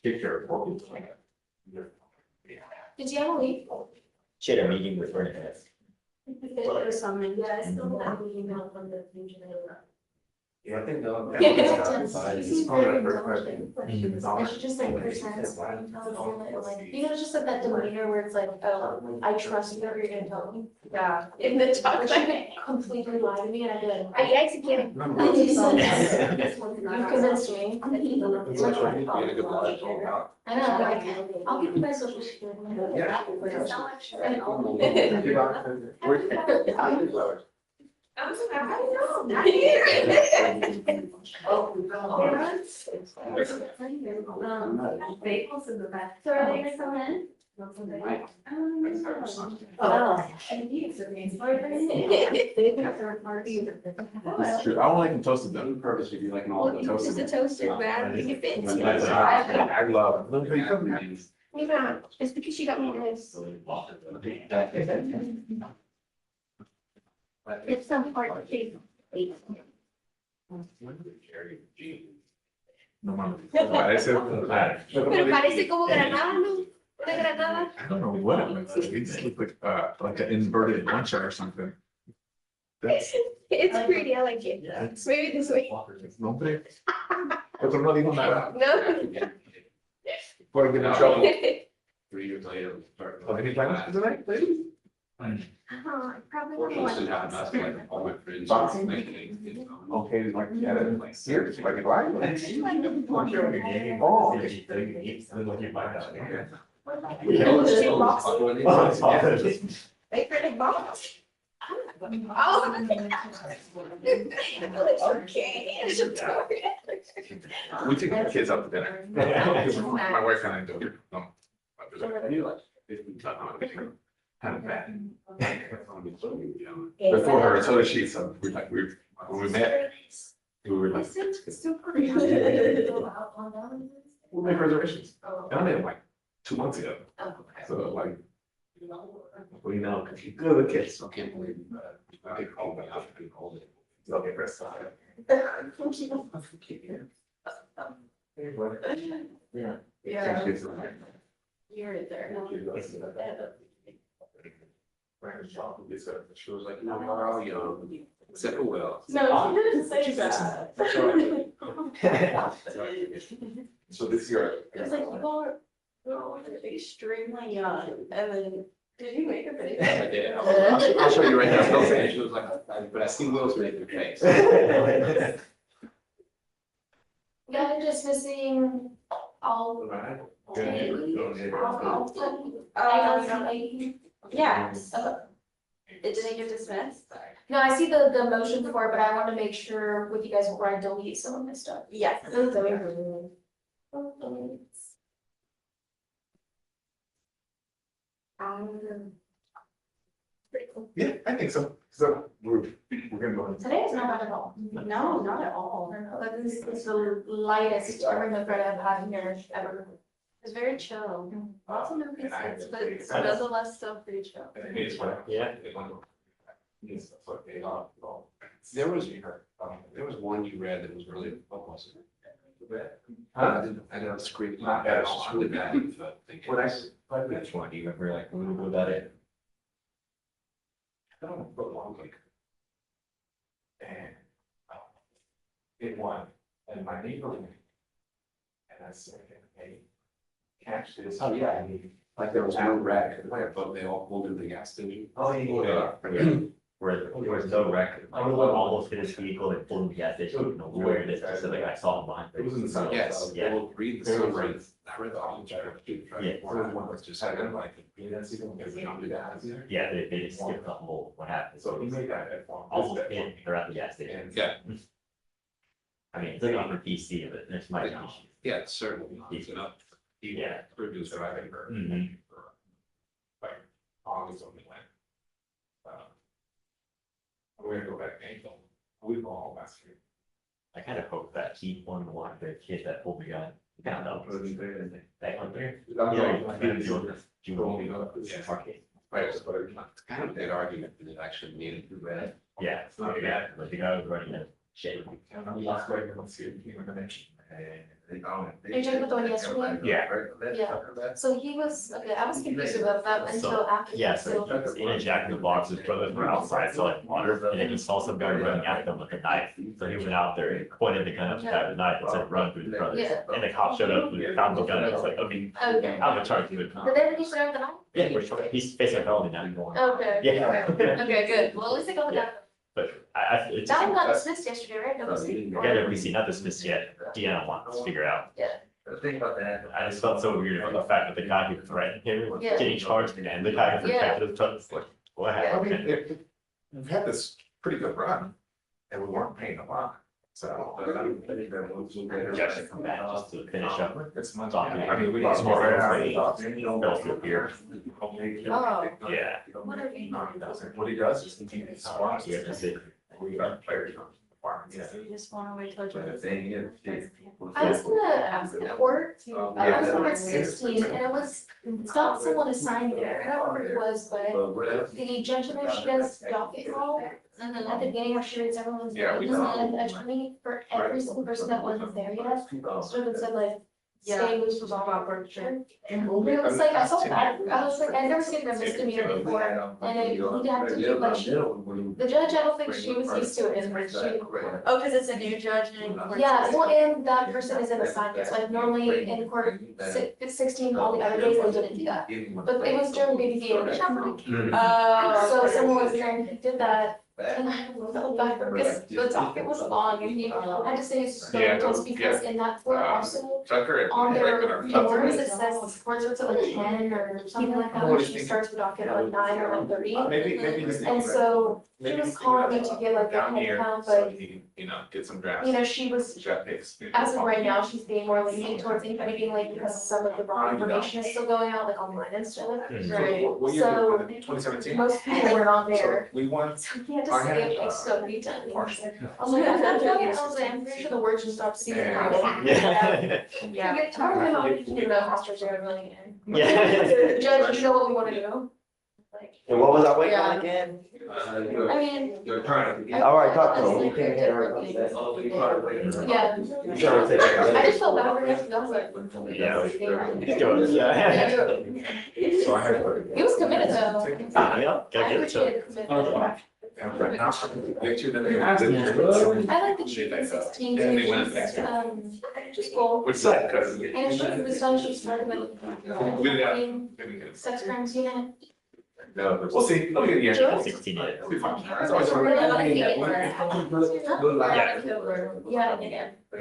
Take care of Did you have a leave? She had a meeting with Bernadette. Or something. Yeah, I still have an email from the engineer. Yeah, I think no. She's very intelligent. And she just like presents, you know, just like that demeanor where it's like, oh, I trust you, you're gonna tell me. Yeah. In the talk, she would completely lie to me and I'd be like, I executed. you convinced me. I know, like, I'll give you my social security. Yeah. I'm so happy. Bagels in the back. So are they gonna come in? It's true. I only like them toasted though. Purpose if you like them all toasted. Just a toaster, man. You can fit. I love them. Maybe it's because she got me this. It's some part of the. No mames. Parece Pero parece como granada, ¿no? Una granada. I don't know what it looks like. It just looked like an inverted luncheon or something. That's, It's pretty, I like it. Maybe this way. nombre. Otro no dijo nada. No. Por get in trouble. 3 years later. Any plans for tonight, ladies? Probably Well, not. it happened last night, all my friends were thinking, you know, okay, like, yeah, like, serious, like, why? Oh. They pretty box. Oh. We took the kids out to dinner. My wife and I do it. Kind of bad. Before her, so she, so we like, when we met, we were like, we'll make reservations. And I met him like 2 months ago. So like, we know, because you're good with kids, so I can't believe I called me out and called it. Okay, press side. Yeah. Yeah. Kids. You're right there. She was like, no, we're all young, except for Will. No, she didn't say that. So this year. It was like, you're extremely young, and then, did you make a video? I did. I'll show you right now. Don't say it. She was like, but I see Will's making your face. Guys, just missing all. Right. Yeah. Did they get dismissed? No, I see the motion for it, but I want to make sure with you guys before I delete some of my stuff. Yes. Yeah, I think so. So we're gonna go ahead. Today is not bad at all. No, not at all. This is the lightest Arraignment thread I've had here ever. It's very chill. Lots of no pieces, but it's nonetheless still pretty chill. Yeah. There was one you read that was really, what was it? I didn't scream. It was really bad. Which one do you remember, like, when we knew about it? I don't know, but one like. And it won, and my neighbor went. And I said, hey, catch this. Oh, yeah. Like there was no wreck, but they all pulled into the gas station. Oh, yeah. Where there was no wreck, like, almost hit his vehicle, and pulled him to the gas station, you know, where it is, so like, I saw him behind. It was in the sun. Yes, Yeah. we'll read the summary. I read the whole chapter. Yeah. One was just identified. That's even because we don't do that. Yeah, they just skipped the whole, what happened. So he made that at one. Almost in, they're at the gas station. Yeah. I mean, it's not for PC, but there's my issue. Yeah, certainly. He's enough. Yeah. Previous driving her. Mhm. Like, August only went. We're gonna go back to Angel. We've all last year. I kind of hope that he won the one, the kid that pulled me on. Kind of that one there. Right, so it's kind of that argument that it actually needed to be read. Yeah, yeah, but the guy was running a shit. Are you talking about the one yesterday? Yeah. Yeah. So he was, okay, I was confused about that until after. Yeah, so in a Jack in the Box, his brothers were outside selling water, and then he saw some guy running at them with a knife. So he went out there and pointed the gun up at the knife and said, run through the brothers. Yeah. And the cop showed up and found the gun, and was like, okay, Okay. I'm gonna charge you. But then he started the knife? Yeah, we're sure, he's facing a felony now. Okay. Yeah. Okay, good. Well, at least I got the gun. But it's. That one got dismissed yesterday, right? Yeah, WC, not dismissed yet. Deanna wants to figure out. Yeah. The thing about that. I just felt so weird about the fact that the guy who threatened him was Yeah. getting charged and the guy who protected him was like, what I mean, happened? we've had this pretty good run, and we weren't paying a lot, so. Just to come back, just to finish up. It's much. Talking. I mean, we Lots lost more more. fell through here. Oh. Yeah. What he does is continue to squat. Yeah, that's it. We got players on the farm, yeah. You just wanna wait till. But the thing is, I was in court, I was number 16, and it was, it's not someone assigned there, I don't remember who it was, but the gentleman, she does docket call. At the beginning of shoots, everyone's, Yeah, we and an attorney for every single person that wasn't there yet, stood and said like, stay loose was all about furniture. And it was like, I felt bad, I was like, I'd never seen a misdemeanor before, and he'd have to do like, the judge, I don't think she was used to it, and she. Oh, because it's a new judge and. Yeah, well, and that person is in assignments, like normally in court, it's 16, all the other days they didn't do that. But it was during BBD, so someone was there and he did that. And I felt bad because the docket was long and he had to say his story just because in that court also, on their doors, it says court starts at like 10 or something like that, or she starts the docket at like 9 or like 30. And so he was calling me to get like a head count, but get some drafts. she was, as of right now, she's being more lenient towards anybody being late because some of the wrong information is still going out, like online and stuff. Right. So 2017. most people were not there. We want. So he had to say it like so many times. I was like, I'm pretty sure the words just stopped seeing. Yeah. Yeah. I don't know how we can do that, pastors are really. Yeah. Judge, you know what we want to do? And what was our weight Yeah. line again? I mean. All right, talk to him. You can't get her. Yeah. I just felt bad for him, because I was like. Yeah. He's going, yeah. So I had. He was committed though. Yeah, gotta I give it to him. appreciated commitment. I like the chief in 16 too, just cool. Which side, cause. And she was done, she started with sex crimes unit. No, we'll see. Look at Sure. 16 years. We'll be fine. It's always fun. Yeah.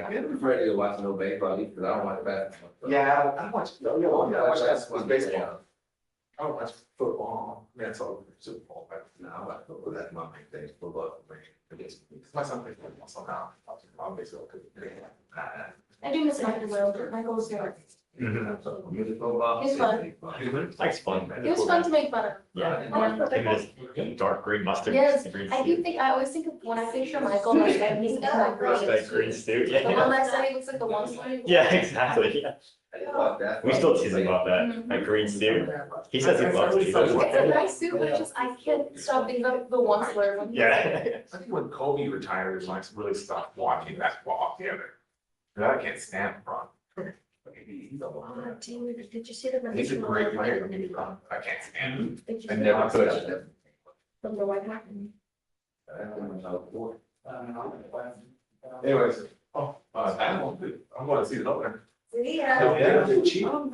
I'm afraid to watch no baseball because I don't watch basketball. Yeah, I watch, I watch baseball. I don't watch football. Yeah, it's all Super Bowl. No, I watch football. That's my main thing. Football. Because my son plays football somehow. I'll baseball. I do miss Michael, Michael's there. Music football. It's fun. It's fun. It was fun to make fun of. Yeah. Dark green mustard. Yes, green I do think, I always think of, when I picture Michael, like, he's in that green. That green suit, The one yeah. that said he looks like the one slave. Yeah, exactly, yeah. We still tease him about that, that green suit. He says he loves it. It's a nice suit, but just, I can't stop thinking of the one slave. Yeah. I think when Kobe retired, like really stopped watching basketball altogether. I can't stand LeBron. Dude, did you see the? He's a great player. I can't stand him. I never could. From the White House. Anyways, I'm going to see the opener. Yeah. Oh, yeah, they're cheap. It's on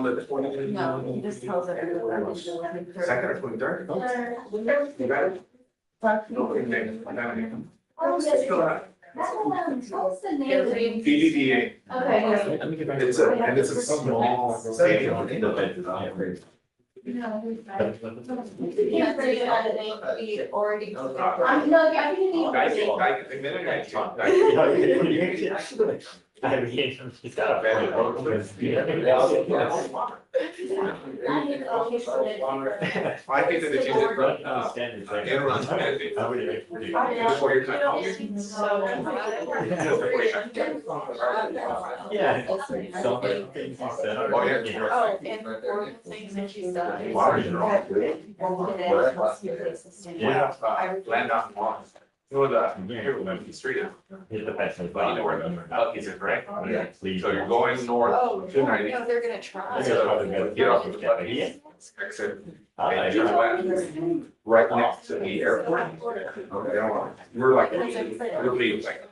the 20th. No, he just tells everyone. Second or 23rd? You got it? No, What's the name? BBVA. Okay. It's a small stadium. Yeah, we already. I'm no, I didn't I mean, he's got a family. I think that if you did run, and run, before your time. Yeah. Some things he said. Oh, yeah. Oh, and for things that she's done. Yeah, land on lawn. You know, here we the street. Hit the best. You know where the Elkies is, right? Yeah. So you're going north. Oh, to 90. no, they're gonna try. Get off of the exit. And turn left, right next to the airport. We're like, really like.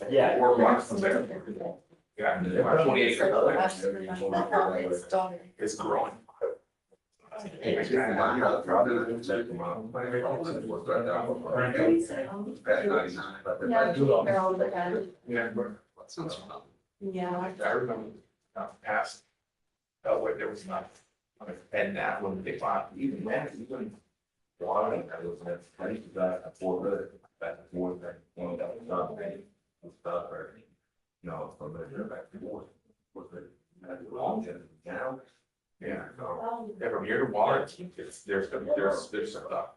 Yeah. 4 blocks from there. Yeah, about 20 acres. It's growing. Yeah. Yeah. I remember past, where there was not, and that when they bought, even then, even water, that was that before the, back and forth, that one that was not made, was stuff, or, from there back and forth. Was it, long, now? Yeah, so, yeah, from here to water, it's, there's stuff.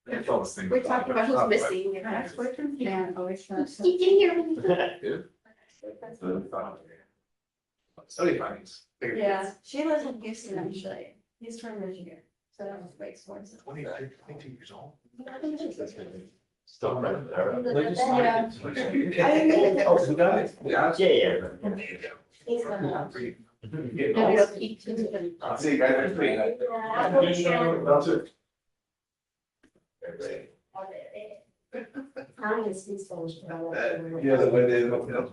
It's all the same. We're talking about who's missing your ex-boyfriend? Yeah, always. You can hear me. Study findings. Yeah, she lives in Houston, actually. He's from Michigan, so that was great source. 22 years old. Still right there. Yeah. Oh, you got it? Yeah. Yeah. He's gonna. I'll see you guys next week. That's it. Yeah, the way they look else.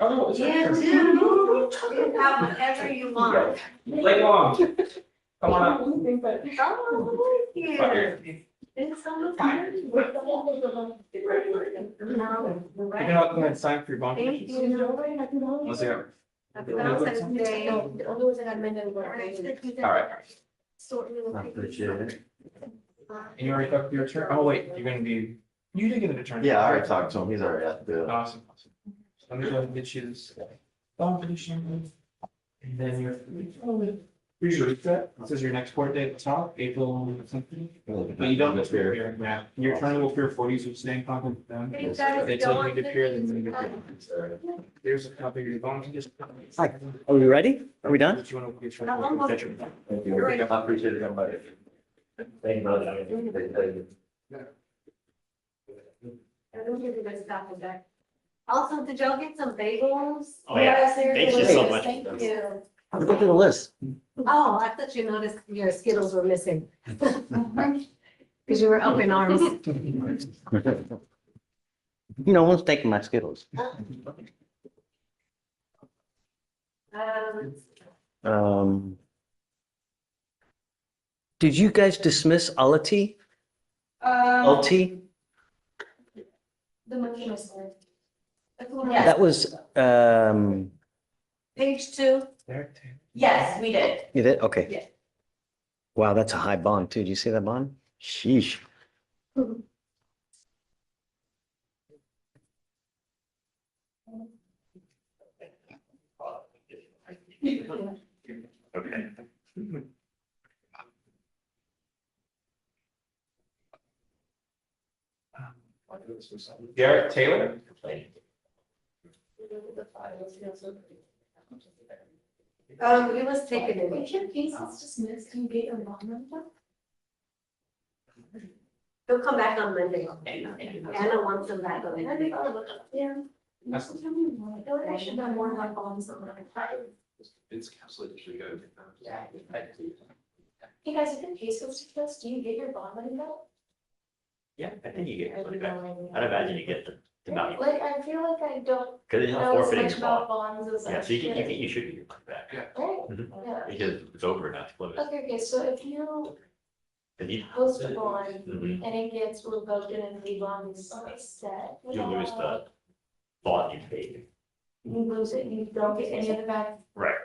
Oh, no, it's Yeah, right dude, here. you can have whatever you want. Play along. Come on up. Oh, here. It's on the fire. You can all come and sign for your bond. Thank you. Let's see. Happy Valentine's Day. The only ones I got amended were. All right. And you already talked to your attorney? Oh, wait, you're gonna be, you did get an attorney. Yeah, I already talked to him. He's already at the. Awesome. Let me go ahead and get you this bond petition. And then your, here's your reset. This is your next court date at the top, April something. But you don't appear, yeah. Your attorney will appear for you, so stay in contact with them. Hey, guys, They tell you don't- to appear, then you appear. There's a copy of your bond condition. Hi, are we ready? Are we done? If you wanna get your- Thank you. I appreciate it, everybody. Thank you, brother. I don't give you guys that one back. Also, did y'all get some bagels? Oh, yeah. Yes, they're Thank you so delicious. much. Thank you. Let's go through the list. Oh, I thought you noticed your Skittles were missing. Because you were up in arms. No one's taking my Skittles. Did you guys dismiss Alati? Alti? The McKelvin one. That was, Page 2. Yes, we did. you did? Okay. Yeah. Wow, that's a high bond too. Do you see that bond? Sheesh. Okay. Garrett Taylor? It was taken in. If your case is dismissed, do you get your bond number? He'll come back on Monday. Anna wants him back on Monday. Yeah. Tell me more. I feel like I should have more of my bonds than what I have. It's counseled, you should go. Hey guys, if your case goes to this, do you get your bond money back? Yeah, I think you get your money back. I'd imagine you get the amount. Like, I feel like I don't Because it's not know as forfeiting much your about bond. bonds as Yeah, I so you should. can, you should get your money back. Right? Mhm. Yeah. Because it's over enough limit. Okay, so if you If you, post a bond Mhm. and it gets revoked and the bond is set. you lose the bond you paid. You lose it, you don't get any of it back. Right.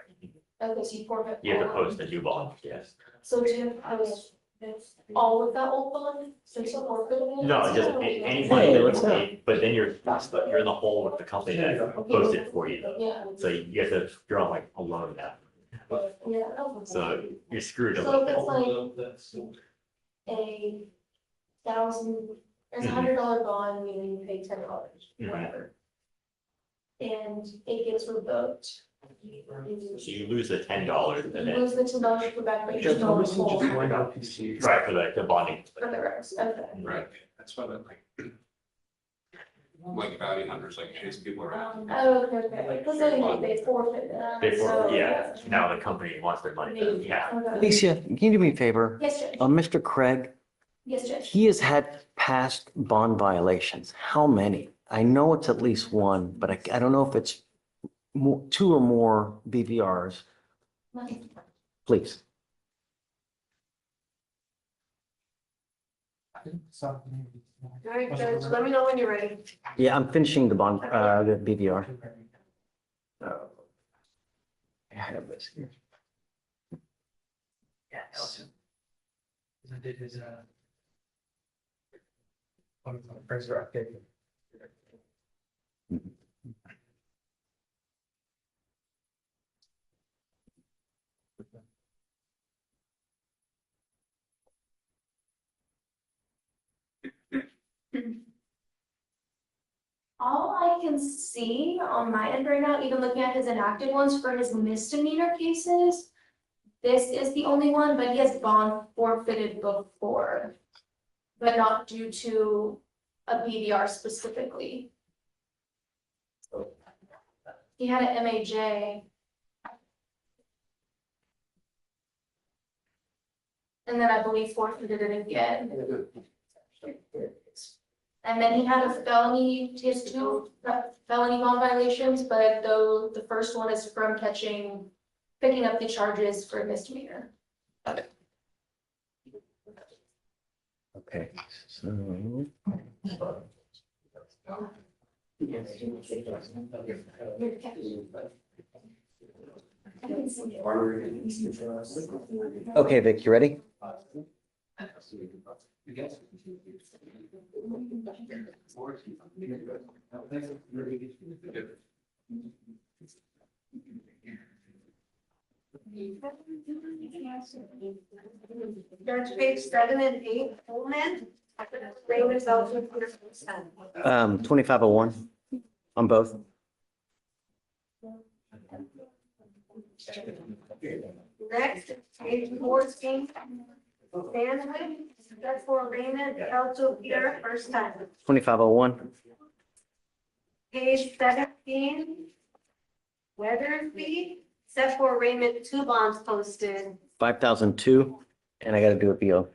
Okay, so you forfeit. You have to all. post a new bond, yes. So do you post all of that old bond since you forfeited it? No, just any money that you paid, but then you're in the hole with the company that posted it for you though. Yeah. So you have to, you're on like a loan now. Yeah. Okay. So you're screwed a So little if bit. it's like a $1,000, there's $100 bond, meaning you pay $10, whatever. And it gets revoked. So you lose the $10 and You then, lose the $10 for back, but you're still in the hole right, for the bonding. for the rest, okay. Right, that's why that like bounty hunters, like chase people around. Oh, okay, because they forfeit that. They so- yeah, now the company wants their money, then, yeah. Okay. Alicia, can you do me a favor? Yes, Judge. Mr. Craig, Yes, Judge. he has had past bond violations. How many? I know it's at least one, but I don't know if it's more, 2 or more BVRs. Please. All right, Judge, let me know when you're ready. Yeah, I'm finishing the bond, the BVR. I have this here. Yes. I did his, Fraser update. All I can see on my end right now, even looking at his enacted ones for his misdemeanor cases, This is the only one, but he has bond forfeited before, but not due to a BDR specifically. He had an MAJ. And then I believe forfeited it again. And then he had a felony, he has two felony bond violations, but though the first one is from picking up the charges for misdemeanor. Okay, so. Okay, Vic, you ready? Judge page 7 and 8, Pullman. Raymond Belton, 2501 on both. Next, page 14. Stanley, that's for Raymond Belton, Peter, first time. 2501. Page 17. Weathersby, set for Raymond, 2 bonds posted. 5002, and I gotta do a BO.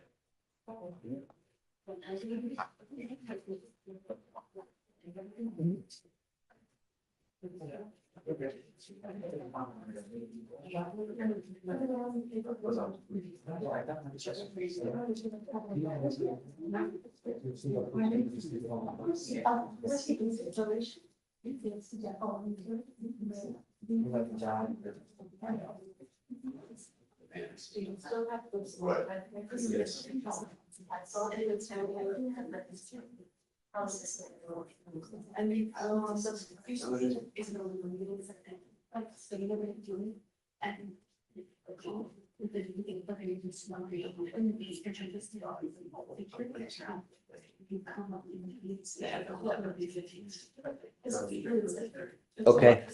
Okay,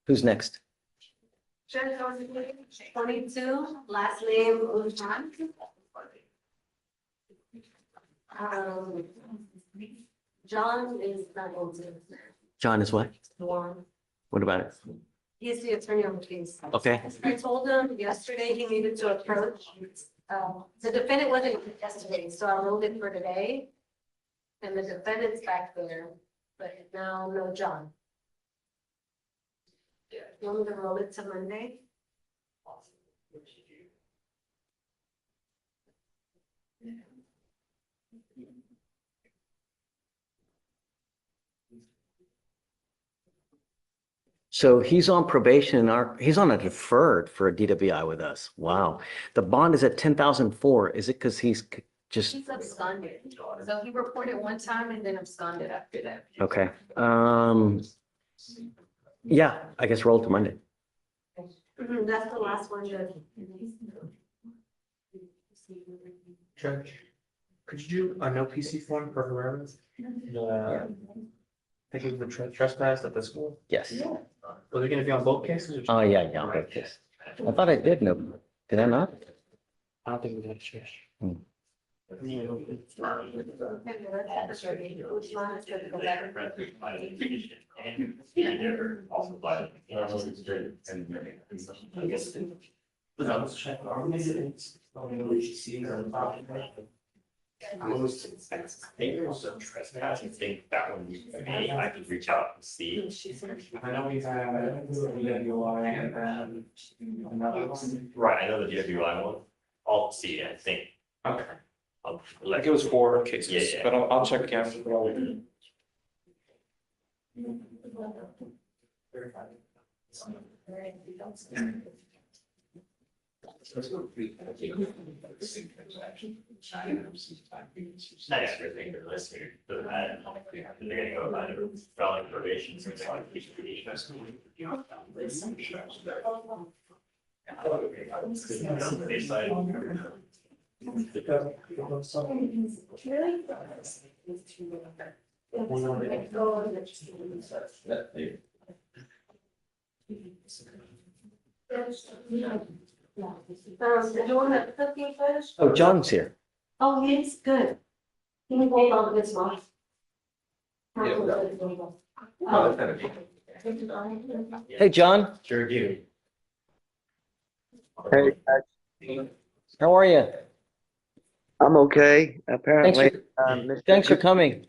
who's next? Judge 22, last name Guzman. John is not going to. John is what? One. What about it? He's the attorney on the case. Okay. I told him yesterday he needed to approach. The defendant wasn't here yesterday, so I rolled it for today. And the defendant's back there, but now no John. You want me to roll it to Monday? So he's on probation, he's on a deferred for a DWI with us. Wow. The bond is at 10,004. Is it because he's just, He's absconded. So he reported one time and then absconded after that. okay. Yeah, I guess roll to Monday. That's the last one, Judge. Judge, could you do a no PC form for Herrera? Thinking of the trespass at the school? Yes. Was it gonna be on both cases? Or just- Oh, yeah, both cases. I thought I did know. Did I not? I don't think we got a change. I think that one, I could reach out and see. I know we have DWI and then another one. Right, I know the DWI one. I'll see, I think. Okay. I'll Like it was 4 cases, Yeah. but I'll check again. for all of them. Nice for thing they're listening to that. They're gonna go about it, felony probation. So it's like, they decided- Did you want to put the footage? Oh, John's here. Oh, yes, good. Can you hold on to this one? Hey, John. Sure do. Hey, How are you? I'm okay. Apparently, Thanks for coming.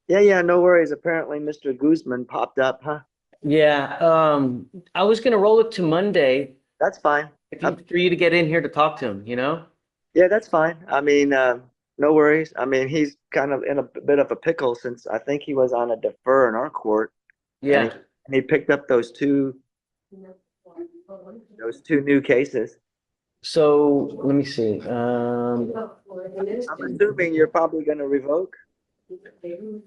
Yeah, no worries. Apparently, Mr. Guzman popped up, huh? Yeah, I was gonna roll it to Monday. That's fine. For you to get in here to talk to him, you know? Yeah, that's fine. I mean, no worries. I mean, he's kind of in a bit of a pickle since I think he was on a defer in our court. Yeah. And he picked up those two new cases. So let me see. I'm assuming you're probably going to revoke.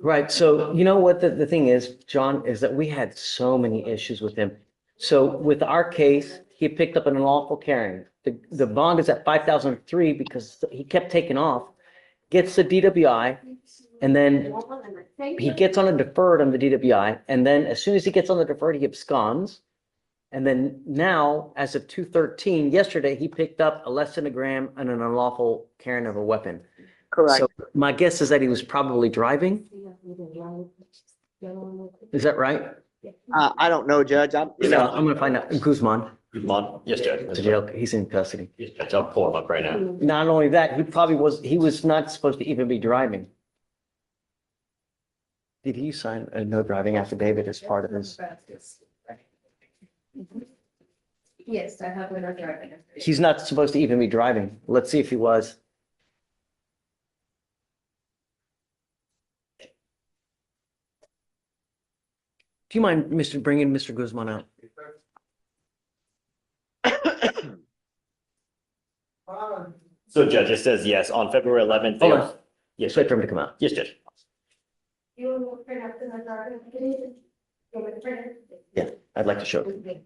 Right. So you know what the thing is, John, is that we had so many issues with him. So with our case, he picked up an unlawful carrying. The bond is at 5,003 because he kept taking off, gets the DWI, and then he gets on a deferred on the DWI. And then as soon as he gets on the deferred, he absconds. And then now, as of 2/13, yesterday, he picked up a less than a gram and an unlawful carrying of a weapon. Correct. So my guess is that he was probably driving. Is that right? I don't know, Judge. I'm going to find out. Guzman. Guzman? Yes, Judge. To jail. He's in custody. Yes, Judge. I'll pull him up right now. Not only that, he was not supposed to even be driving. Did he sign a no driving affidavit as part of his? Yes, I have one driving. He's not supposed to even be driving. Let's see if he was. Do you mind, bringing Mr. Guzman out? So, Judge, it says yes, on February 11th. Hold on. Yes, wait for him to come out. Yes, Judge. You want to print out the driving? You want me to print it? Yeah, I'd like to show it.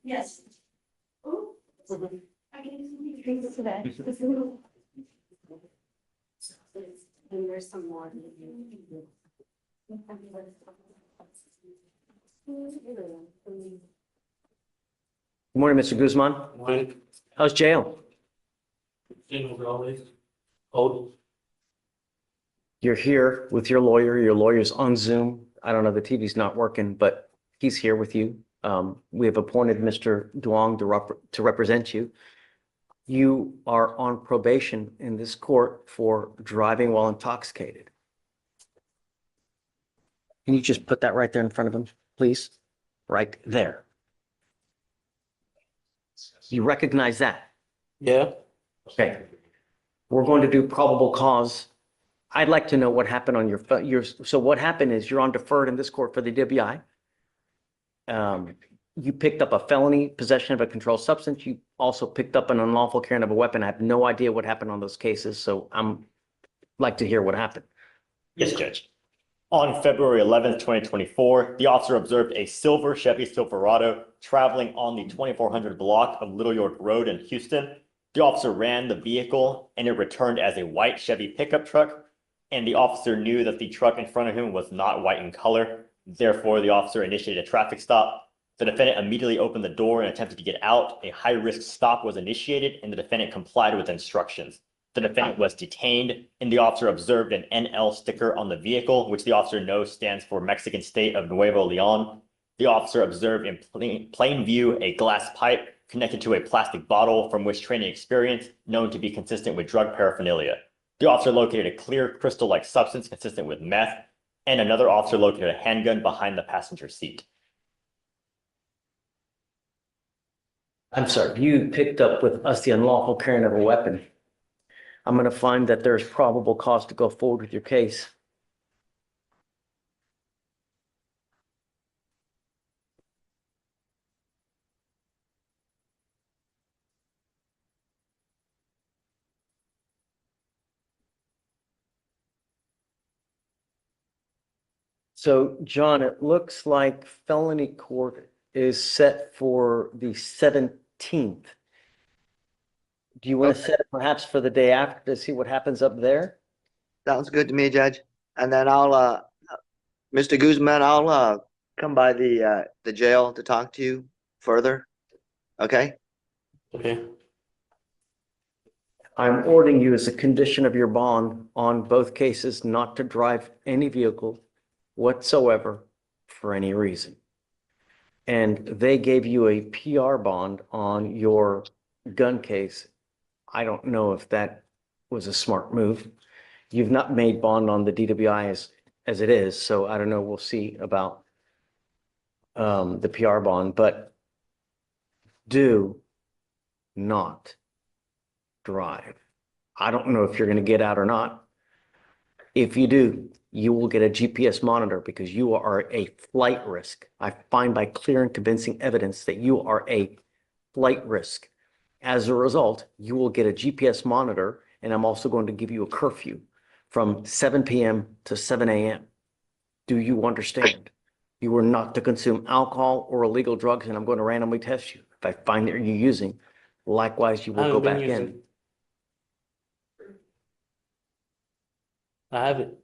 Yes. Oh, I can do some drinks today. And there's some more. Good morning, Mr. Guzman. Morning. How's jail? Hold. You're here with your lawyer. Your lawyer's on Zoom. I don't know, the TV's not working, but he's here with you. We have appointed Mr. Duong to represent you. You are on probation in this court for driving while intoxicated. Can you just put that right there in front of him, please? Right there. You recognize that? Yeah. Okay. We're going to do probable cause. I'd like to know what happened on so what happened is you're on deferred in this court for the DWI. You picked up a felony possession of a controlled substance. You also picked up an unlawful carrying of a weapon. I have no idea what happened on those cases, so I'm like to hear what happened. Yes, Judge. On February 11th, 2024, the officer observed a silver Chevy Silverado traveling on the 2400 block of Little York Road in Houston. The officer ran the vehicle and it returned as a white Chevy pickup truck, and the officer knew that the truck in front of him was not white in color. Therefore, the officer initiated a traffic stop. The defendant immediately opened the door and attempted to get out. A high-risk stop was initiated and the defendant complied with instructions. The defendant was detained and the officer observed an NL sticker on the vehicle, which the officer knows stands for Mexican State of Nuevo Leon. The officer observed in plain view a glass pipe connected to a plastic bottle from which training experience known to be consistent with drug paraphernalia. The officer located a clear crystal-like substance consistent with meth, and another officer located a handgun behind the passenger seat. I'm sorry, you picked up with us the unlawful carrying of a weapon. I'm gonna find that there's probable cause to go forward with your case. So, John, it looks like felony court is set for the 17th. Do you want to set it perhaps for the day after to see what happens up there? Sounds good to me, Judge. And then Mr. Guzman, I'll come by the jail to talk to you further. Okay? Okay. I'm ordering you as a condition of your bond on both cases not to drive any vehicle whatsoever for any reason. And they gave you a PR bond on your gun case. I don't know if that was a smart move. You've not made bond on the DWI as it is, so I don't know. We'll see about the PR bond, but do not drive. I don't know if you're going to get out or not. If you do, you will get a GPS monitor because you are a flight risk. I find by clear and convincing evidence that you are a flight risk. As a result, you will get a GPS monitor, and I'm also going to give you a curfew from 7 p.m. to 7 a.m. Do you understand? You are not to consume alcohol or illegal drugs, and I'm going to randomly test you. If I find that you're using, likewise, you will go back in. I haven't.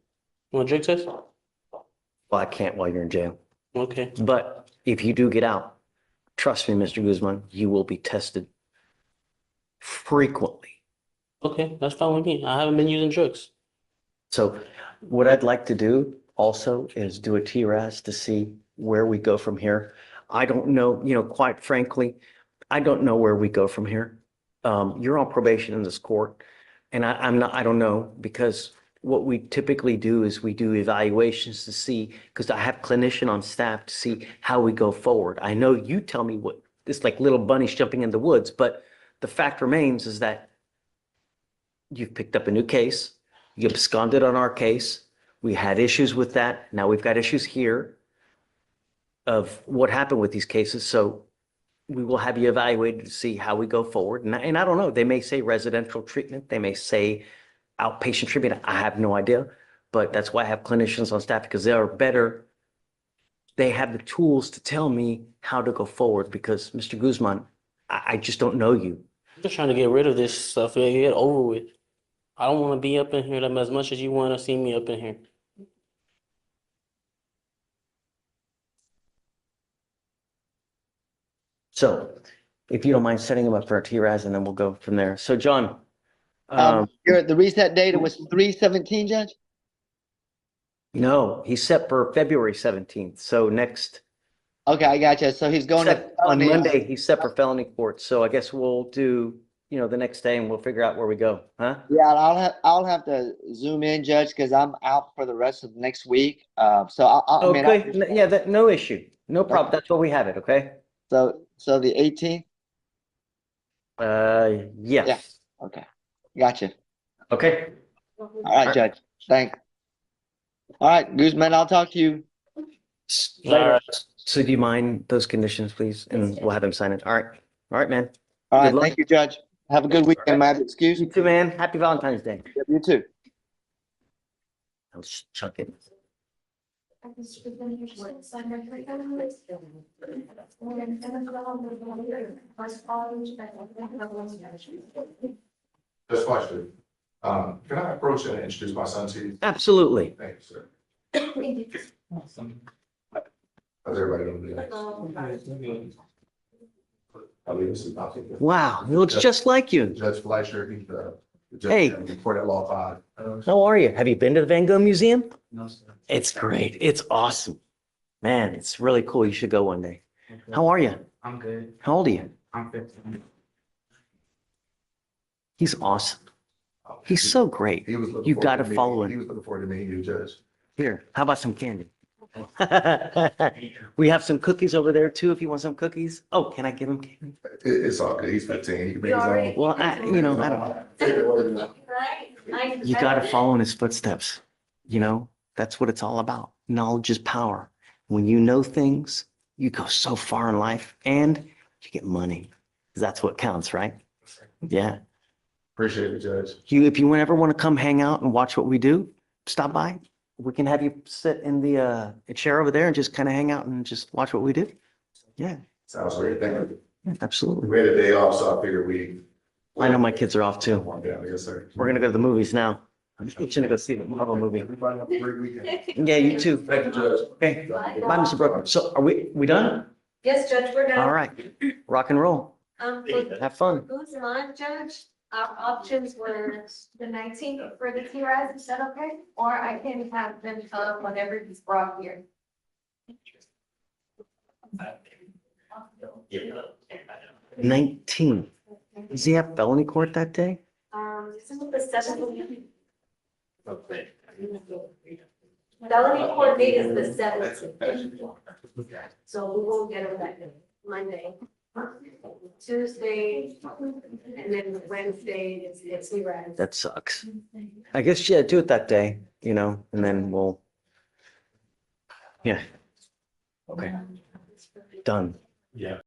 Want to drink test? Well, I can't while you're in jail. Okay. But if you do get out, trust me, Mr. Guzman, you will be tested frequently. Okay, that's fine with me. I haven't been using drugs. So what I'd like to do also is do a TRAS to see where we go from here. I don't know, quite frankly, I don't know where we go from here. You're on probation in this court, and I don't know, because what we typically do is we do evaluations to see, because I have clinician on staff to see how we go forward. I know you tell me what, it's like little bunnies jumping in the woods, but the fact remains is that you've picked up a new case, you absconded on our case, we had issues with that, now we've got issues here of what happened with these cases, so we will have you evaluated to see how we go forward. And I don't know, they may say residential treatment, they may say outpatient treatment, I have no idea, but that's why I have clinicians on staff, because they are better. They have the tools to tell me how to go forward, because Mr. Guzman, I just don't know you. I'm just trying to get rid of this stuff and get over with. I don't want to be up in here as much as you want to see me up in here. So if you don't mind setting them up for a TRAS, and then we'll go from there. So John, The reset data was 3/17, Judge? no, he's set for February 17th. So next. Okay, I got you. So he's going to On Monday, he's set for felony court. So I guess we'll do, the next day, and we'll figure out where we go, huh? Yeah, I'll have to zoom in, Judge, because I'm out for the rest of next week. So I mean, Okay, yeah, no issue. No problem. That's where we have it, okay? So the 18th? Yes. Yeah. Okay. Gotcha. Okay. All right, Judge. Thanks. All right, Guzman, I'll talk to you later. So do you mind those conditions, please? And we'll have him sign it. All right. All right, man. All Good right, luck. thank you, Judge. Have a good weekend, man. Excuse You too, man. Happy Valentine's Day. Yep, you too. I'll just chuck it. Just question. Can I approach and introduce my son to you? Absolutely. Thank you, sir. How's everybody doing? Wow, he looks just like you. Judge Fleischer, he's the Hey. judge before that law 5. How are you? Have you been to the Van Gogh Museum? No, sir. It's great. It's awesome. Man, it's really cool. You should go one day. How are you? I'm good. How old are you? I'm 15. He's awesome. He's so great. He was looking You forward got to to follow He him. was looking forward to meeting you, Judge. Here, how about some candy? We have some cookies over there too, if you want some cookies. Oh, can I give him? It's all good. He's 15. He can make his own. Well, I don't know. You gotta follow in his footsteps. That's what it's all about. Knowledge is power. When you know things, you go so far in life and you get money. That's what counts, right? Yeah. Appreciate it, Judge. If you ever want to come hang out and watch what we do, stop by. We can have you sit in the chair over there and just kind of hang out and just watch what we do. Yeah. Sounds great. Thank you. Yeah, absolutely. We had a day off, so I figured I know my kids are off too. Yes, sir. We're gonna go to the movies now. I'm just gonna go see the Marvel movie. Everybody have a great weekend. Yeah, you too. Thank you, Judge. Okay. Bye, Mr. Brooker. So are we done? Yes, Judge, we're done. All right. Rock and roll. For Have fun. Guzman, Judge, our options were the 19th for the T-Rise, is that okay? Or I can have them come whenever he's brought here. 19. Does he have felony court that day? This is the 7th. Felony court date is the 7th. So we won't get him that Monday. Tuesday, and then Wednesday it's T-Rise. That sucks. I guess, yeah, do it that day, and then we'll. Yeah. Okay. Done. Yeah.